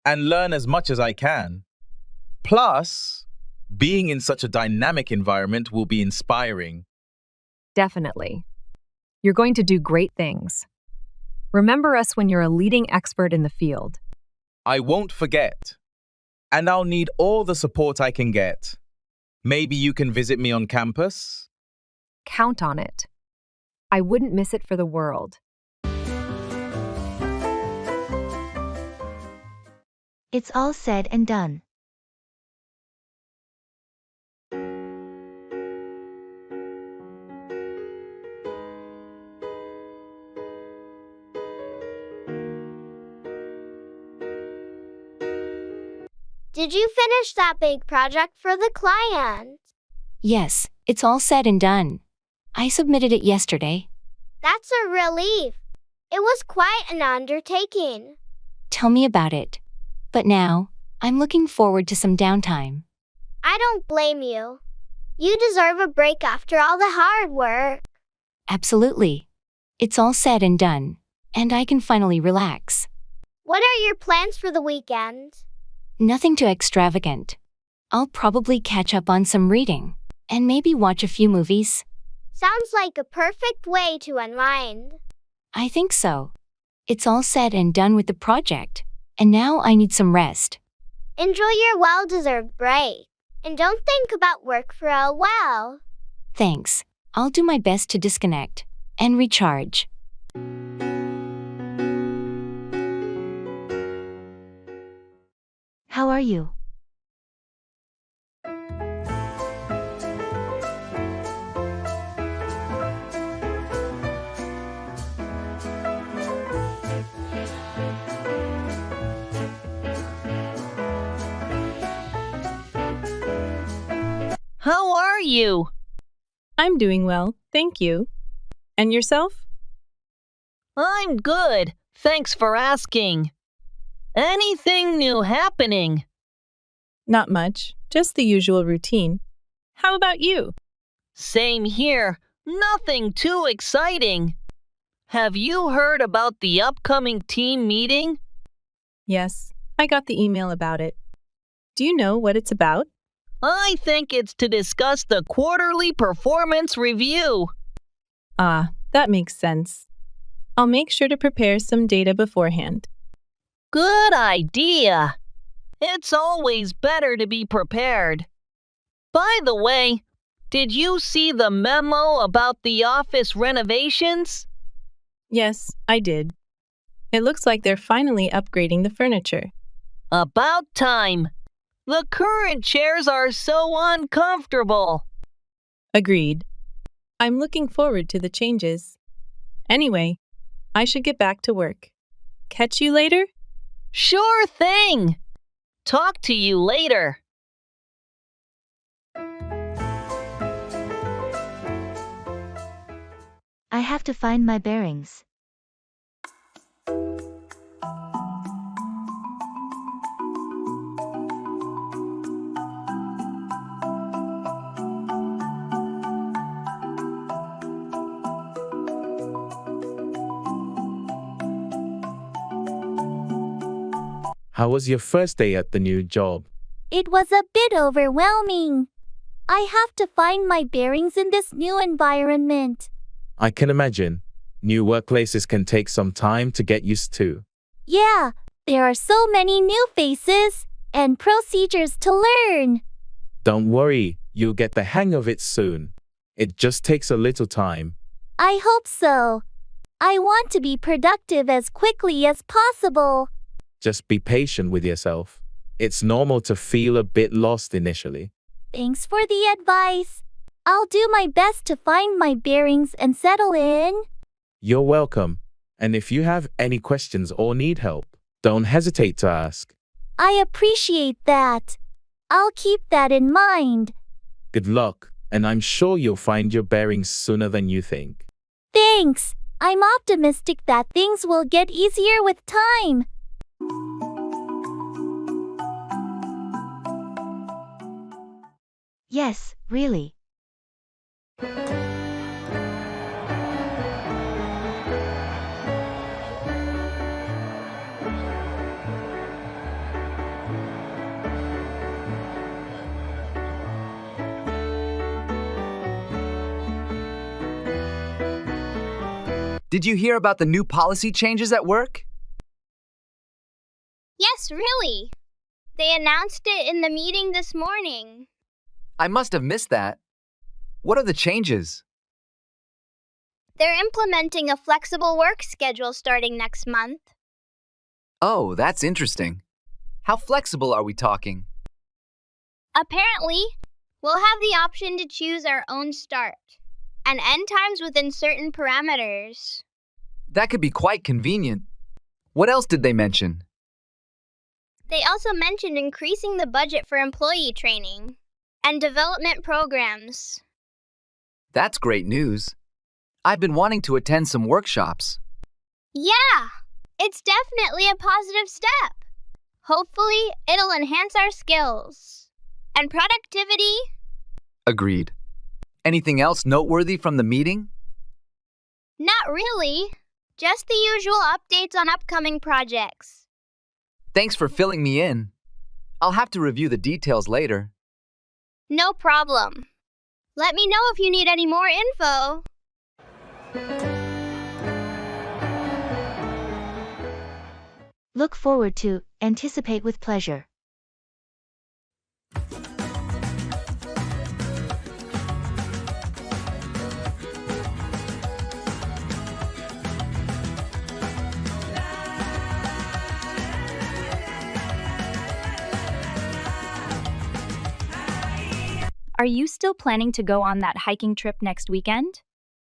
and learn as much as I can. Plus, being in such a dynamic environment will be inspiring. Definitely. You're going to do great things. Remember us when you're a leading expert in the field. I won't forget. And I'll need all the support I can get. Maybe you can visit me on campus? Count on it. I wouldn't miss it for the world. It's all said and done. Did you finish that big project for the client? Yes, it's all said and done. I submitted it yesterday. That's a relief. It was quite an undertaking. Tell me about it. But now, I'm looking forward to some downtime. I don't blame you. You deserve a break after all the hard work. Absolutely. It's all said and done, and I can finally relax. What are your plans for the weekend? Nothing too extravagant. I'll probably catch up on some reading, and maybe watch a few movies. Sounds like a perfect way to unwind. I think so. It's all said and done with the project, and now I need some rest. Enjoy your well-deserved break, and don't think about work for a while. Thanks. I'll do my best to disconnect and recharge. How are you? How are you? I'm doing well, thank you. And yourself? I'm good. Thanks for asking. Anything new happening? Not much, just the usual routine. How about you? Same here. Nothing too exciting. Have you heard about the upcoming team meeting? Yes, I got the email about it. Do you know what it's about? I think it's to discuss the quarterly performance review. Ah, that makes sense. I'll make sure to prepare some data beforehand. Good idea. It's always better to be prepared. By the way, did you see the memo about the office renovations? Yes, I did. It looks like they're finally upgrading the furniture. About time. The current chairs are so uncomfortable. Agreed. I'm looking forward to the changes. Anyway, I should get back to work. Catch you later? Sure thing. Talk to you later. I have to find my bearings. How was your first day at the new job? It was a bit overwhelming. I have to find my bearings in this new environment. I can imagine. New workplaces can take some time to get used to. Yeah, there are so many new faces and procedures to learn. Don't worry, you'll get the hang of it soon. It just takes a little time. I hope so. I want to be productive as quickly as possible. Just be patient with yourself. It's normal to feel a bit lost initially. Thanks for the advice. I'll do my best to find my bearings and settle in. You're welcome. And if you have any questions or need help, don't hesitate to ask. I appreciate that. I'll keep that in mind. Good luck, and I'm sure you'll find your bearings sooner than you think. Thanks. I'm optimistic that things will get easier with time. Yes, really. Did you hear about the new policy changes at work? Yes, really. They announced it in the meeting this morning. I must have missed that. What are the changes? They're implementing a flexible work schedule starting next month. Oh, that's interesting. How flexible are we talking? Apparently, we'll have the option to choose our own start and end times within certain parameters. That could be quite convenient. What else did they mention? They also mentioned increasing the budget for employee training and development programs. That's great news. I've been wanting to attend some workshops. Yeah, it's definitely a positive step. Hopefully, it'll enhance our skills and productivity. Agreed. Anything else noteworthy from the meeting? Not really, just the usual updates on upcoming projects. Thanks for filling me in. I'll have to review the details later. No problem. Let me know if you need any more info. Look forward to, anticipate with pleasure. Are you still planning to go on that hiking trip next weekend?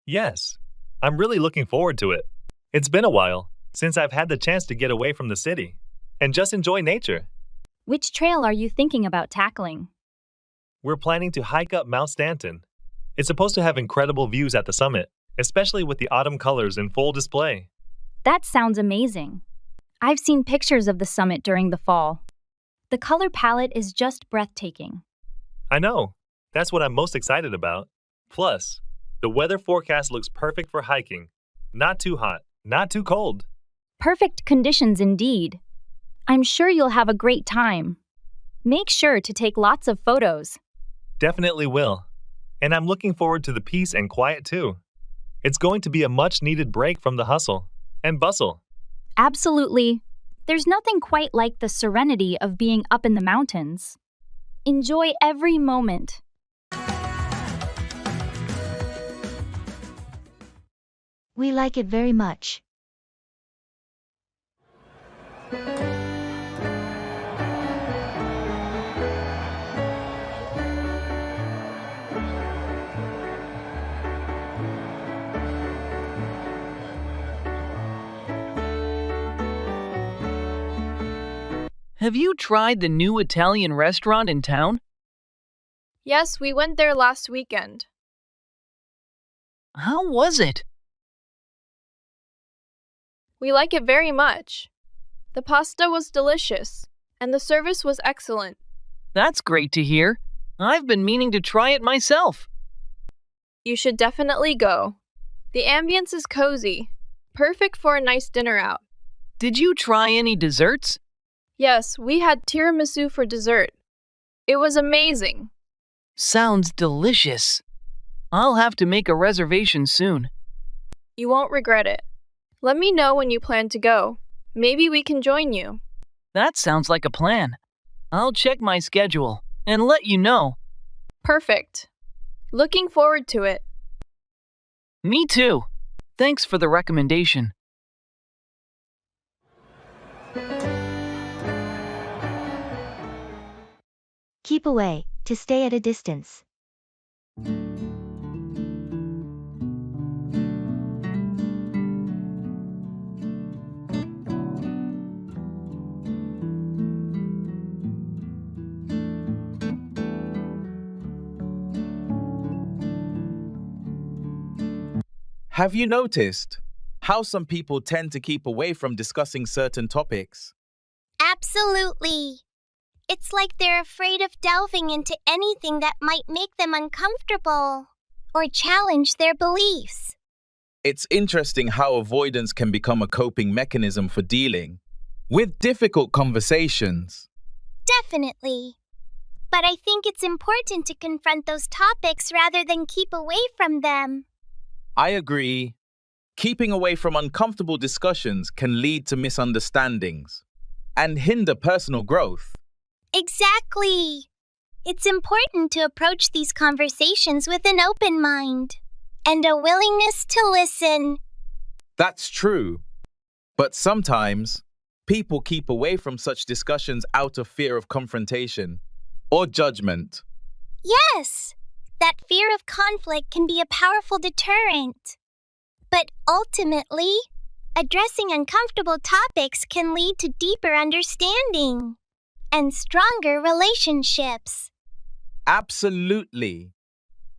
Yes, I'm really looking forward to it. It's been a while since I've had the chance to get away from the city and just enjoy nature. Which trail are you thinking about tackling? We're planning to hike up Mount Stanton. It's supposed to have incredible views at the summit, especially with the autumn colors in full display. That sounds amazing. I've seen pictures of the summit during the fall. The color palette is just breathtaking. I know. That's what I'm most excited about. Plus, the weather forecast looks perfect for hiking. Not too hot, not too cold. Perfect conditions indeed. I'm sure you'll have a great time. Make sure to take lots of photos. Definitely will. And I'm looking forward to the peace and quiet too. It's going to be a much-needed break from the hustle and bustle. Absolutely. There's nothing quite like the serenity of being up in the mountains. Enjoy every moment. We like it very much. Have you tried the new Italian restaurant in town? Yes, we went there last weekend. How was it? We like it very much. The pasta was delicious, and the service was excellent. That's great to hear. I've been meaning to try it myself. You should definitely go. The ambience is cozy, perfect for a nice dinner out. Did you try any desserts? Yes, we had tiramisu for dessert. It was amazing. Sounds delicious. I'll have to make a reservation soon. You won't regret it. Let me know when you plan to go. Maybe we can join you. That sounds like a plan. I'll check my schedule and let you know. Perfect. Looking forward to it. Me too. Thanks for the recommendation. Keep away, to stay at a distance. Have you noticed how some people tend to keep away from discussing certain topics? Absolutely. It's like they're afraid of delving into anything that might make them uncomfortable or challenge their beliefs. It's interesting how avoidance can become a coping mechanism for dealing with difficult conversations. Definitely. But I think it's important to confront those topics rather than keep away from them. I agree. Keeping away from uncomfortable discussions can lead to misunderstandings and hinder personal growth. Exactly. It's important to approach these conversations with an open mind and a willingness to listen. That's true. But sometimes, people keep away from such discussions out of fear of confrontation or judgment. Yes, that fear of conflict can be a powerful deterrent. But ultimately, addressing uncomfortable topics can lead to deeper understanding and stronger relationships. Absolutely.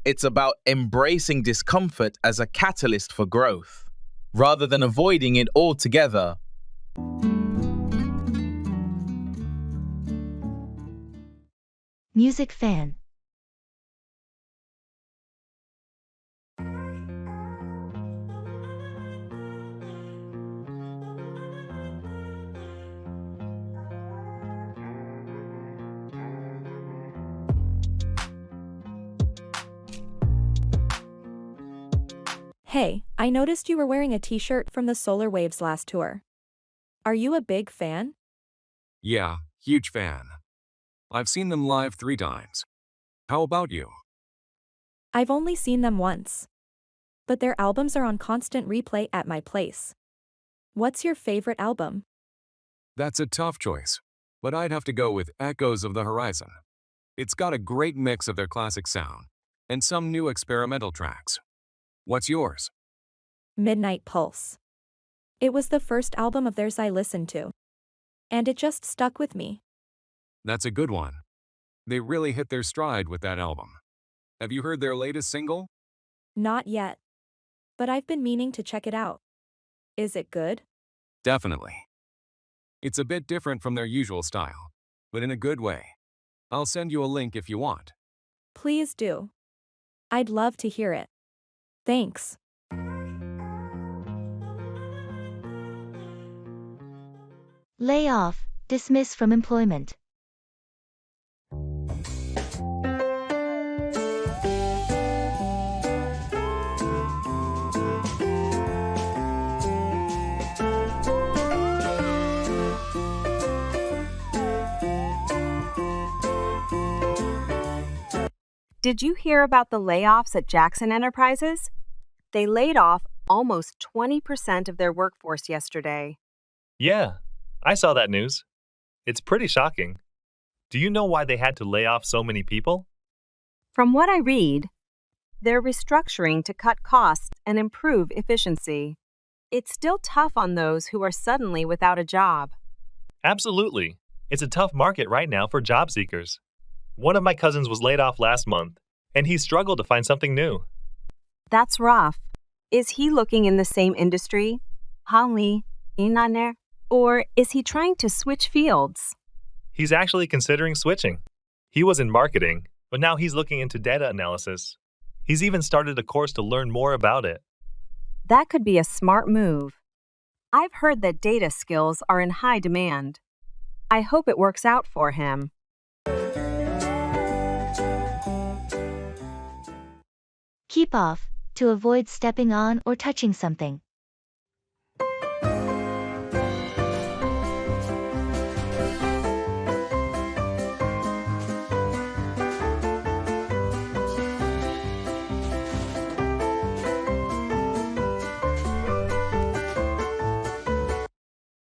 It's about embracing discomfort as a catalyst for growth. rather than avoiding it altogether. Music fan. Hey, I noticed you were wearing a t-shirt from the Solar Waves last tour. Are you a big fan? Yeah, huge fan. I've seen them live 3 times. How about you? I've only seen them once. But their albums are on constant replay at my place. What's your favorite album? That's a tough choice, but I'd have to go with Echoes of the Horizon. It's got a great mix of their classic sound and some new experimental tracks. What's yours? Midnight Pulse. It was the first album of theirs I listened to. And it just stuck with me. That's a good one. They really hit their stride with that album. Have you heard their latest single? Not yet. But I've been meaning to check it out. Is it good? Definitely. It's a bit different from their usual style, but in a good way. I'll send you a link if you want. Please do. I'd love to hear it. Thanks. Lay off, dismiss from employment. Did you hear about the layoffs at Jackson Enterprises? They laid off almost 20% of their workforce yesterday. Yeah, I saw that news. It's pretty shocking. Do you know why they had to lay off so many people? From what I read, they're restructuring to cut costs and improve efficiency. It's still tough on those who are suddenly without a job. Absolutely. It's a tough market right now for job seekers. One of my cousins was laid off last month, and he struggled to find something new. That's rough. Is he looking in the same industry? Hanli, Inaner? Or is he trying to switch fields? He's actually considering switching. He was in marketing, but now he's looking into data analysis. He's even started a course to learn more about it. That could be a smart move. I've heard that data skills are in high demand. I hope it works out for him. Keep off, to avoid stepping on or touching something.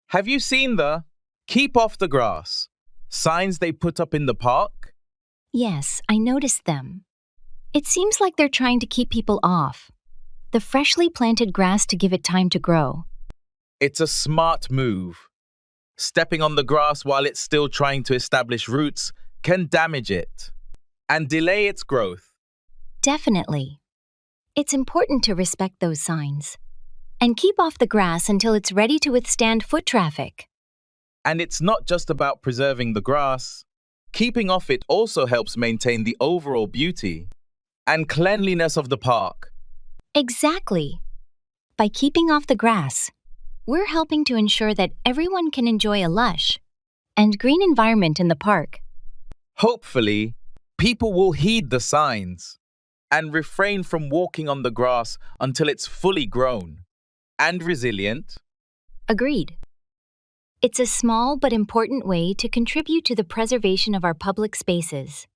Have you seen the "Keep off the grass" signs they put up in the park? Yes, I noticed them. It seems like they're trying to keep people off the freshly planted grass to give it time to grow. It's a smart move. Stepping on the grass while it's still trying to establish roots can damage it and delay its growth. Definitely. It's important to respect those signs and keep off the grass until it's ready to withstand foot traffic. And it's not just about preserving the grass. Keeping off it also helps maintain the overall beauty and cleanliness of the park. Exactly. By keeping off the grass, we're helping to ensure that everyone can enjoy a lush and green environment in the park. Hopefully, people will heed the signs and refrain from walking on the grass until it's fully grown and resilient. Agreed. It's a small but important way to contribute to the preservation of our public spaces.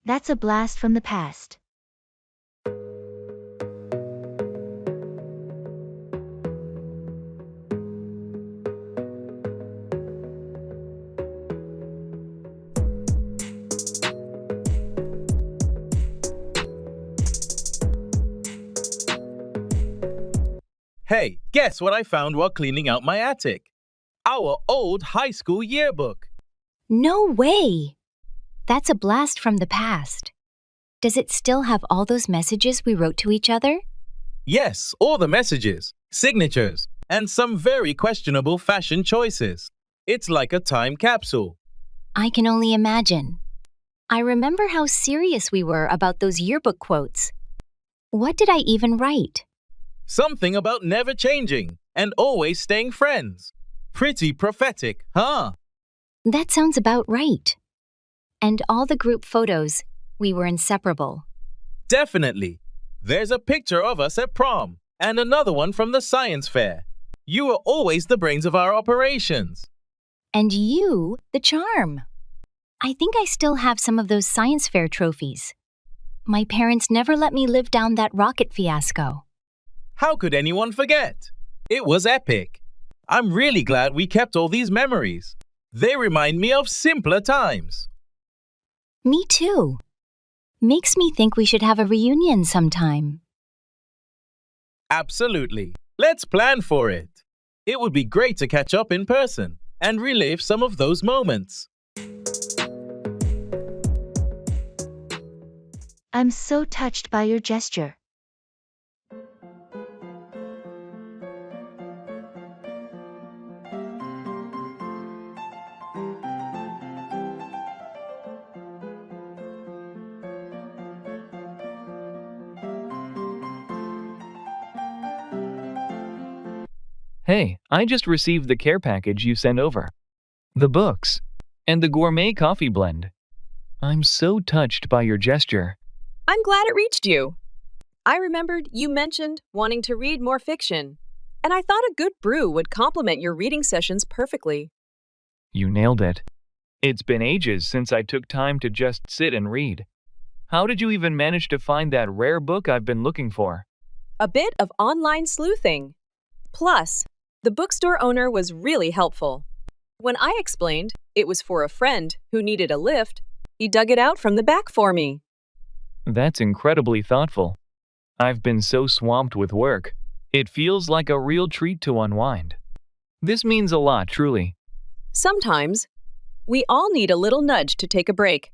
That's a blast from the past. Hey, guess what I found while cleaning out my attic? Our old high school yearbook. No way! That's a blast from the past. Does it still have all those messages we wrote to each other? Yes, all the messages, signatures, and some very questionable fashion choices. It's like a time capsule. I can only imagine. I remember how serious we were about those yearbook quotes. What did I even write? Something about never changing and always staying friends. Pretty prophetic, huh? That sounds about right. And all the group photos, we were inseparable. Definitely. There's a picture of us at prom and another one from the science fair. You were always the brains of our operations. And you, the charm. I think I still have some of those science fair trophies. My parents never let me live down that rocket fiasco. How could anyone forget? It was epic. I'm really glad we kept all these memories. They remind me of simpler times. Me too. Makes me think we should have a reunion sometime. Absolutely. Let's plan for it. It would be great to catch up in person and relive some of those moments. I'm so touched by your gesture. Hey, I just received the care package you sent over. The books, and the gourmet coffee blend. I'm so touched by your gesture. I'm glad it reached you. I remembered you mentioned wanting to read more fiction, and I thought a good brew would complement your reading sessions perfectly. You nailed it. It's been ages since I took time to just sit and read. How did you even manage to find that rare book I've been looking for? A bit of online sleuthing. Plus, the bookstore owner was really helpful. When I explained it was for a friend who needed a lift, he dug it out from the back for me. That's incredibly thoughtful. I've been so swamped with work. It feels like a real treat to unwind. This means a lot, truly. Sometimes, we all need a little nudge to take a break.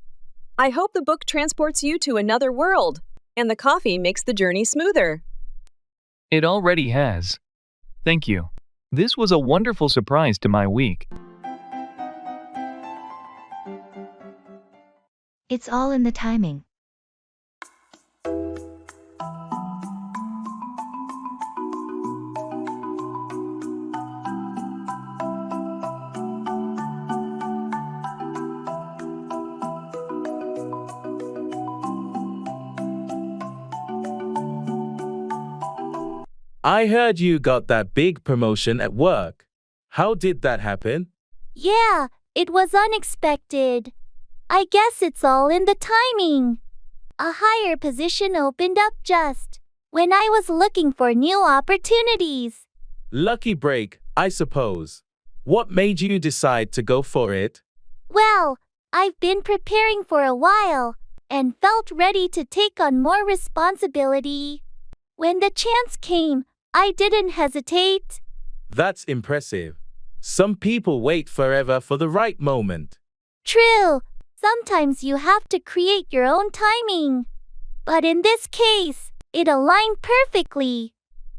I hope the book transports you to another world, and the coffee makes the journey smoother. It already has. Thank you. This was a wonderful surprise to my week. It's all in the timing. I heard you got that big promotion at work. How did that happen? Yeah, it was unexpected. I guess it's all in the timing. A higher position opened up just when I was looking for new opportunities. Lucky break, I suppose. What made you decide to go for it? Well, I've been preparing for a while and felt ready to take on more responsibility. When the chance came, I didn't hesitate. That's impressive. Some people wait forever for the right moment. True, sometimes you have to create your own timing. But in this case, it aligned perfectly.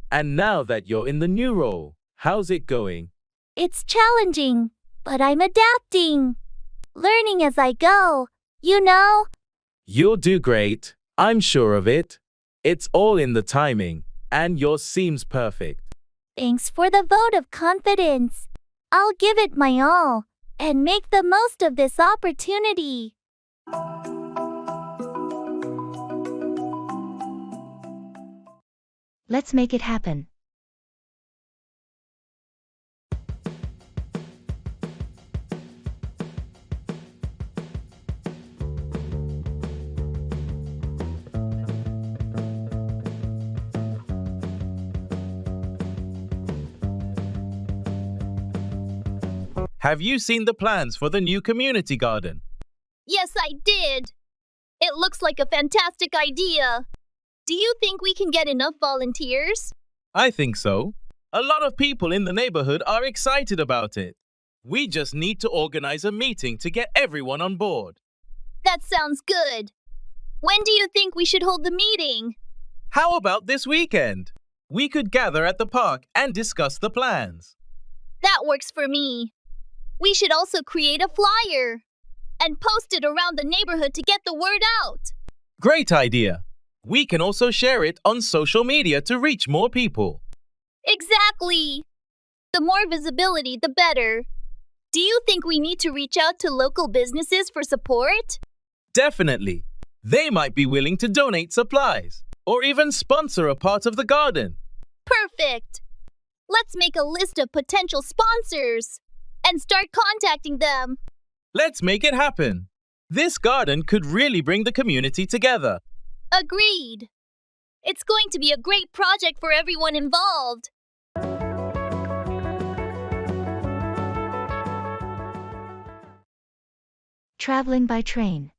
And now that you're in the new role, how's it going? It's challenging, but I'm adapting. Learning as I go, you know. You'll do great, I'm sure of it. It's all in the timing, and yours seems perfect. Thanks for the vote of confidence. I'll give it my all and make the most of this opportunity. Let's make it happen. Have you seen the plans for the new community garden? Yes, I did. It looks like a fantastic idea. Do you think we can get enough volunteers? I think so. A lot of people in the neighborhood are excited about it. We just need to organize a meeting to get everyone on board. That sounds good. When do you think we should hold the meeting? How about this weekend? We could gather at the park and discuss the plans. That works for me. We should also create a flyer and post it around the neighborhood to get the word out. Great idea. We can also share it on social media to reach more people. Exactly. The more visibility, the better. Do you think we need to reach out to local businesses for support? Definitely. They might be willing to donate supplies or even sponsor a part of the garden. Perfect. Let's make a list of potential sponsors and start contacting them. Let's make it happen. This garden could really bring the community together. Agreed. It's going to be a great project for everyone involved. Traveling by train.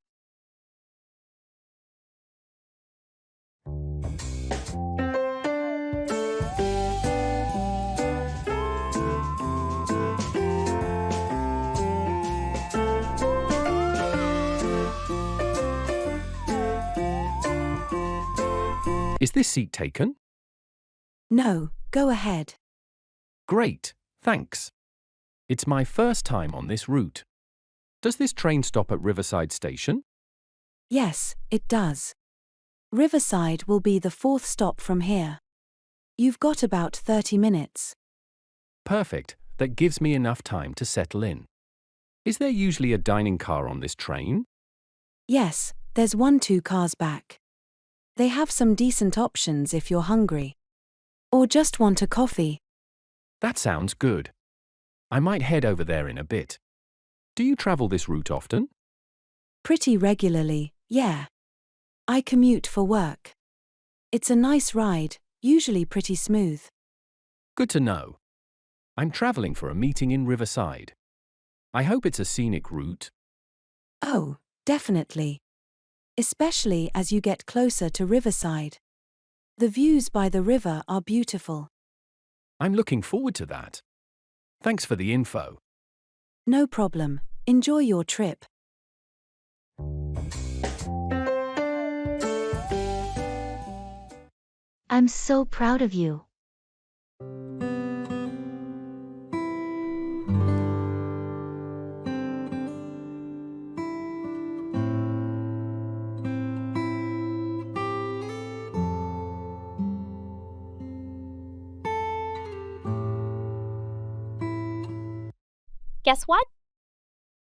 Is this seat taken? No, go ahead. Great, thanks. It's my first time on this route. Does this train stop at Riverside Station? Yes, it does. Riverside will be the 4th stop from here. You've got about 30 minutes. Perfect, that gives me enough time to settle in. Is there usually a dining car on this train? Yes, there's 1-2 cars back. They have some decent options if you're hungry. Or just want a coffee. That sounds good. I might head over there in a bit. Do you travel this route often? Pretty regularly, yeah. I commute for work. It's a nice ride, usually pretty smooth. Good to know. I'm traveling for a meeting in Riverside. I hope it's a scenic route. Oh, definitely. Especially as you get closer to Riverside. The views by the river are beautiful. I'm looking forward to that. Thanks for the info. No problem. Enjoy your trip. I'm so proud of you. Guess what?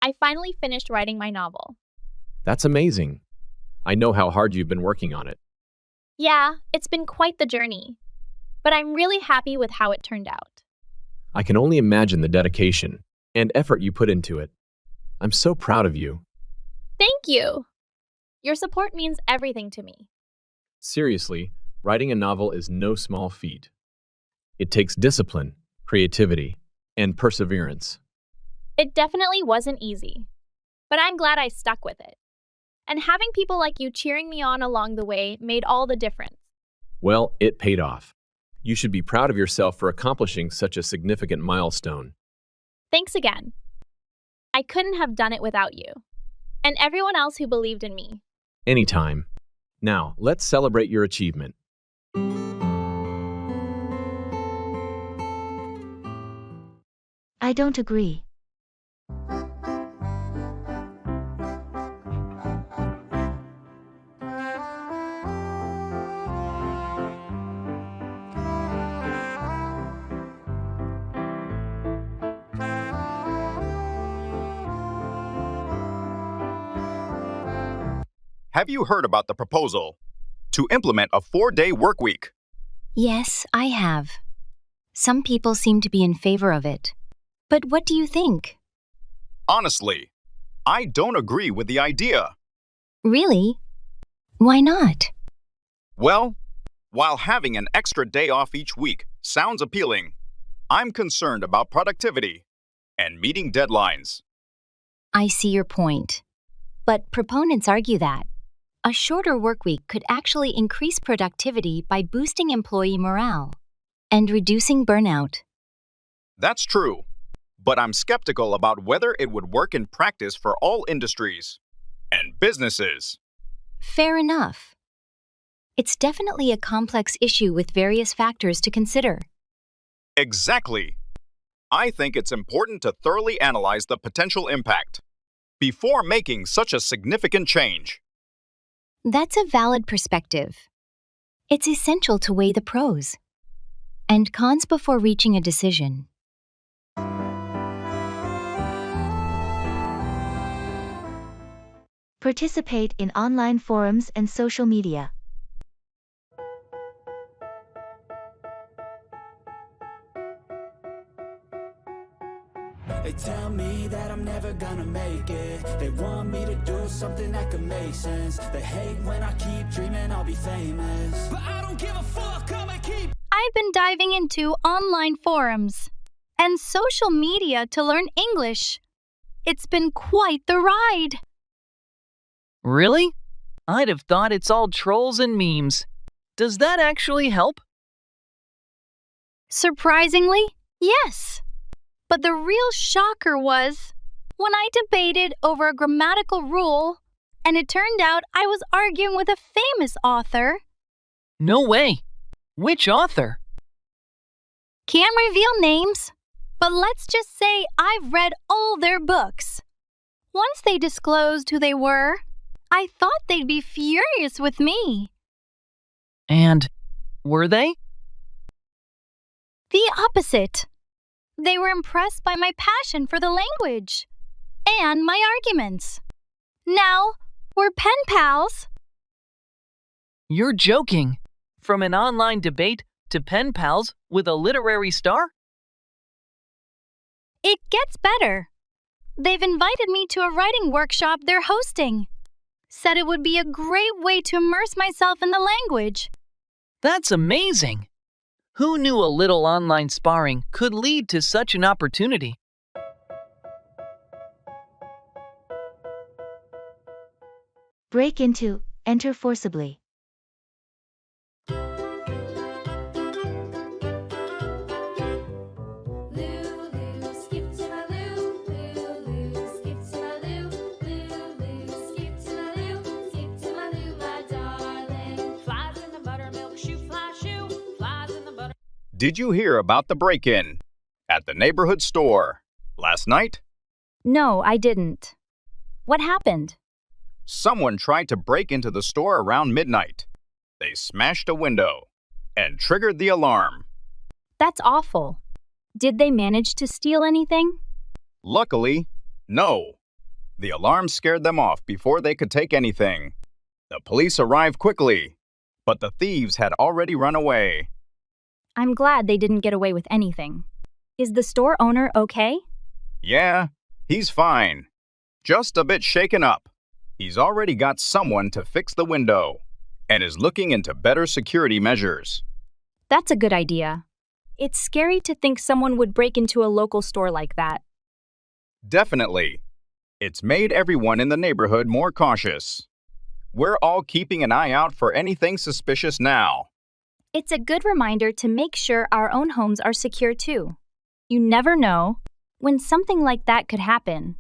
I finally finished writing my novel. That's amazing. I know how hard you've been working on it. Yeah, it's been quite the journey, but I'm really happy with how it turned out. I can only imagine the dedication and effort you put into it. I'm so proud of you. Thank you. Your support means everything to me. Seriously, writing a novel is no small feat. It takes discipline, creativity, and perseverance. It definitely wasn't easy, but I'm glad I stuck with it. And having people like you cheering me on along the way made all the difference. Well, it paid off. You should be proud of yourself for accomplishing such a significant milestone. Thanks again. I couldn't have done it without you, and everyone else who believed in me. Anytime. Now, let's celebrate your achievement. I don't agree. Have you heard about the proposal to implement a 4-day work week? Yes, I have. Some people seem to be in favor of it. But what do you think? Honestly, I don't agree with the idea. Really? Why not? Well, while having an extra day off each week sounds appealing, I'm concerned about productivity and meeting deadlines. I see your point. But proponents argue that a shorter workweek could actually increase productivity by boosting employee morale and reducing burnout. That's true, but I'm skeptical about whether it would work in practice for all industries and businesses. Fair enough. It's definitely a complex issue with various factors to consider. Exactly. I think it's important to thoroughly analyze the potential impact before making such a significant change. That's a valid perspective. It's essential to weigh the pros and cons before reaching a decision. Participate in online forums and social media. They tell me that I'm never gonna make it. They want me to do something that could make sense. They hate when I keep dreaming I'll be famous, but I don't give a fuck, I'ma keep. I've been diving into online forums and social media to learn English. It's been quite the ride. Really? I'd have thought it's all trolls and memes. Does that actually help? Surprisingly, yes. But the real shocker was when I debated over a grammatical rule, and it turned out I was arguing with a famous author. No way. Which author? Can't reveal names, but let's just say I've read all their books. Once they disclosed who they were, I thought they'd be furious with me. And were they? The opposite. They were impressed by my passion for the language and my arguments. Now, we're pen pals. You're joking. From an online debate to pen pals with a literary star? It gets better. They've invited me to a writing workshop they're hosting. Said it would be a great way to immerse myself in the language. That's amazing. Who knew a little online sparring could lead to such an opportunity? Break into, enter forcibly. Did you hear about the break-in at the neighborhood store last night? No, I didn't. What happened? Someone tried to break into the store around midnight. They smashed a window and triggered the alarm. That's awful. Did they manage to steal anything? Luckily, no. The alarm scared them off before they could take anything. The police arrived quickly, but the thieves had already run away. I'm glad they didn't get away with anything. Is the store owner okay? Yeah, he's fine. Just a bit shaken up. He's already got someone to fix the window and is looking into better security measures. That's a good idea. It's scary to think someone would break into a local store like that. Definitely. It's made everyone in the neighborhood more cautious. We're all keeping an eye out for anything suspicious now. It's a good reminder to make sure our own homes are secure too. You never know when something like that could happen.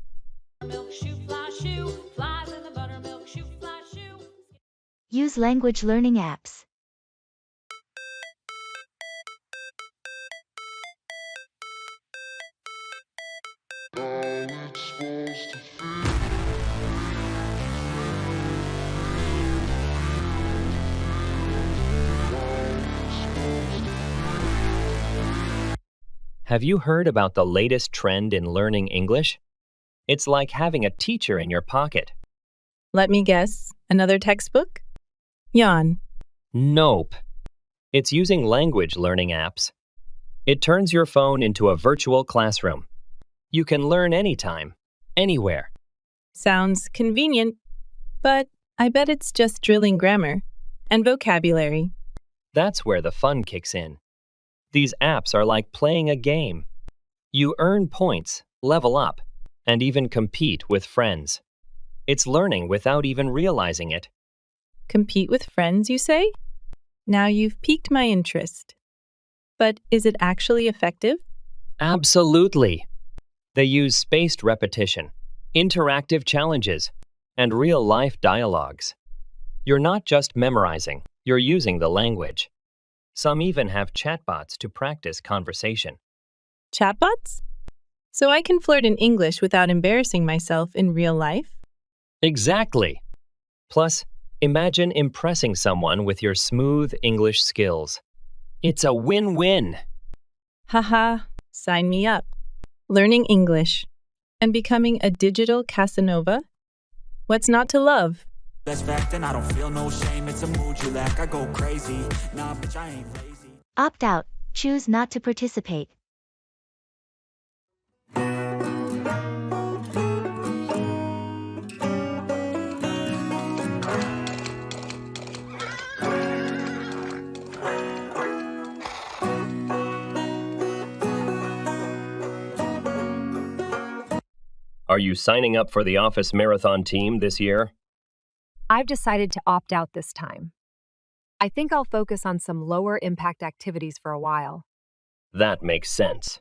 Use language learning apps. Have you heard about the latest trend in learning English? It's like having a teacher in your pocket. Let me guess, another textbook? Yawn. Nope. It's using language learning apps. It turns your phone into a virtual classroom. You can learn anytime, anywhere. Sounds convenient, but I bet it's just drilling grammar and vocabulary. That's where the fun kicks in. These apps are like playing a game. You earn points, level up, and even compete with friends. It's learning without even realizing it. Compete with friends, you say? Now you've piqued my interest. But is it actually effective? Absolutely. They use spaced repetition, interactive challenges, and real-life dialogues. You're not just memorizing, you're using the language. Some even have chatbots to practice conversation. Chatbots? So I can flirt in English without embarrassing myself in real life? Exactly. Plus, imagine impressing someone with your smooth English skills. It's a win-win. Haha, sign me up. Learning English and becoming a digital Casanova? What's not to love? That's fact, and I don't feel no shame. It's a mood you lack. I go crazy. Nah, bitch, I ain't lazy. Opt out. Choose not to participate. Are you signing up for the office marathon team this year? I've decided to opt out this time. I think I'll focus on some lower impact activities for a while. That makes sense.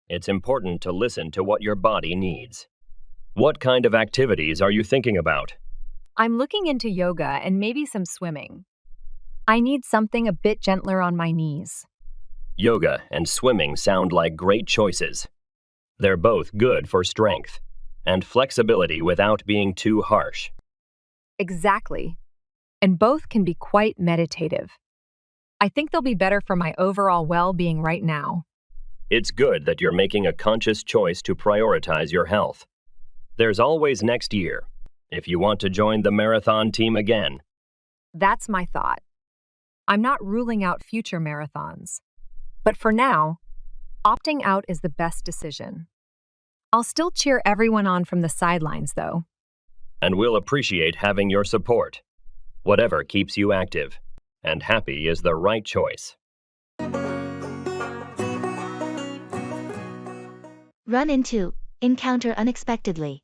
It's important to listen to what your body needs. What kind of activities are you thinking about? I'm looking into yoga and maybe some swimming. I need something a bit gentler on my knees. Yoga and swimming sound like great choices. They're both good for strength and flexibility without being too harsh. Exactly. And both can be quite meditative. I think they'll be better for my overall well-being right now. It's good that you're making a conscious choice to prioritize your health. There's always next year, if you want to join the marathon team again. That's my thought. I'm not ruling out future marathons. But for now, opting out is the best decision. I'll still cheer everyone on from the sidelines, though. And we'll appreciate having your support. Whatever keeps you active and happy is the right choice. Run into, encounter unexpectedly.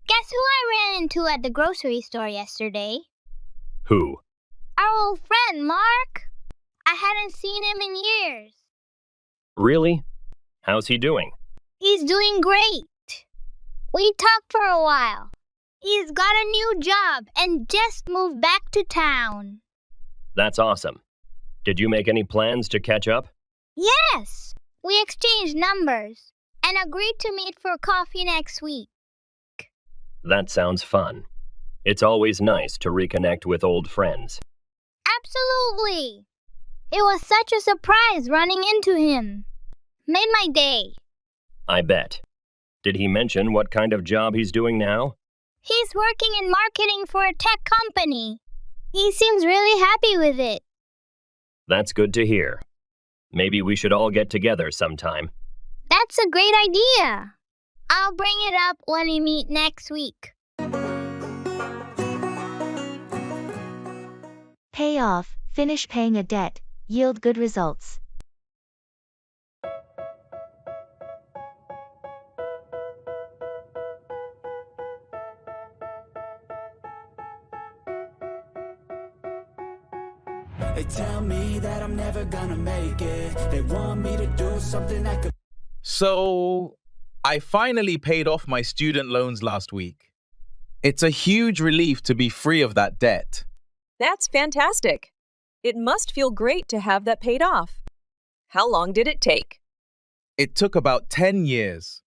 Guess who I ran into at the grocery store yesterday? Who? Our old friend, Mark. I hadn't seen him in years. Really? How's he doing? He's doing great. We talked for a while. He's got a new job and just moved back to town. That's awesome. Did you make any plans to catch up? Yes! We exchanged numbers and agreed to meet for coffee next week. That sounds fun. It's always nice to reconnect with old friends. Absolutely! It was such a surprise running into him. Made my day. I bet. Did he mention what kind of job he's doing now? He's working in marketing for a tech company. He seems really happy with it. That's good to hear. Maybe we should all get together sometime. That's a great idea. I'll bring it up when we meet next week. Pay off, finish paying a debt, yield good results. They tell me that I'm never gonna make it. They want me to do something that could... So, I finally paid off my student loans last week. It's a huge relief to be free of that debt. That's fantastic. It must feel great to have that paid off. How long did it take? It took about 10 years.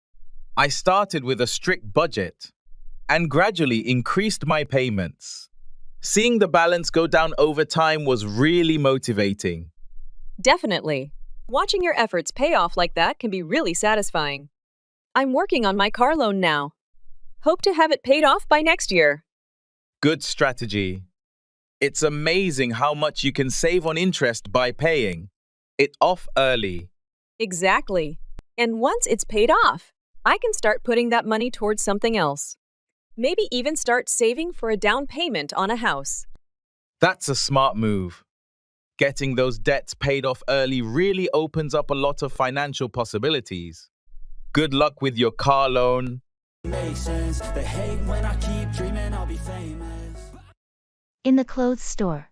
I started with a strict budget and gradually increased my payments. Seeing the balance go down over time was really motivating. Definitely. Watching your efforts pay off like that can be really satisfying. I'm working on my car loan now. Hope to have it paid off by next year. Good strategy. It's amazing how much you can save on interest by paying it off early. Exactly. And once it's paid off, I can start putting that money towards something else. Maybe even start saving for a down payment on a house. That's a smart move. Getting those debts paid off early really opens up a lot of financial possibilities. Good luck with your car loan make sense. They hate when I keep dreaming I'll be famous. In the clothes store.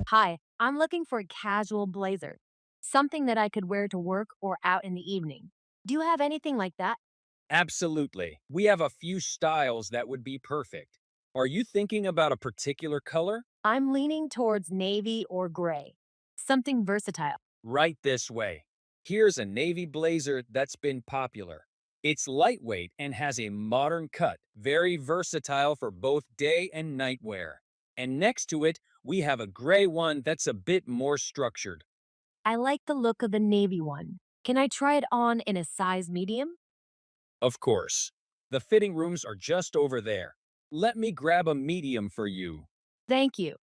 Hi, I'm looking for a casual blazer. Something that I could wear to work or out in the evening. Do you have anything like that? Absolutely. We have a few styles that would be perfect. Are you thinking about a particular color? I'm leaning towards navy or gray. Something versatile. Right this way. Here's a navy blazer that's been popular. It's lightweight and has a modern cut, very versatile for both day and night wear. And next to it, we have a gray one that's a bit more structured. I like the look of the navy one. Can I try it on in a size medium? Of course. The fitting rooms are just over there. Let me grab a medium for you. Thank you.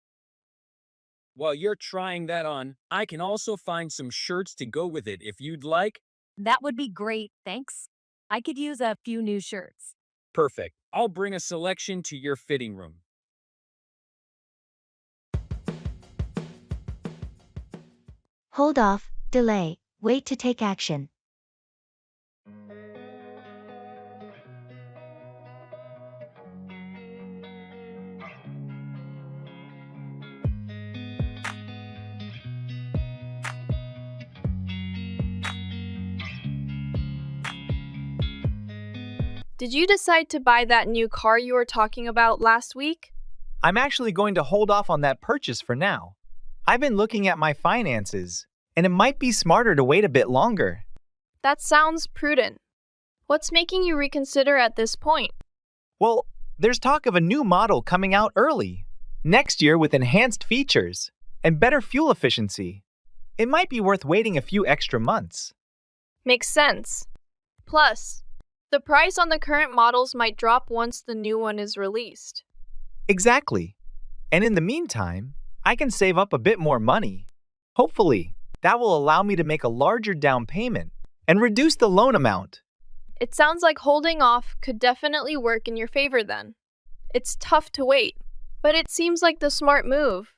While you're trying that on, I can also find some shirts to go with it if you'd like. That would be great, thanks. I could use a few new shirts. Perfect. I'll bring a selection to your fitting room. Hold off, delay, wait to take action. Did you decide to buy that new car you were talking about last week? I'm actually going to hold off on that purchase for now. I've been looking at my finances, and it might be smarter to wait a bit longer. That sounds prudent. What's making you reconsider at this point? Well, there's talk of a new model coming out early, next year with enhanced features and better fuel efficiency. It might be worth waiting a few extra months. Makes sense. Plus, the price on the current models might drop once the new one is released. Exactly. And in the meantime, I can save up a bit more money. Hopefully, that will allow me to make a larger down payment and reduce the loan amount. It sounds like holding off could definitely work in your favor then. It's tough to wait, but it seems like the smart move.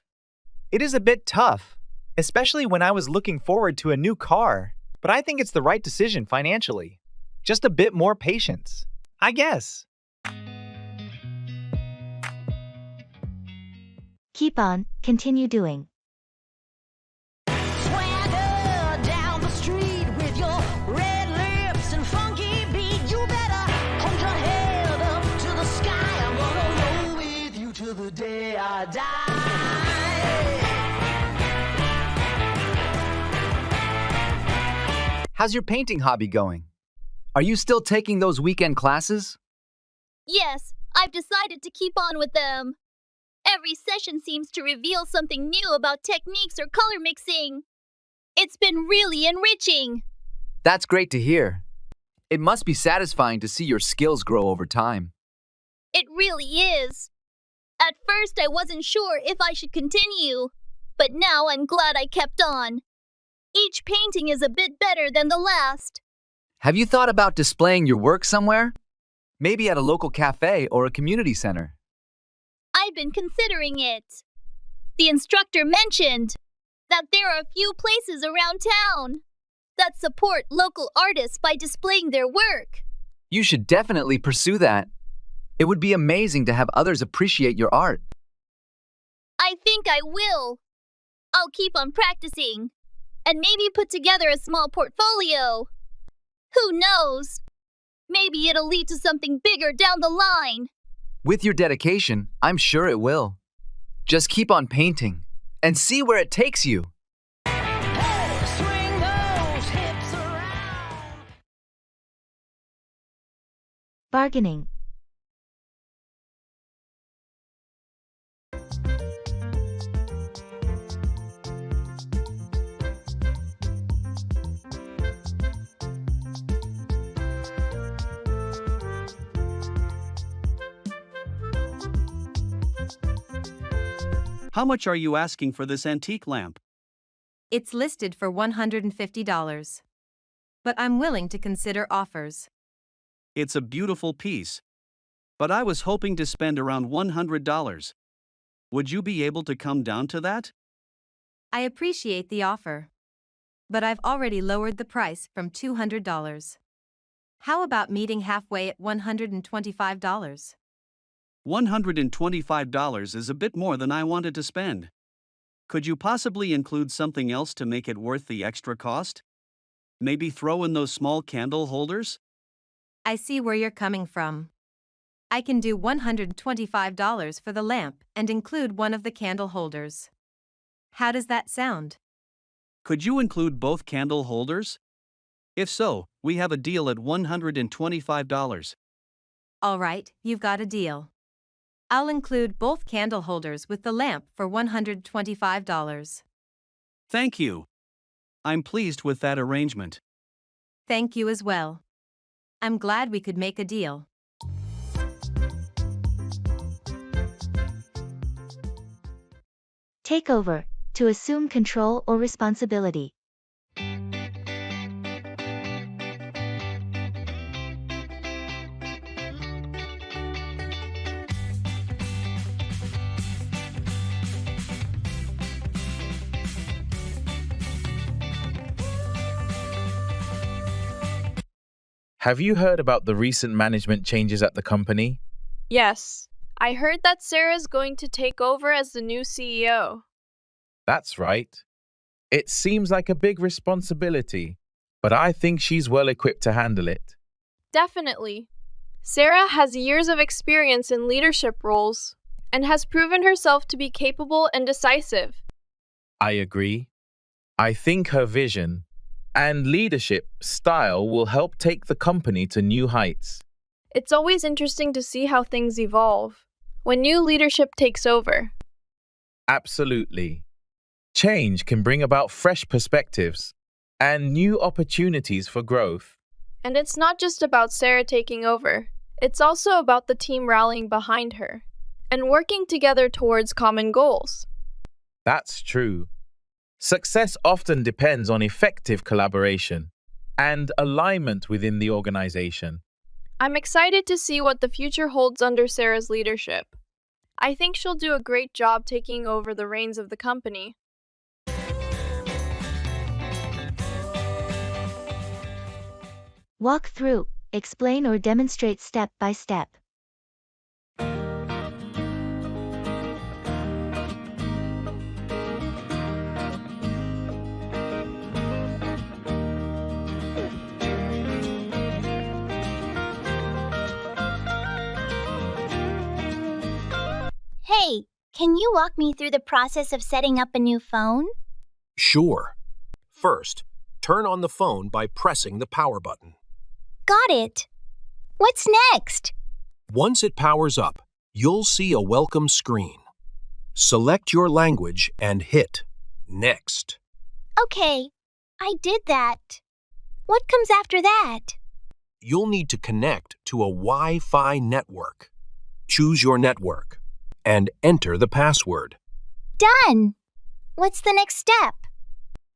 It is a bit tough, especially when I was looking forward to a new car, but I think it's the right decision financially. Just a bit more patience, I guess. Keep on, continue doing. Swagger down the street with your red lips and funky beat. You better hold your head up to the sky. I'm gonna roll with you till the day I die. How's your painting hobby going? Are you still taking those weekend classes? Yes, I've decided to keep on with them. Every session seems to reveal something new about techniques or color mixing. It's been really enriching. That's great to hear. It must be satisfying to see your skills grow over time. It really is. At first, I wasn't sure if I should continue, but now I'm glad I kept on. Each painting is a bit better than the last. Have you thought about displaying your work somewhere? Maybe at a local cafe or a community center. I've been considering it. The instructor mentioned that there are a few places around town that support local artists by displaying their work. You should definitely pursue that. It would be amazing to have others appreciate your art. I think I will. I'll keep on practicing and maybe put together a small portfolio. Who knows? Maybe it'll lead to something bigger down the line. With your dedication, I'm sure it will. Just keep on painting and see where it takes you. Swing those hips around. Bargaining. How much are you asking for this antique lamp? It's listed for $150. but I'm willing to consider offers. It's a beautiful piece. But I was hoping to spend around $100. Would you be able to come down to that? I appreciate the offer, but I've already lowered the price from $200. How about meeting halfway at $125? $125 is a bit more than I wanted to spend. Could you possibly include something else to make it worth the extra cost? Maybe throw in those small candle holders? I see where you're coming from. I can do $125 for the lamp and include one of the candle holders. How does that sound? Could you include both candle holders? If so, we have a deal at $125. All right, you've got a deal. I'll include both candle holders with the lamp for $125. Thank you. I'm pleased with that arrangement. Thank you as well. I'm glad we could make a deal. Take over, to assume control or responsibility. Have you heard about the recent management changes at the company? Yes, I heard that Sarah's going to take over as the new CEO. That's right. It seems like a big responsibility, but I think she's well equipped to handle it. Definitely. Sarah has years of experience in leadership roles and has proven herself to be capable and decisive. I agree. I think her vision and leadership style will help take the company to new heights. It's always interesting to see how things evolve when new leadership takes over. Absolutely. Change can bring about fresh perspectives and new opportunities for growth. And it's not just about Sarah taking over. It's also about the team rallying behind her and working together towards common goals. That's true. Success often depends on effective collaboration and alignment within the organization. I'm excited to see what the future holds under Sarah's leadership. I think she'll do a great job taking over the reins of the company. Walk through, explain or demonstrate step by step. Hey, can you walk me through the process of setting up a new phone? Sure. First, turn on the phone by pressing the power button. Got it. What's next? Once it powers up, you'll see a welcome screen. Select your language and hit Next. Okay, I did that. What comes after that? You'll need to connect to a Wi-Fi network. Choose your network and enter the password. Done. What's the next step?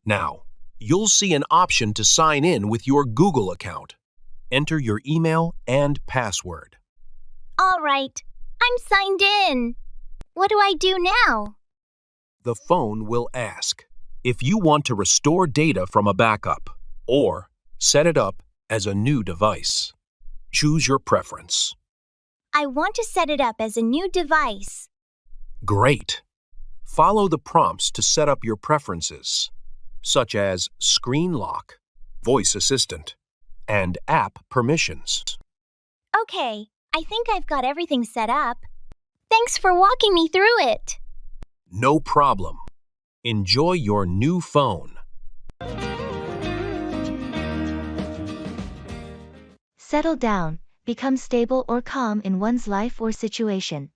Now, you'll see an option to sign in with your Google account. Enter your email and password. All right, I'm signed in. What do I do now? The phone will ask if you want to restore data from a backup or set it up as a new device. Choose your preference. I want to set it up as a new device. Great. Follow the prompts to set up your preferences, such as screen lock, voice assistant, and app permissions. Okay, I think I've got everything set up. Thanks for walking me through it. No problem. Enjoy your new phone. Settle down, become stable or calm in one's life or situation.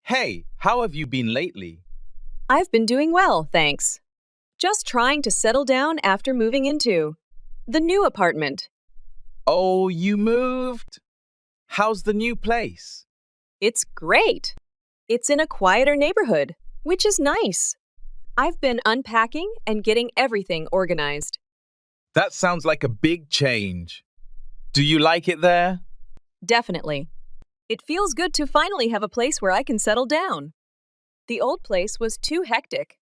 Hey, how have you been lately? I've been doing well, thanks. Just trying to settle down after moving into the new apartment. Oh, you moved? How's the new place? It's great. It's in a quieter neighborhood, which is nice. I've been unpacking and getting everything organized. That sounds like a big change. Do you like it there? Definitely. It feels good to finally have a place where I can settle down. The old place was too hectic.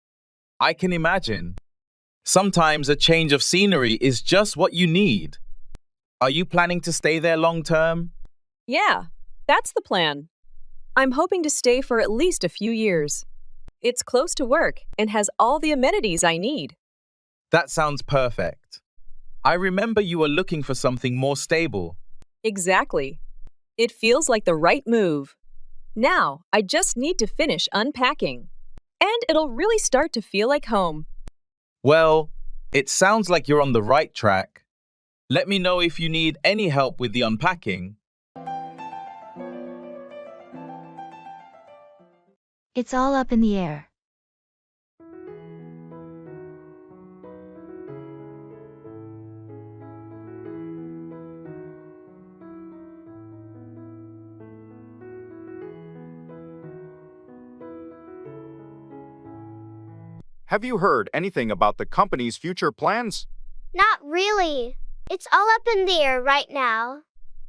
I can imagine. Sometimes a change of scenery is just what you need. Are you planning to stay there long term? Yeah, that's the plan. I'm hoping to stay for at least a few years. It's close to work and has all the amenities I need. That sounds perfect. I remember you were looking for something more stable. Exactly. It feels like the right move. Now, I just need to finish unpacking. And it'll really start to feel like home. Well, it sounds like you're on the right track. Let me know if you need any help with the unpacking. It's all up in the air. Have you heard anything about the company's future plans? Not really. It's all up in the air right now.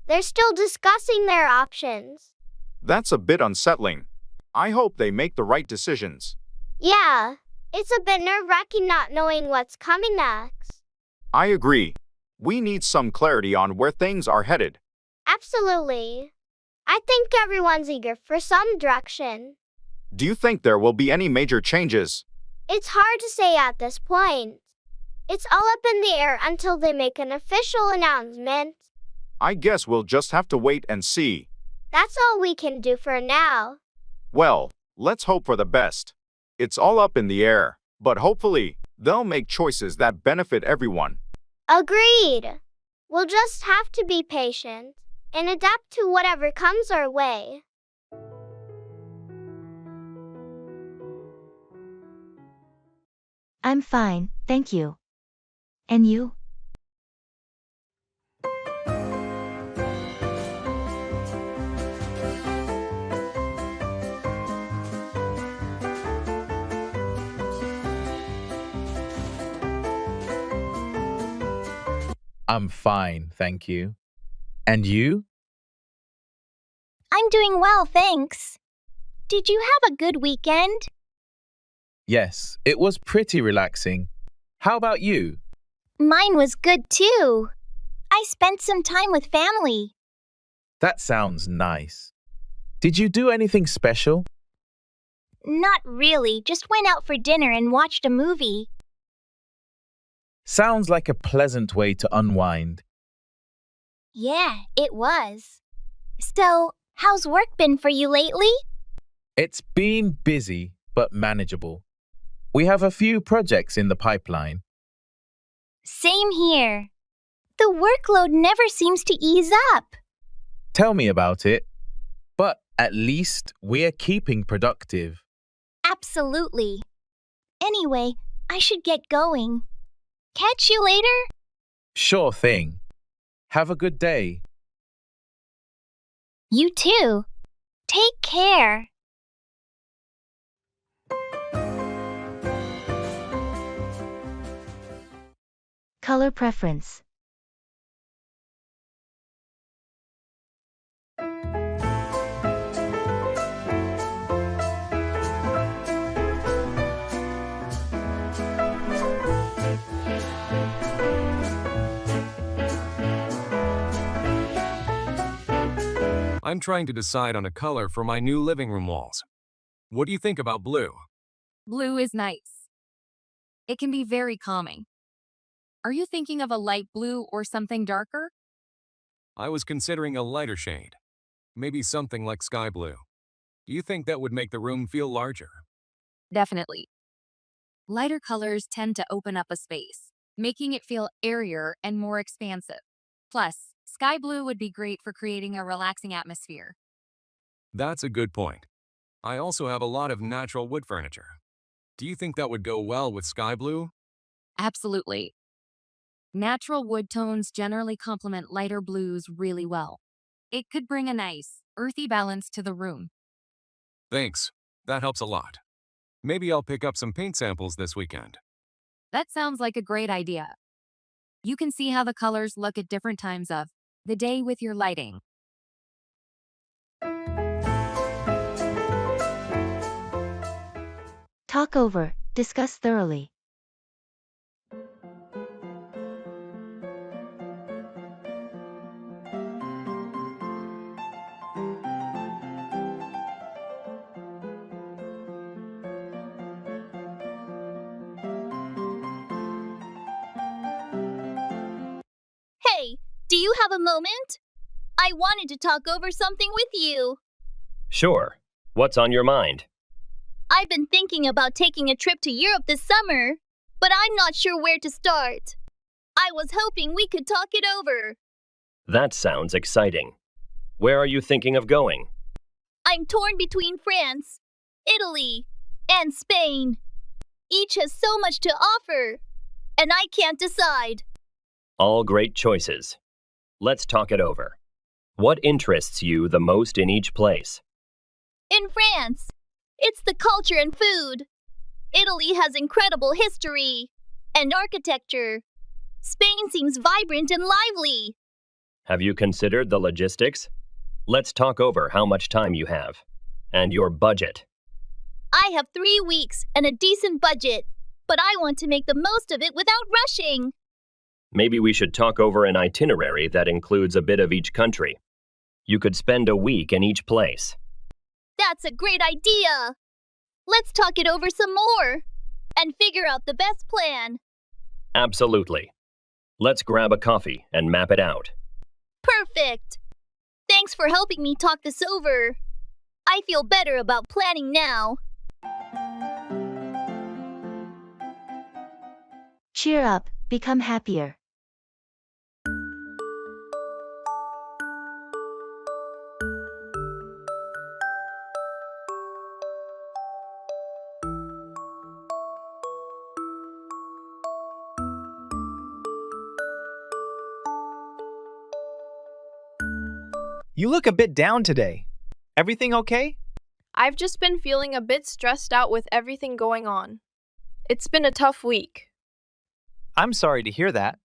They're still discussing their options. That's a bit unsettling. I hope they make the right decisions. Yeah, it's a bit nerve-wracking not knowing what's coming next. I agree. We need some clarity on where things are headed. Absolutely. I think everyone's eager for some direction. Do you think there will be any major changes? It's hard to say at this point. It's all up in the air until they make an official announcement. I guess we'll just have to wait and see. That's all we can do for now. Well, let's hope for the best. It's all up in the air, but hopefully, they'll make choices that benefit everyone. Agreed. We'll just have to be patient and adapt to whatever comes our way. I'm fine, thank you. And you? I'm fine, thank you. And you? I'm doing well, thanks. Did you have a good weekend? Yes, it was pretty relaxing. How about you? Mine was good too. I spent some time with family. That sounds nice. Did you do anything special? Not really, just went out for dinner and watched a movie. Sounds like a pleasant way to unwind. Yeah, it was. So, how's work been for you lately? It's been busy, but manageable. We have a few projects in the pipeline. Same here. The workload never seems to ease up. Tell me about it. But at least we're keeping productive. Absolutely. Anyway, I should get going. Catch you later? Sure thing. Have a good day. You too. Take care. Color preference. I'm trying to decide on a color for my new living room walls. What do you think about blue? Blue is nice. It can be very calming. Are you thinking of a light blue or something darker? I was considering a lighter shade. Maybe something like sky blue. Do you think that would make the room feel larger? Definitely. Lighter colors tend to open up a space, making it feel airier and more expansive. Plus, sky blue would be great for creating a relaxing atmosphere. That's a good point. I also have a lot of natural wood furniture. Do you think that would go well with sky blue? Absolutely. Natural wood tones generally complement lighter blues really well. It could bring a nice, earthy balance to the room. Thanks. That helps a lot. Maybe I'll pick up some paint samples this weekend. That sounds like a great idea. You can see how the colors look at different times of the day with your lighting. Talk over, discuss thoroughly. Hey, do you have a moment? I wanted to talk over something with you. Sure. What's on your mind? I've been thinking about taking a trip to Europe this summer, but I'm not sure where to start. I was hoping we could talk it over. That sounds exciting. Where are you thinking of going? I'm torn between France, Italy, and Spain. Each has so much to offer, and I can't decide. All great choices. Let's talk it over. What interests you the most in each place? In France, it's the culture and food. Italy has incredible history and architecture. Spain seems vibrant and lively. Have you considered the logistics? Let's talk over how much time you have and your budget. I have 3 weeks and a decent budget, but I want to make the most of it without rushing. Maybe we should talk over an itinerary that includes a bit of each country. You could spend a week in each place. That's a great idea. Let's talk it over some more and figure out the best plan. Absolutely. Let's grab a coffee and map it out. Perfect. Thanks for helping me talk this over. I feel better about planning now. Cheer up, become happier. You look a bit down today. Everything okay? I've just been feeling a bit stressed out with everything going on. It's been a tough week. I'm sorry to hear that.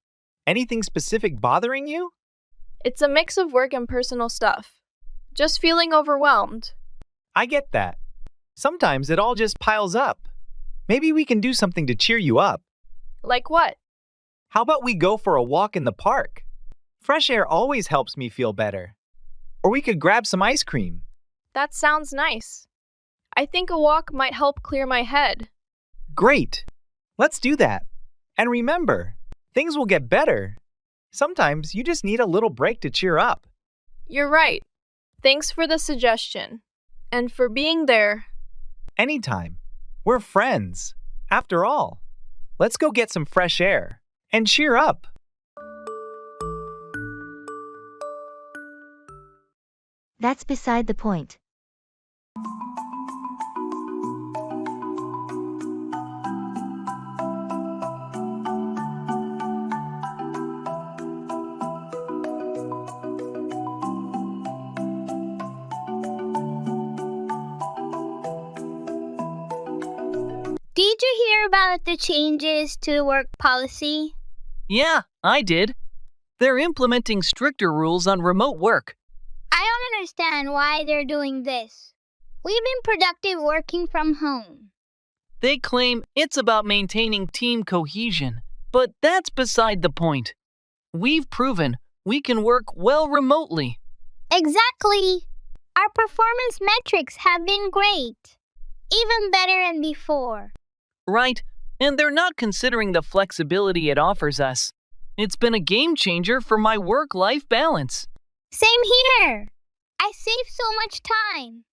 Anything specific bothering you? It's a mix of work and personal stuff. Just feeling overwhelmed. I get that. Sometimes it all just piles up. Maybe we can do something to cheer you up. Like what? How about we go for a walk in the park? Fresh air always helps me feel better. Or we could grab some ice cream. That sounds nice. I think a walk might help clear my head. Great. Let's do that. And remember, things will get better. Sometimes you just need a little break to cheer up. You're right. Thanks for the suggestion. And for being there. Anytime. We're friends. After all, let's go get some fresh air and cheer up. That's beside the point. Did you hear about the changes to work policy? Yeah, I did. They're implementing stricter rules on remote work. I don't understand why they're doing this. We've been productive working from home. They claim it's about maintaining team cohesion, but that's beside the point. We've proven we can work well remotely. Exactly. Our performance metrics have been great. Even better than before. Right, and they're not considering the flexibility it offers us. It's been a game changer for my work-life balance. Same here. I save so much time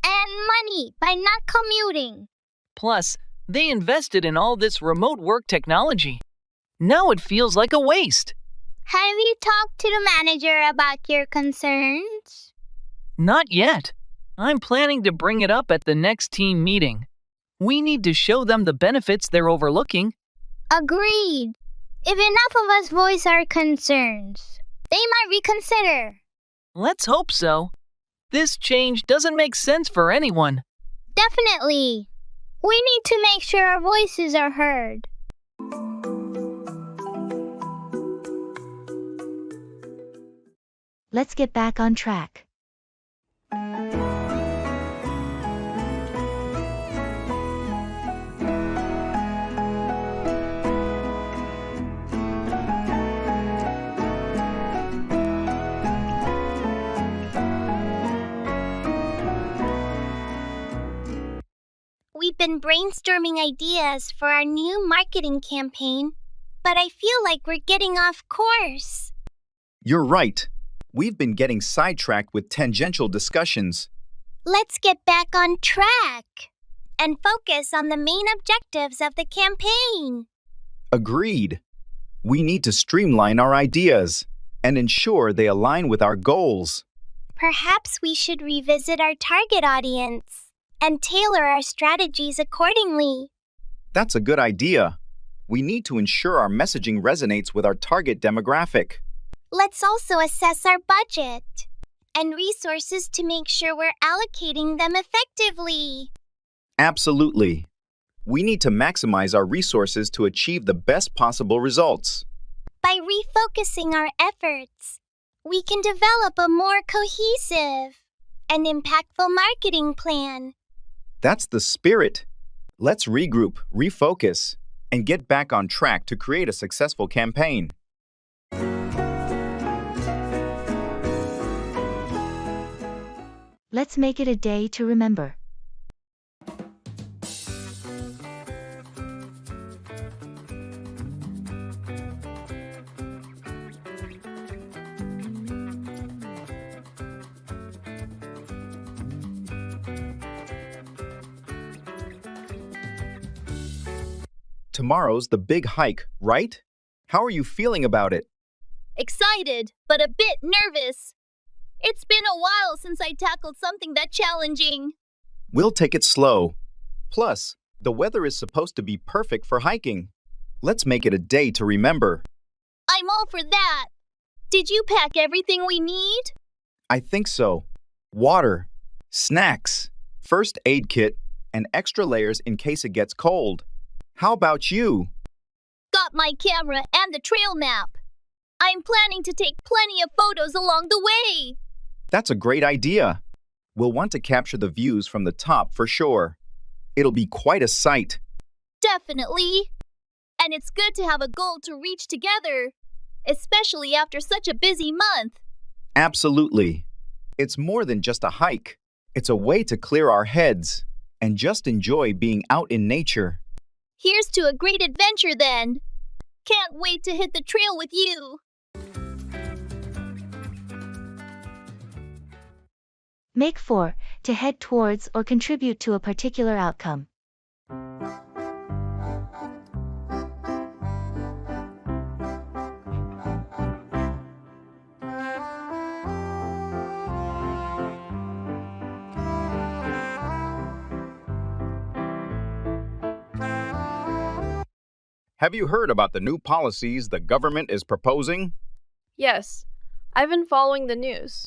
and money by not commuting. Plus, they invested in all this remote work technology. Now it feels like a waste. Have you talked to the manager about your concerns? Not yet. I'm planning to bring it up at the next team meeting. We need to show them the benefits they're overlooking. Agreed. If enough of us voice our concerns, they might reconsider. Let's hope so. This change doesn't make sense for anyone. Definitely. We need to make sure our voices are heard. Let's get back on track. We've been brainstorming ideas for our new marketing campaign, but I feel like we're getting off course. You're right. We've been getting sidetracked with tangential discussions. Let's get back on track and focus on the main objectives of the campaign. Agreed. We need to streamline our ideas and ensure they align with our goals. Perhaps we should revisit our target audience and tailor our strategies accordingly. That's a good idea. We need to ensure our messaging resonates with our target demographic. Let's also assess our budget and resources to make sure we're allocating them effectively. Absolutely. We need to maximize our resources to achieve the best possible results. By refocusing our efforts, we can develop a more cohesive and impactful marketing plan. That's the spirit. Let's regroup, refocus, and get back on track to create a successful campaign. Let's make it a day to remember. Tomorrow's the big hike, right? How are you feeling about it? Excited, but a bit nervous. It's been a while since I tackled something that challenging. We'll take it slow. Plus, the weather is supposed to be perfect for hiking. Let's make it a day to remember. I'm all for that. Did you pack everything we need? I think so. Water, snacks, first aid kit, and extra layers in case it gets cold. How about you? Got my camera and the trail map. I'm planning to take plenty of photos along the way. That's a great idea. We'll want to capture the views from the top for sure. It'll be quite a sight. Definitely. And it's good to have a goal to reach together, especially after such a busy month. Absolutely. It's more than just a hike. It's a way to clear our heads and just enjoy being out in nature. Here's to a great adventure then. Can't wait to hit the trail with you. Make 4 to head towards or contribute to a particular outcome. Have you heard about the new policies the government is proposing? Yes, I've been following the news.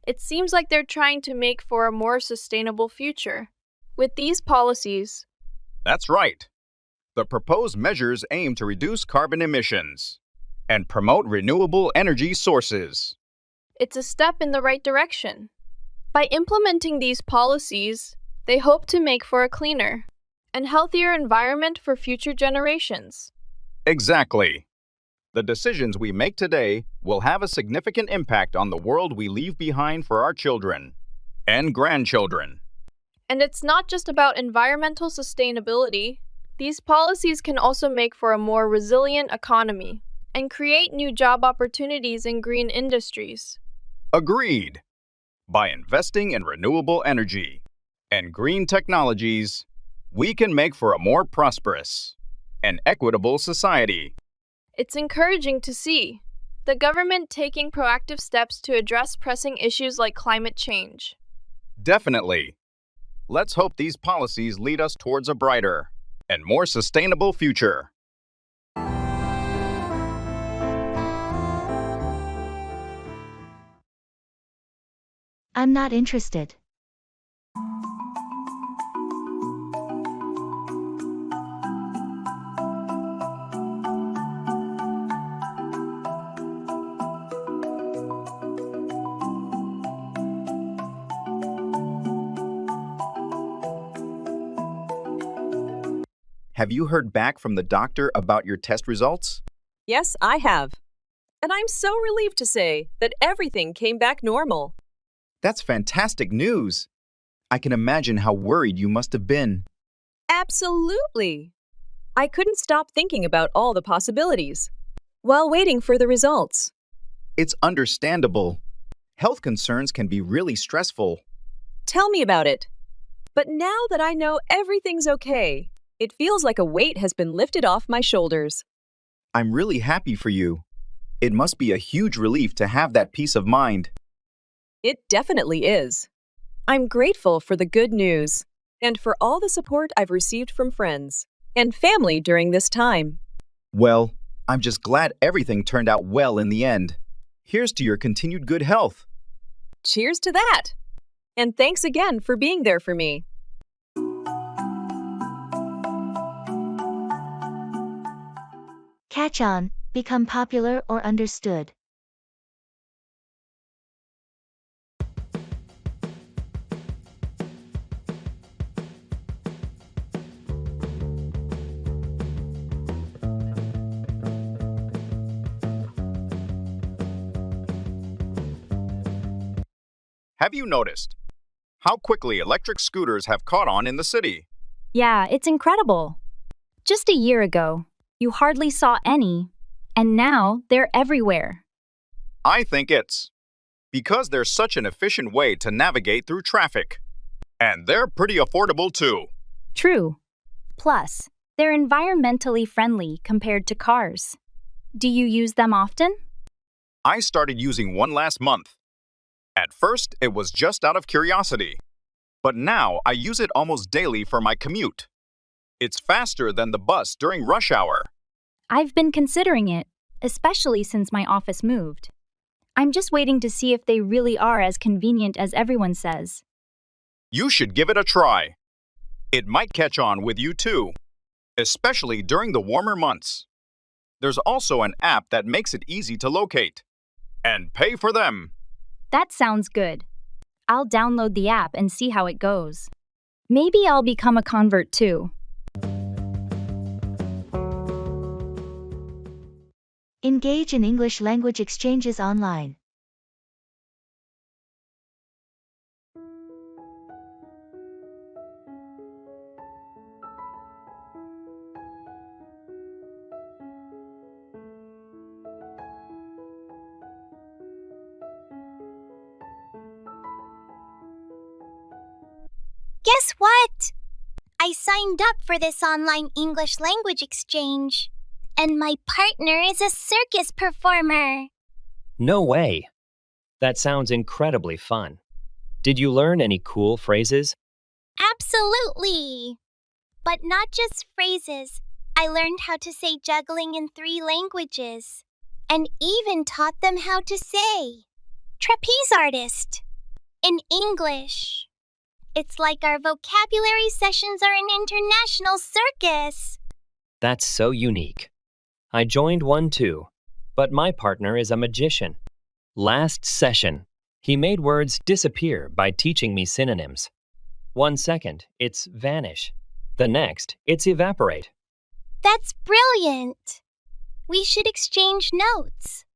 It seems like they're trying to make for a more sustainable future. With these policies, That's right. The proposed measures aim to reduce carbon emissions and promote renewable energy sources. it's a step in the right direction. By implementing these policies, they hope to make for a cleaner and healthier environment for future generations. Exactly. The decisions we make today will have a significant impact on the world we leave behind for our children and grandchildren. And it's not just about environmental sustainability. These policies can also make for a more resilient economy and create new job opportunities in green industries. Agreed. By investing in renewable energy and green technologies, we can make for a more prosperous and equitable society. It's encouraging to see the government taking proactive steps to address pressing issues like climate change. Definitely. Let's hope these policies lead us towards a brighter and more sustainable future. I'm not interested. Have you heard back from the doctor about your test results? Yes, I have. And I'm so relieved to say that everything came back normal. That's fantastic news. I can imagine how worried you must have been. Absolutely. I couldn't stop thinking about all the possibilities while waiting for the results. It's understandable. Health concerns can be really stressful. Tell me about it. But now that I know everything's okay, it feels like a weight has been lifted off my shoulders. I'm really happy for you. It must be a huge relief to have that peace of mind. It definitely is. I'm grateful for the good news and for all the support I've received from friends and family during this time. Well, I'm just glad everything turned out well in the end. Here's to your continued good health. Cheers to that! And thanks again for being there for me. Catch on, become popular or understood. Have you noticed how quickly electric scooters have caught on in the city? Yeah, it's incredible. Just a year ago, you hardly saw any, and now they're everywhere. I think it's because they're such an efficient way to navigate through traffic. And they're pretty affordable too. True. Plus, they're environmentally friendly compared to cars. Do you use them often? I started using one last month. At first, it was just out of curiosity. But now I use it almost daily for my commute. It's faster than the bus during rush hour. I've been considering it, especially since my office moved. I'm just waiting to see if they really are as convenient as everyone says. You should give it a try. It might catch on with you too, especially during the warmer months. There's also an app that makes it easy to locate and pay for them. That sounds good. I'll download the app and see how it goes. Maybe I'll become a convert too. Engage in English language exchanges online. Guess what? I signed up for this online English language exchange, and my partner is a circus performer. No way. That sounds incredibly fun. Did you learn any cool phrases? Absolutely. But not just phrases. I learned how to say juggling in 3 languages, and even taught them how to say trapeze artist in English. It's like our vocabulary sessions are an international circus. That's so unique. I joined one too, but my partner is a magician. Last session, he made words disappear by teaching me synonyms. 1 second, it's vanish. The next, it's evaporate. That's brilliant. We should exchange notes.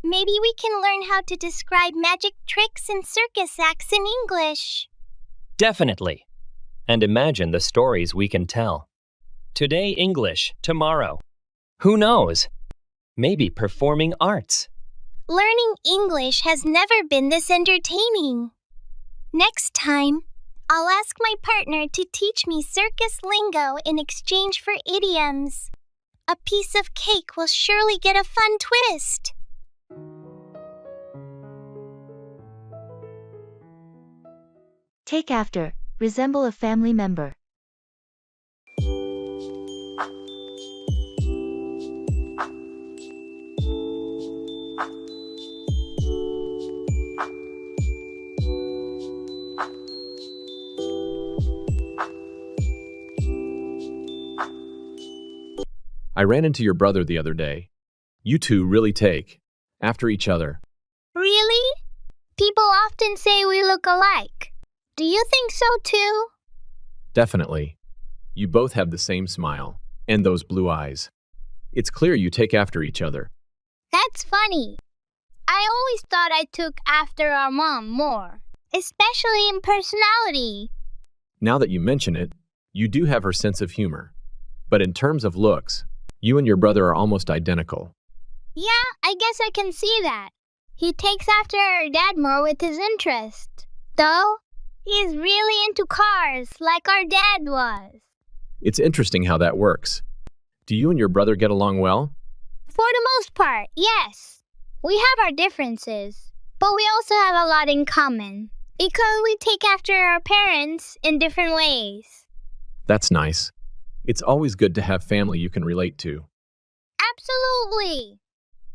Maybe we can learn how to describe magic tricks and circus acts in English. Definitely. And imagine the stories we can tell. Today English, tomorrow. Who knows? Maybe performing arts. Learning English has never been this entertaining. Next time, I'll ask my partner to teach me circus lingo in exchange for idioms. A piece of cake will surely get a fun twist. Take after, resemble a family member. I ran into your brother the other day. You two really take after each other. Really? People often say we look alike. Do you think so too? Definitely. You both have the same smile and those blue eyes. It's clear you take after each other. That's funny. I always thought I took after our mom more, especially in personality. Now that you mention it, you do have her sense of humor. But in terms of looks, you and your brother are almost identical. Yeah, I guess I can see that. He takes after our dad more with his interest. Though, he's really into cars, like our dad was. It's interesting how that works. Do you and your brother get along well? For the most part, yes. We have our differences, but we also have a lot in common, because we take after our parents in different ways. That's nice. It's always good to have family you can relate to. Absolutely.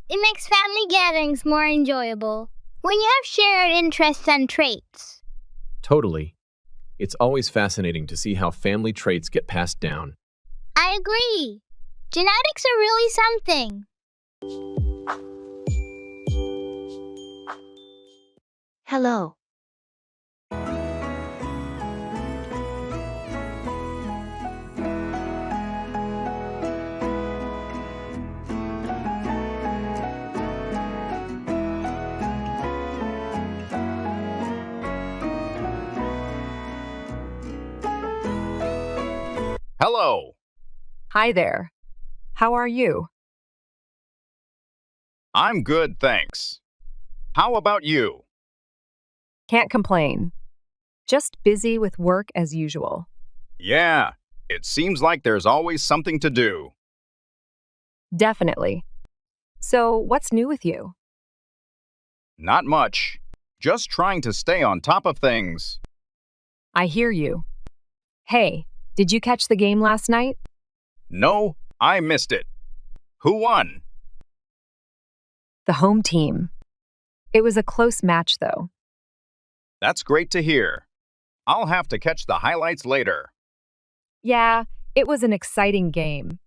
It makes family gatherings more enjoyable when you have shared interests and traits. Totally. It's always fascinating to see how family traits get passed down. I agree. Genetics are really something. Hello. Hello. Hi there. How are you? I'm good, thanks. How about you? Can't complain. Just busy with work as usual. Yeah, it seems like there's always something to do. Definitely. So, what's new with you? Not much. Just trying to stay on top of things. I hear you. Hey, did you catch the game last night? No, I missed it. Who won? The home team. It was a close match, though. That's great to hear. I'll have to catch the highlights later. Yeah, it was an exciting game.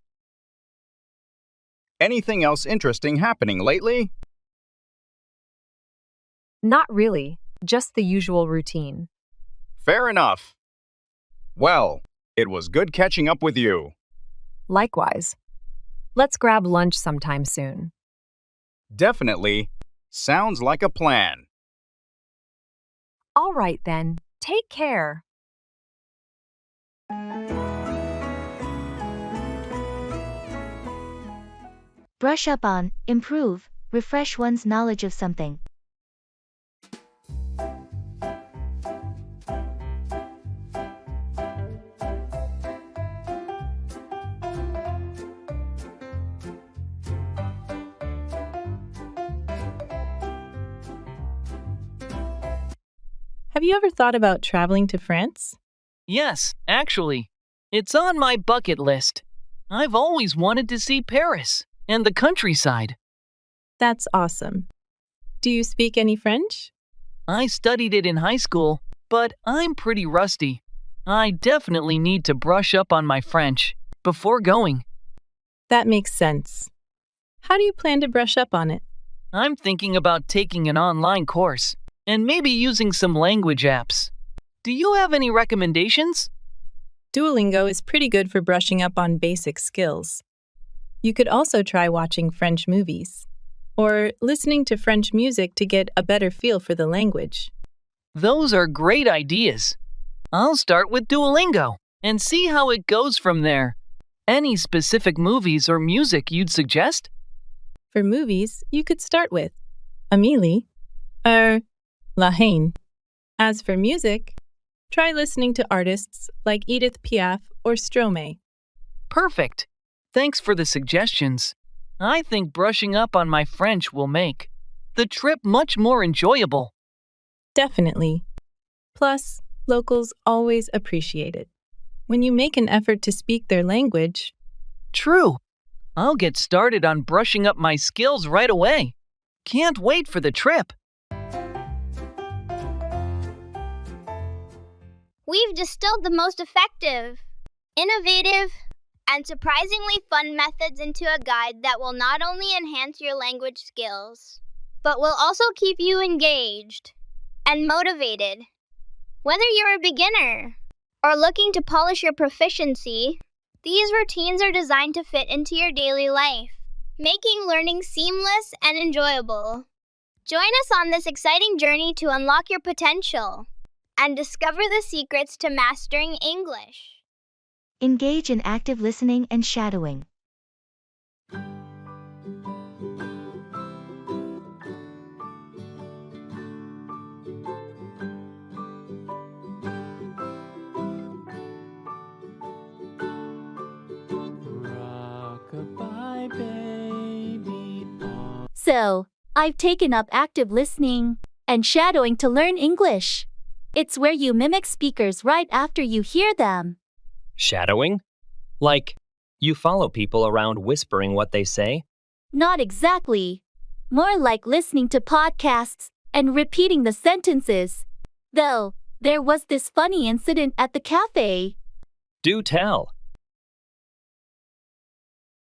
Anything else interesting happening lately? Not really, just the usual routine. Fair enough. Well, it was good catching up with you. Likewise. Let's grab lunch sometime soon. Definitely. Sounds like a plan. All right then, take care. Brush up on, improve, refresh one's knowledge of something. Have you ever thought about traveling to France? Yes, actually. It's on my bucket list. I've always wanted to see Paris and the countryside. That's awesome. Do you speak any French? I studied it in high school, but I'm pretty rusty. I definitely need to brush up on my French before going. That makes sense. How do you plan to brush up on it? I'm thinking about taking an online course and maybe using some language apps. Do you have any recommendations? Duolingo is pretty good for brushing up on basic skills. You could also try watching French movies or listening to French music to get a better feel for the language. Those are great ideas. I'll start with Duolingo and see how it goes from there. Any specific movies or music you'd suggest? For movies, you could start with Amélie or La Haine. As for music, try listening to artists like Edith Piaf or Stromae. Perfect. Thanks for the suggestions. I think brushing up on my French will make the trip much more enjoyable. Definitely. Plus, locals always appreciate it. When you make an effort to speak their language. True. I'll get started on brushing up my skills right away. Can't wait for the trip. We've distilled the most effective, innovative, and surprisingly fun methods into a guide that will not only enhance your language skills, but will also keep you engaged and motivated. Whether you're a beginner or looking to polish your proficiency, these routines are designed to fit into your daily life, making learning seamless and enjoyable. Join us on this exciting journey to unlock your potential and discover the secrets to mastering English. Engage in active listening and shadowing. Rockabye baby. So, I've taken up active listening and shadowing to learn English. It's where you mimic speakers right after you hear them. Shadowing? Like, you follow people around whispering what they say? Not exactly. More like listening to podcasts and repeating the sentences. Though, there was this funny incident at the cafe. Do tell.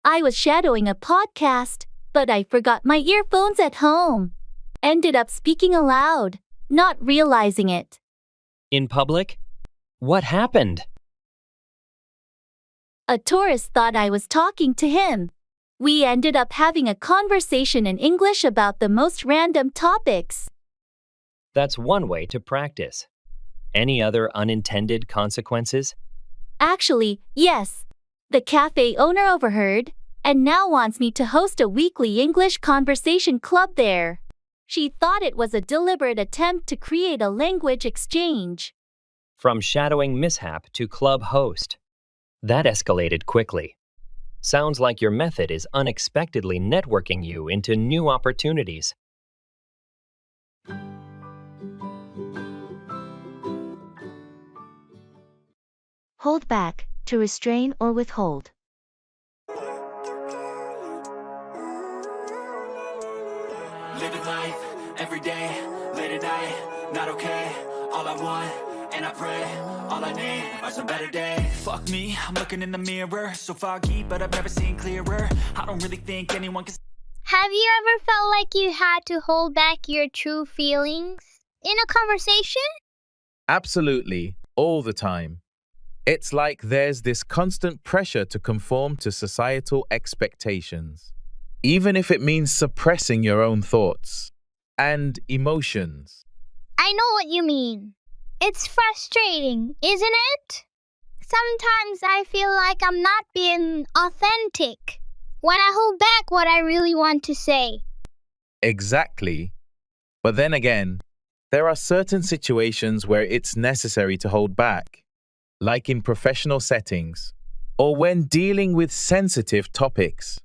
I was shadowing a podcast, but I forgot my earphones at home. Ended up speaking aloud, not realizing it. In public? What happened? A tourist thought I was talking to him. We ended up having a conversation in English about the most random topics. That's one way to practice. Any other unintended consequences? Actually, yes. The cafe owner overheard and now wants me to host a weekly English conversation club there. She thought it was a deliberate attempt to create a language exchange. From shadowing mishap to club host. That escalated quickly. Sounds like your method is unexpectedly networking you into new opportunities. Hold back, to restrain or withhold. Living life, every day, late at night, not okay. All I want, and I pray, all I need are some better days. Fuck me, I'm looking in the mirror, so foggy, but I've never seen clearer. I don't really think anyone can. Have you ever felt like you had to hold back your true feelings in a conversation? Absolutely, all the time. It's like there's this constant pressure to conform to societal expectations, even if it means suppressing your own thoughts and emotions. I know what you mean. It's frustrating, isn't it? Sometimes I feel like I'm not being authentic when I hold back what I really want to say. Exactly. But then again, there are certain situations where it's necessary to hold back, like in professional settings or when dealing with sensitive topics.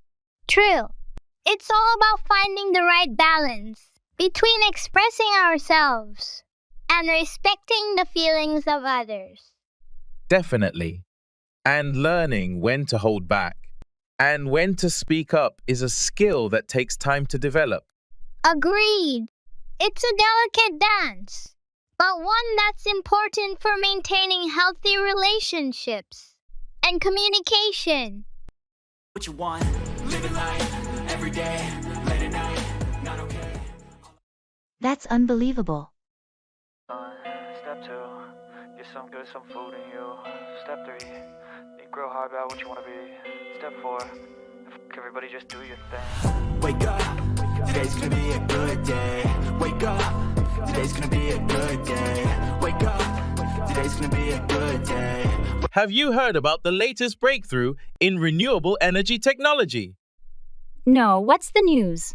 True. It's all about finding the right balance between expressing ourselves and respecting the feelings of others. Definitely. And learning when to hold back and when to speak up is a skill that takes time to develop. Agreed. It's a delicate dance, but one that's important for maintaining healthy relationships and communication. What you want, living life, every day, late at night, not okay. That's unbelievable. Step 2, get some good, some food in you. Step 3, think real hard about what you want to be. Step 4, everybody just do your thing. Wake up, today's gonna be a good day. Wake up, today's gonna be a good day. Wake up, today's gonna be a good day. Have you heard about the latest breakthrough in renewable energy technology? No, what's the news?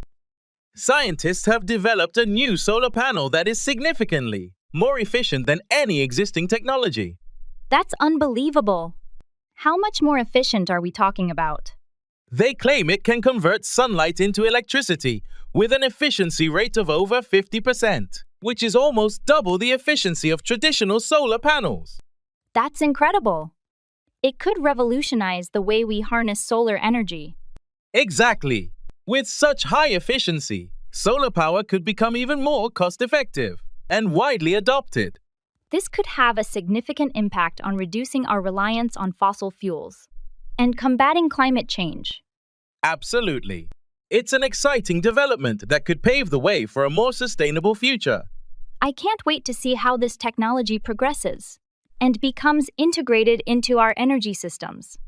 Scientists have developed a new solar panel that is significantly more efficient than any existing technology. That's unbelievable. How much more efficient are we talking about? They claim it can convert sunlight into electricity with an efficiency rate of over 50%, which is almost double the efficiency of traditional solar panels. That's incredible. It could revolutionize the way we harness solar energy. Exactly. With such high efficiency, solar power could become even more cost-effective and widely adopted. This could have a significant impact on reducing our reliance on fossil fuels. and combating climate change. Absolutely. It's an exciting development that could pave the way for a more sustainable future. I can't wait to see how this technology progresses and becomes integrated into our energy systems.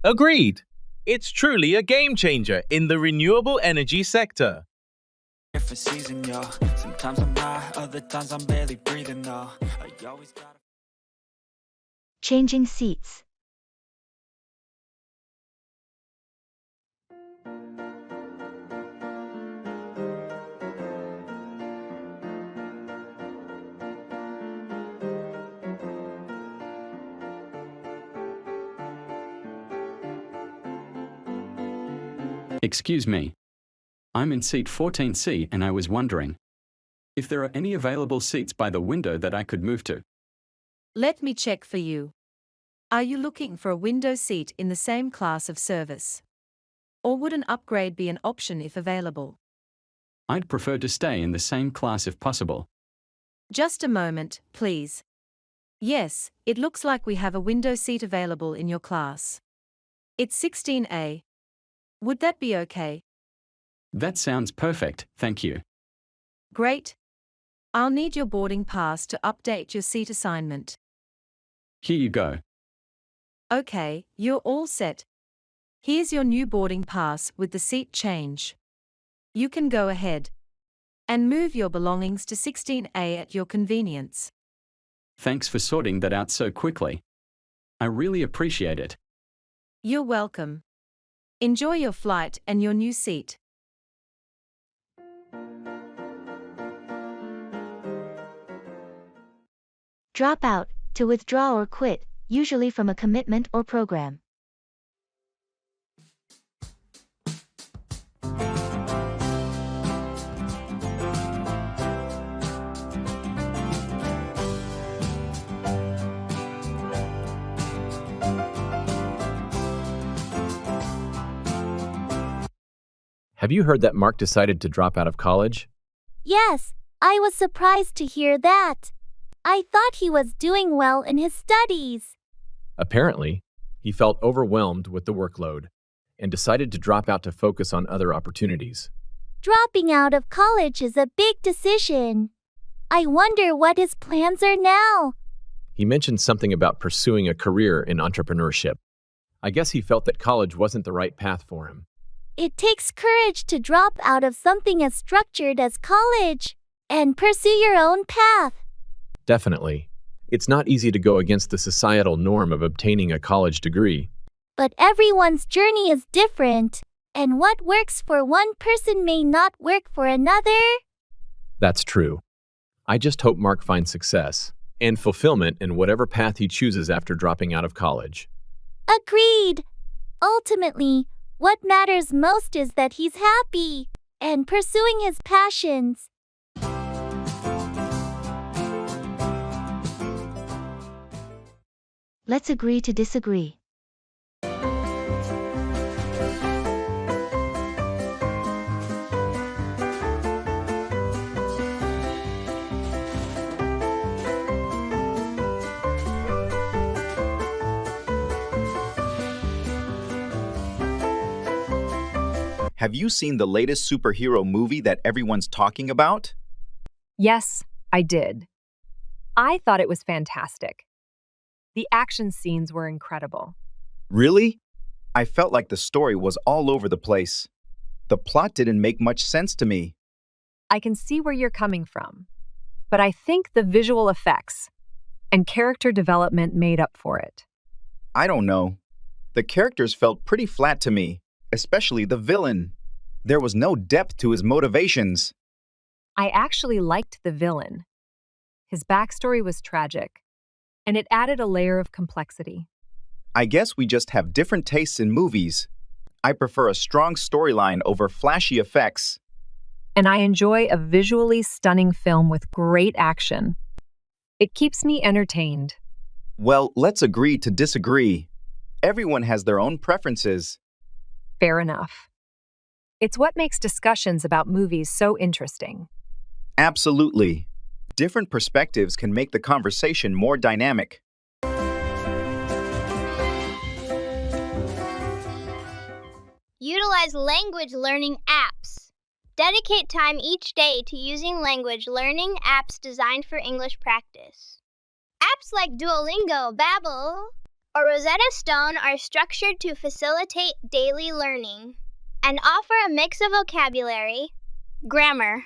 Agreed. It's truly a game changer in the renewable energy sector. Different season, yo. Sometimes I'm high, other times I'm barely breathing, though. I always gotta... Changing seats. Excuse me. I'm in seat 14C and I was wondering if there are any available seats by the window that I could move to. Let me check for you. Are you looking for a window seat in the same class of service? Or would an upgrade be an option if available? I'd prefer to stay in the same class if possible. Just a moment, please. Yes, it looks like we have a window seat available in your class. It's 16A. Would that be okay? That sounds perfect, thank you. Great. I'll need your boarding pass to update your seat assignment. Here you go. Okay, you're all set. Here's your new boarding pass with the seat change. You can go ahead and move your belongings to 16A at your convenience. Thanks for sorting that out so quickly. I really appreciate it. You're welcome. Enjoy your flight and your new seat. Drop out, to withdraw or quit, usually from a commitment or program. Have you heard that Mark decided to drop out of college? Yes, I was surprised to hear that. I thought he was doing well in his studies. Apparently, he felt overwhelmed with the workload and decided to drop out to focus on other opportunities. Dropping out of college is a big decision. I wonder what his plans are now. He mentioned something about pursuing a career in entrepreneurship. I guess he felt that college wasn't the right path for him. It takes courage to drop out of something as structured as college and pursue your own path. Definitely. It's not easy to go against the societal norm of obtaining a college degree. But everyone's journey is different, and what works for one person may not work for another. That's true. I just hope Mark finds success and fulfillment in whatever path he chooses after dropping out of college. Agreed. Ultimately, what matters most is that he's happy and pursuing his passions. Let's agree to disagree. Have you seen the latest superhero movie that everyone's talking about? Yes, I did. I thought it was fantastic. The action scenes were incredible. Really? I felt like the story was all over the place. The plot didn't make much sense to me. I can see where you're coming from, but I think the visual effects and character development made up for it. I don't know. The characters felt pretty flat to me, especially the villain. There was no depth to his motivations. I actually liked the villain. His backstory was tragic, and it added a layer of complexity. I guess we just have different tastes in movies. I prefer a strong storyline over flashy effects. And I enjoy a visually stunning film with great action. It keeps me entertained. Well, let's agree to disagree. Everyone has their own preferences. Fair enough. It's what makes discussions about movies so interesting. Absolutely. Different perspectives can make the conversation more dynamic. Utilize language learning apps. Dedicate time each day to using language learning apps designed for English practice. Apps like Duolingo, Babbel, or Rosetta Stone are structured to facilitate daily learning and offer a mix of vocabulary, grammar,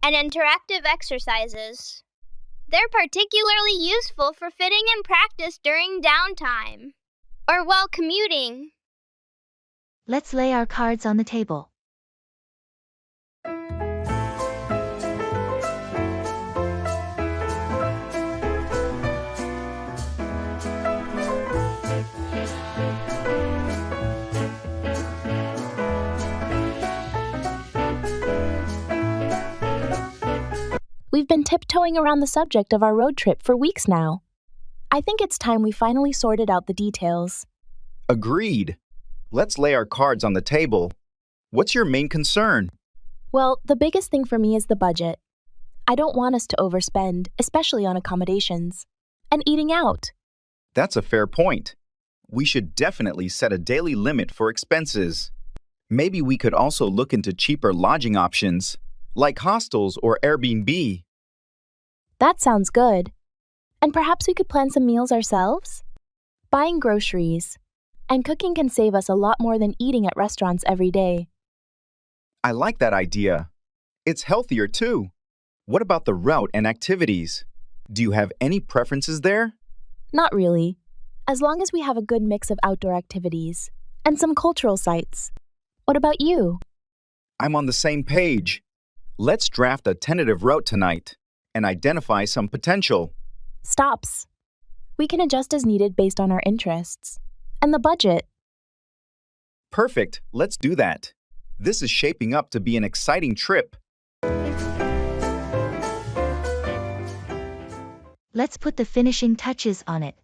and interactive exercises. They're particularly useful for fitting in practice during downtime or while commuting. Let's lay our cards on the table. We've been tiptoeing around the subject of our road trip for weeks now. I think it's time we finally sorted out the details. Agreed. Let's lay our cards on the table. What's your main concern? Well, the biggest thing for me is the budget. I don't want us to overspend, especially on accommodations. And eating out. That's a fair point. We should definitely set a daily limit for expenses. Maybe we could also look into cheaper lodging options, like hostels or Airbnb. That sounds good. And perhaps we could plan some meals ourselves? Buying groceries and cooking can save us a lot more than eating at restaurants every day. I like that idea. It's healthier too. What about the route and activities? Do you have any preferences there? Not really, as long as we have a good mix of outdoor activities and some cultural sites. What about you? I'm on the same page. Let's draft a tentative route tonight and identify some potential. Stops. We can adjust as needed based on our interests. And the budget. Perfect. Let's do that. This is shaping up to be an exciting trip. Let's put the finishing touches on it.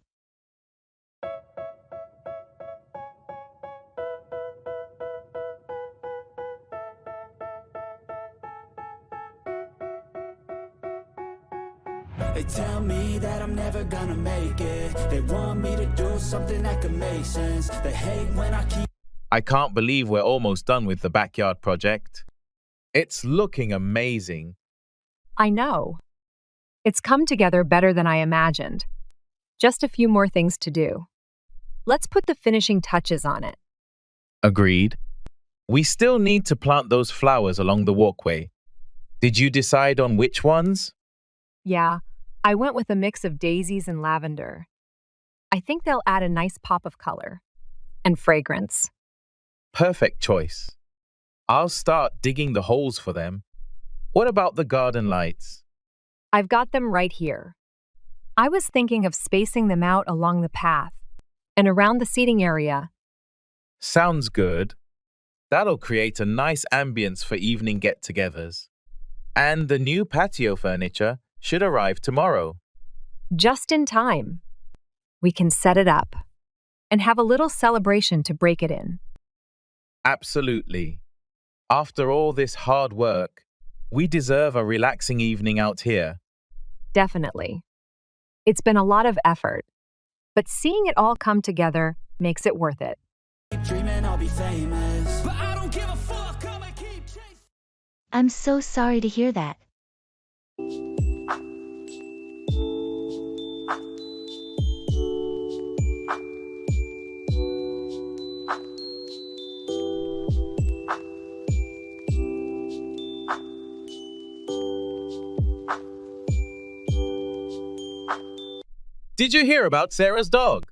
They tell me that I'm never gonna make it. They want me to do something that could make sense. They hate when I keep... I can't believe we're almost done with the backyard project. It's looking amazing. I know. It's come together better than I imagined. Just a few more things to do. Let's put the finishing touches on it. Agreed. We still need to plant those flowers along the walkway. Did you decide on which ones? Yeah, I went with a mix of daisies and lavender. I think they'll add a nice pop of color and fragrance. Perfect choice. I'll start digging the holes for them. What about the garden lights? I've got them right here. I was thinking of spacing them out along the path and around the seating area. Sounds good. That'll create a nice ambience for evening get-togethers. And the new patio furniture should arrive tomorrow. Just in time. We can set it up and have a little celebration to break it in. Absolutely. After all this hard work, we deserve a relaxing evening out here. Definitely. It's been a lot of effort, but seeing it all come together makes it worth it. Dreaming I'll be famous, but I don't give a fuck. I'ma keep chasing. I'm so sorry to hear that. Did you hear about Sarah's dog?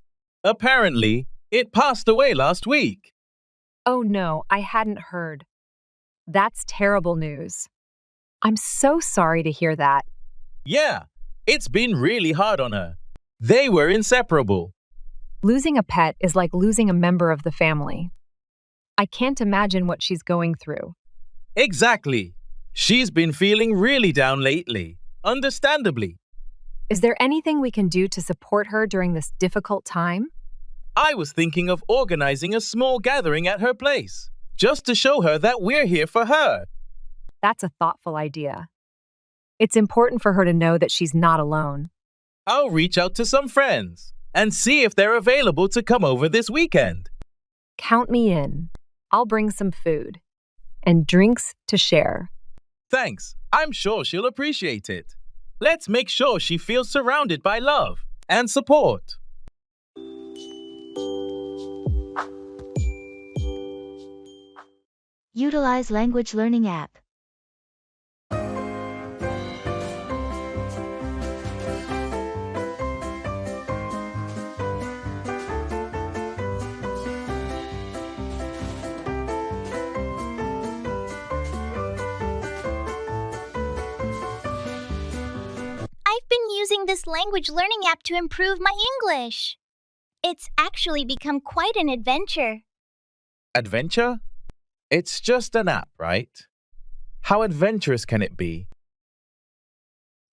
Apparently, it passed away last week. Oh no, I hadn't heard. That's terrible news. I'm so sorry to hear that. Yeah, it's been really hard on her. They were inseparable. Losing a pet is like losing a member of the family. I can't imagine what she's going through. Exactly. She's been feeling really down lately, understandably. Is there anything we can do to support her during this difficult time? I was thinking of organizing a small gathering at her place, just to show her that we're here for her. That's a thoughtful idea. It's important for her to know that she's not alone. I'll reach out to some friends and see if they're available to come over this weekend. Count me in. I'll bring some food and drinks to share. Thanks. I'm sure she'll appreciate it. Let's make sure she feels surrounded by love and support. Utilize language learning app. I've been using this language learning app to improve my English. It's actually become quite an adventure. Adventure? It's just an app, right? How adventurous can it be?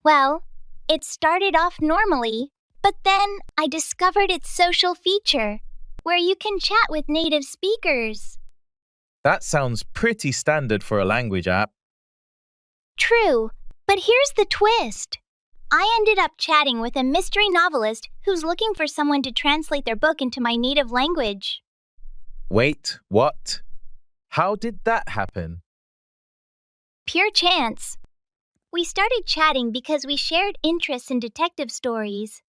Well, it started off normally, but then I discovered its social feature, where you can chat with native speakers. That sounds pretty standard for a language app. True, but here's the twist. I ended up chatting with a mystery novelist who's looking for someone to translate their book into my native language. Wait, what? How did that happen? Pure chance. We started chatting because we shared interests in detective stories.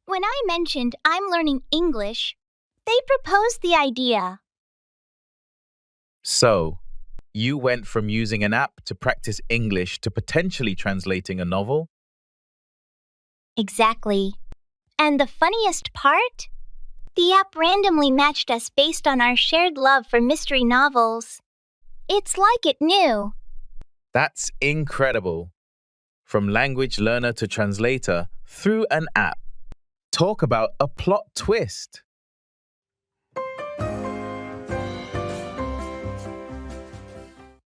When I mentioned I'm learning English, they proposed the idea. So, you went from using an app to practice English to potentially translating a novel? Exactly. And the funniest part? The app randomly matched us based on our shared love for mystery novels. It's like it knew. That's incredible. From language learner to translator through an app. Talk about a plot twist.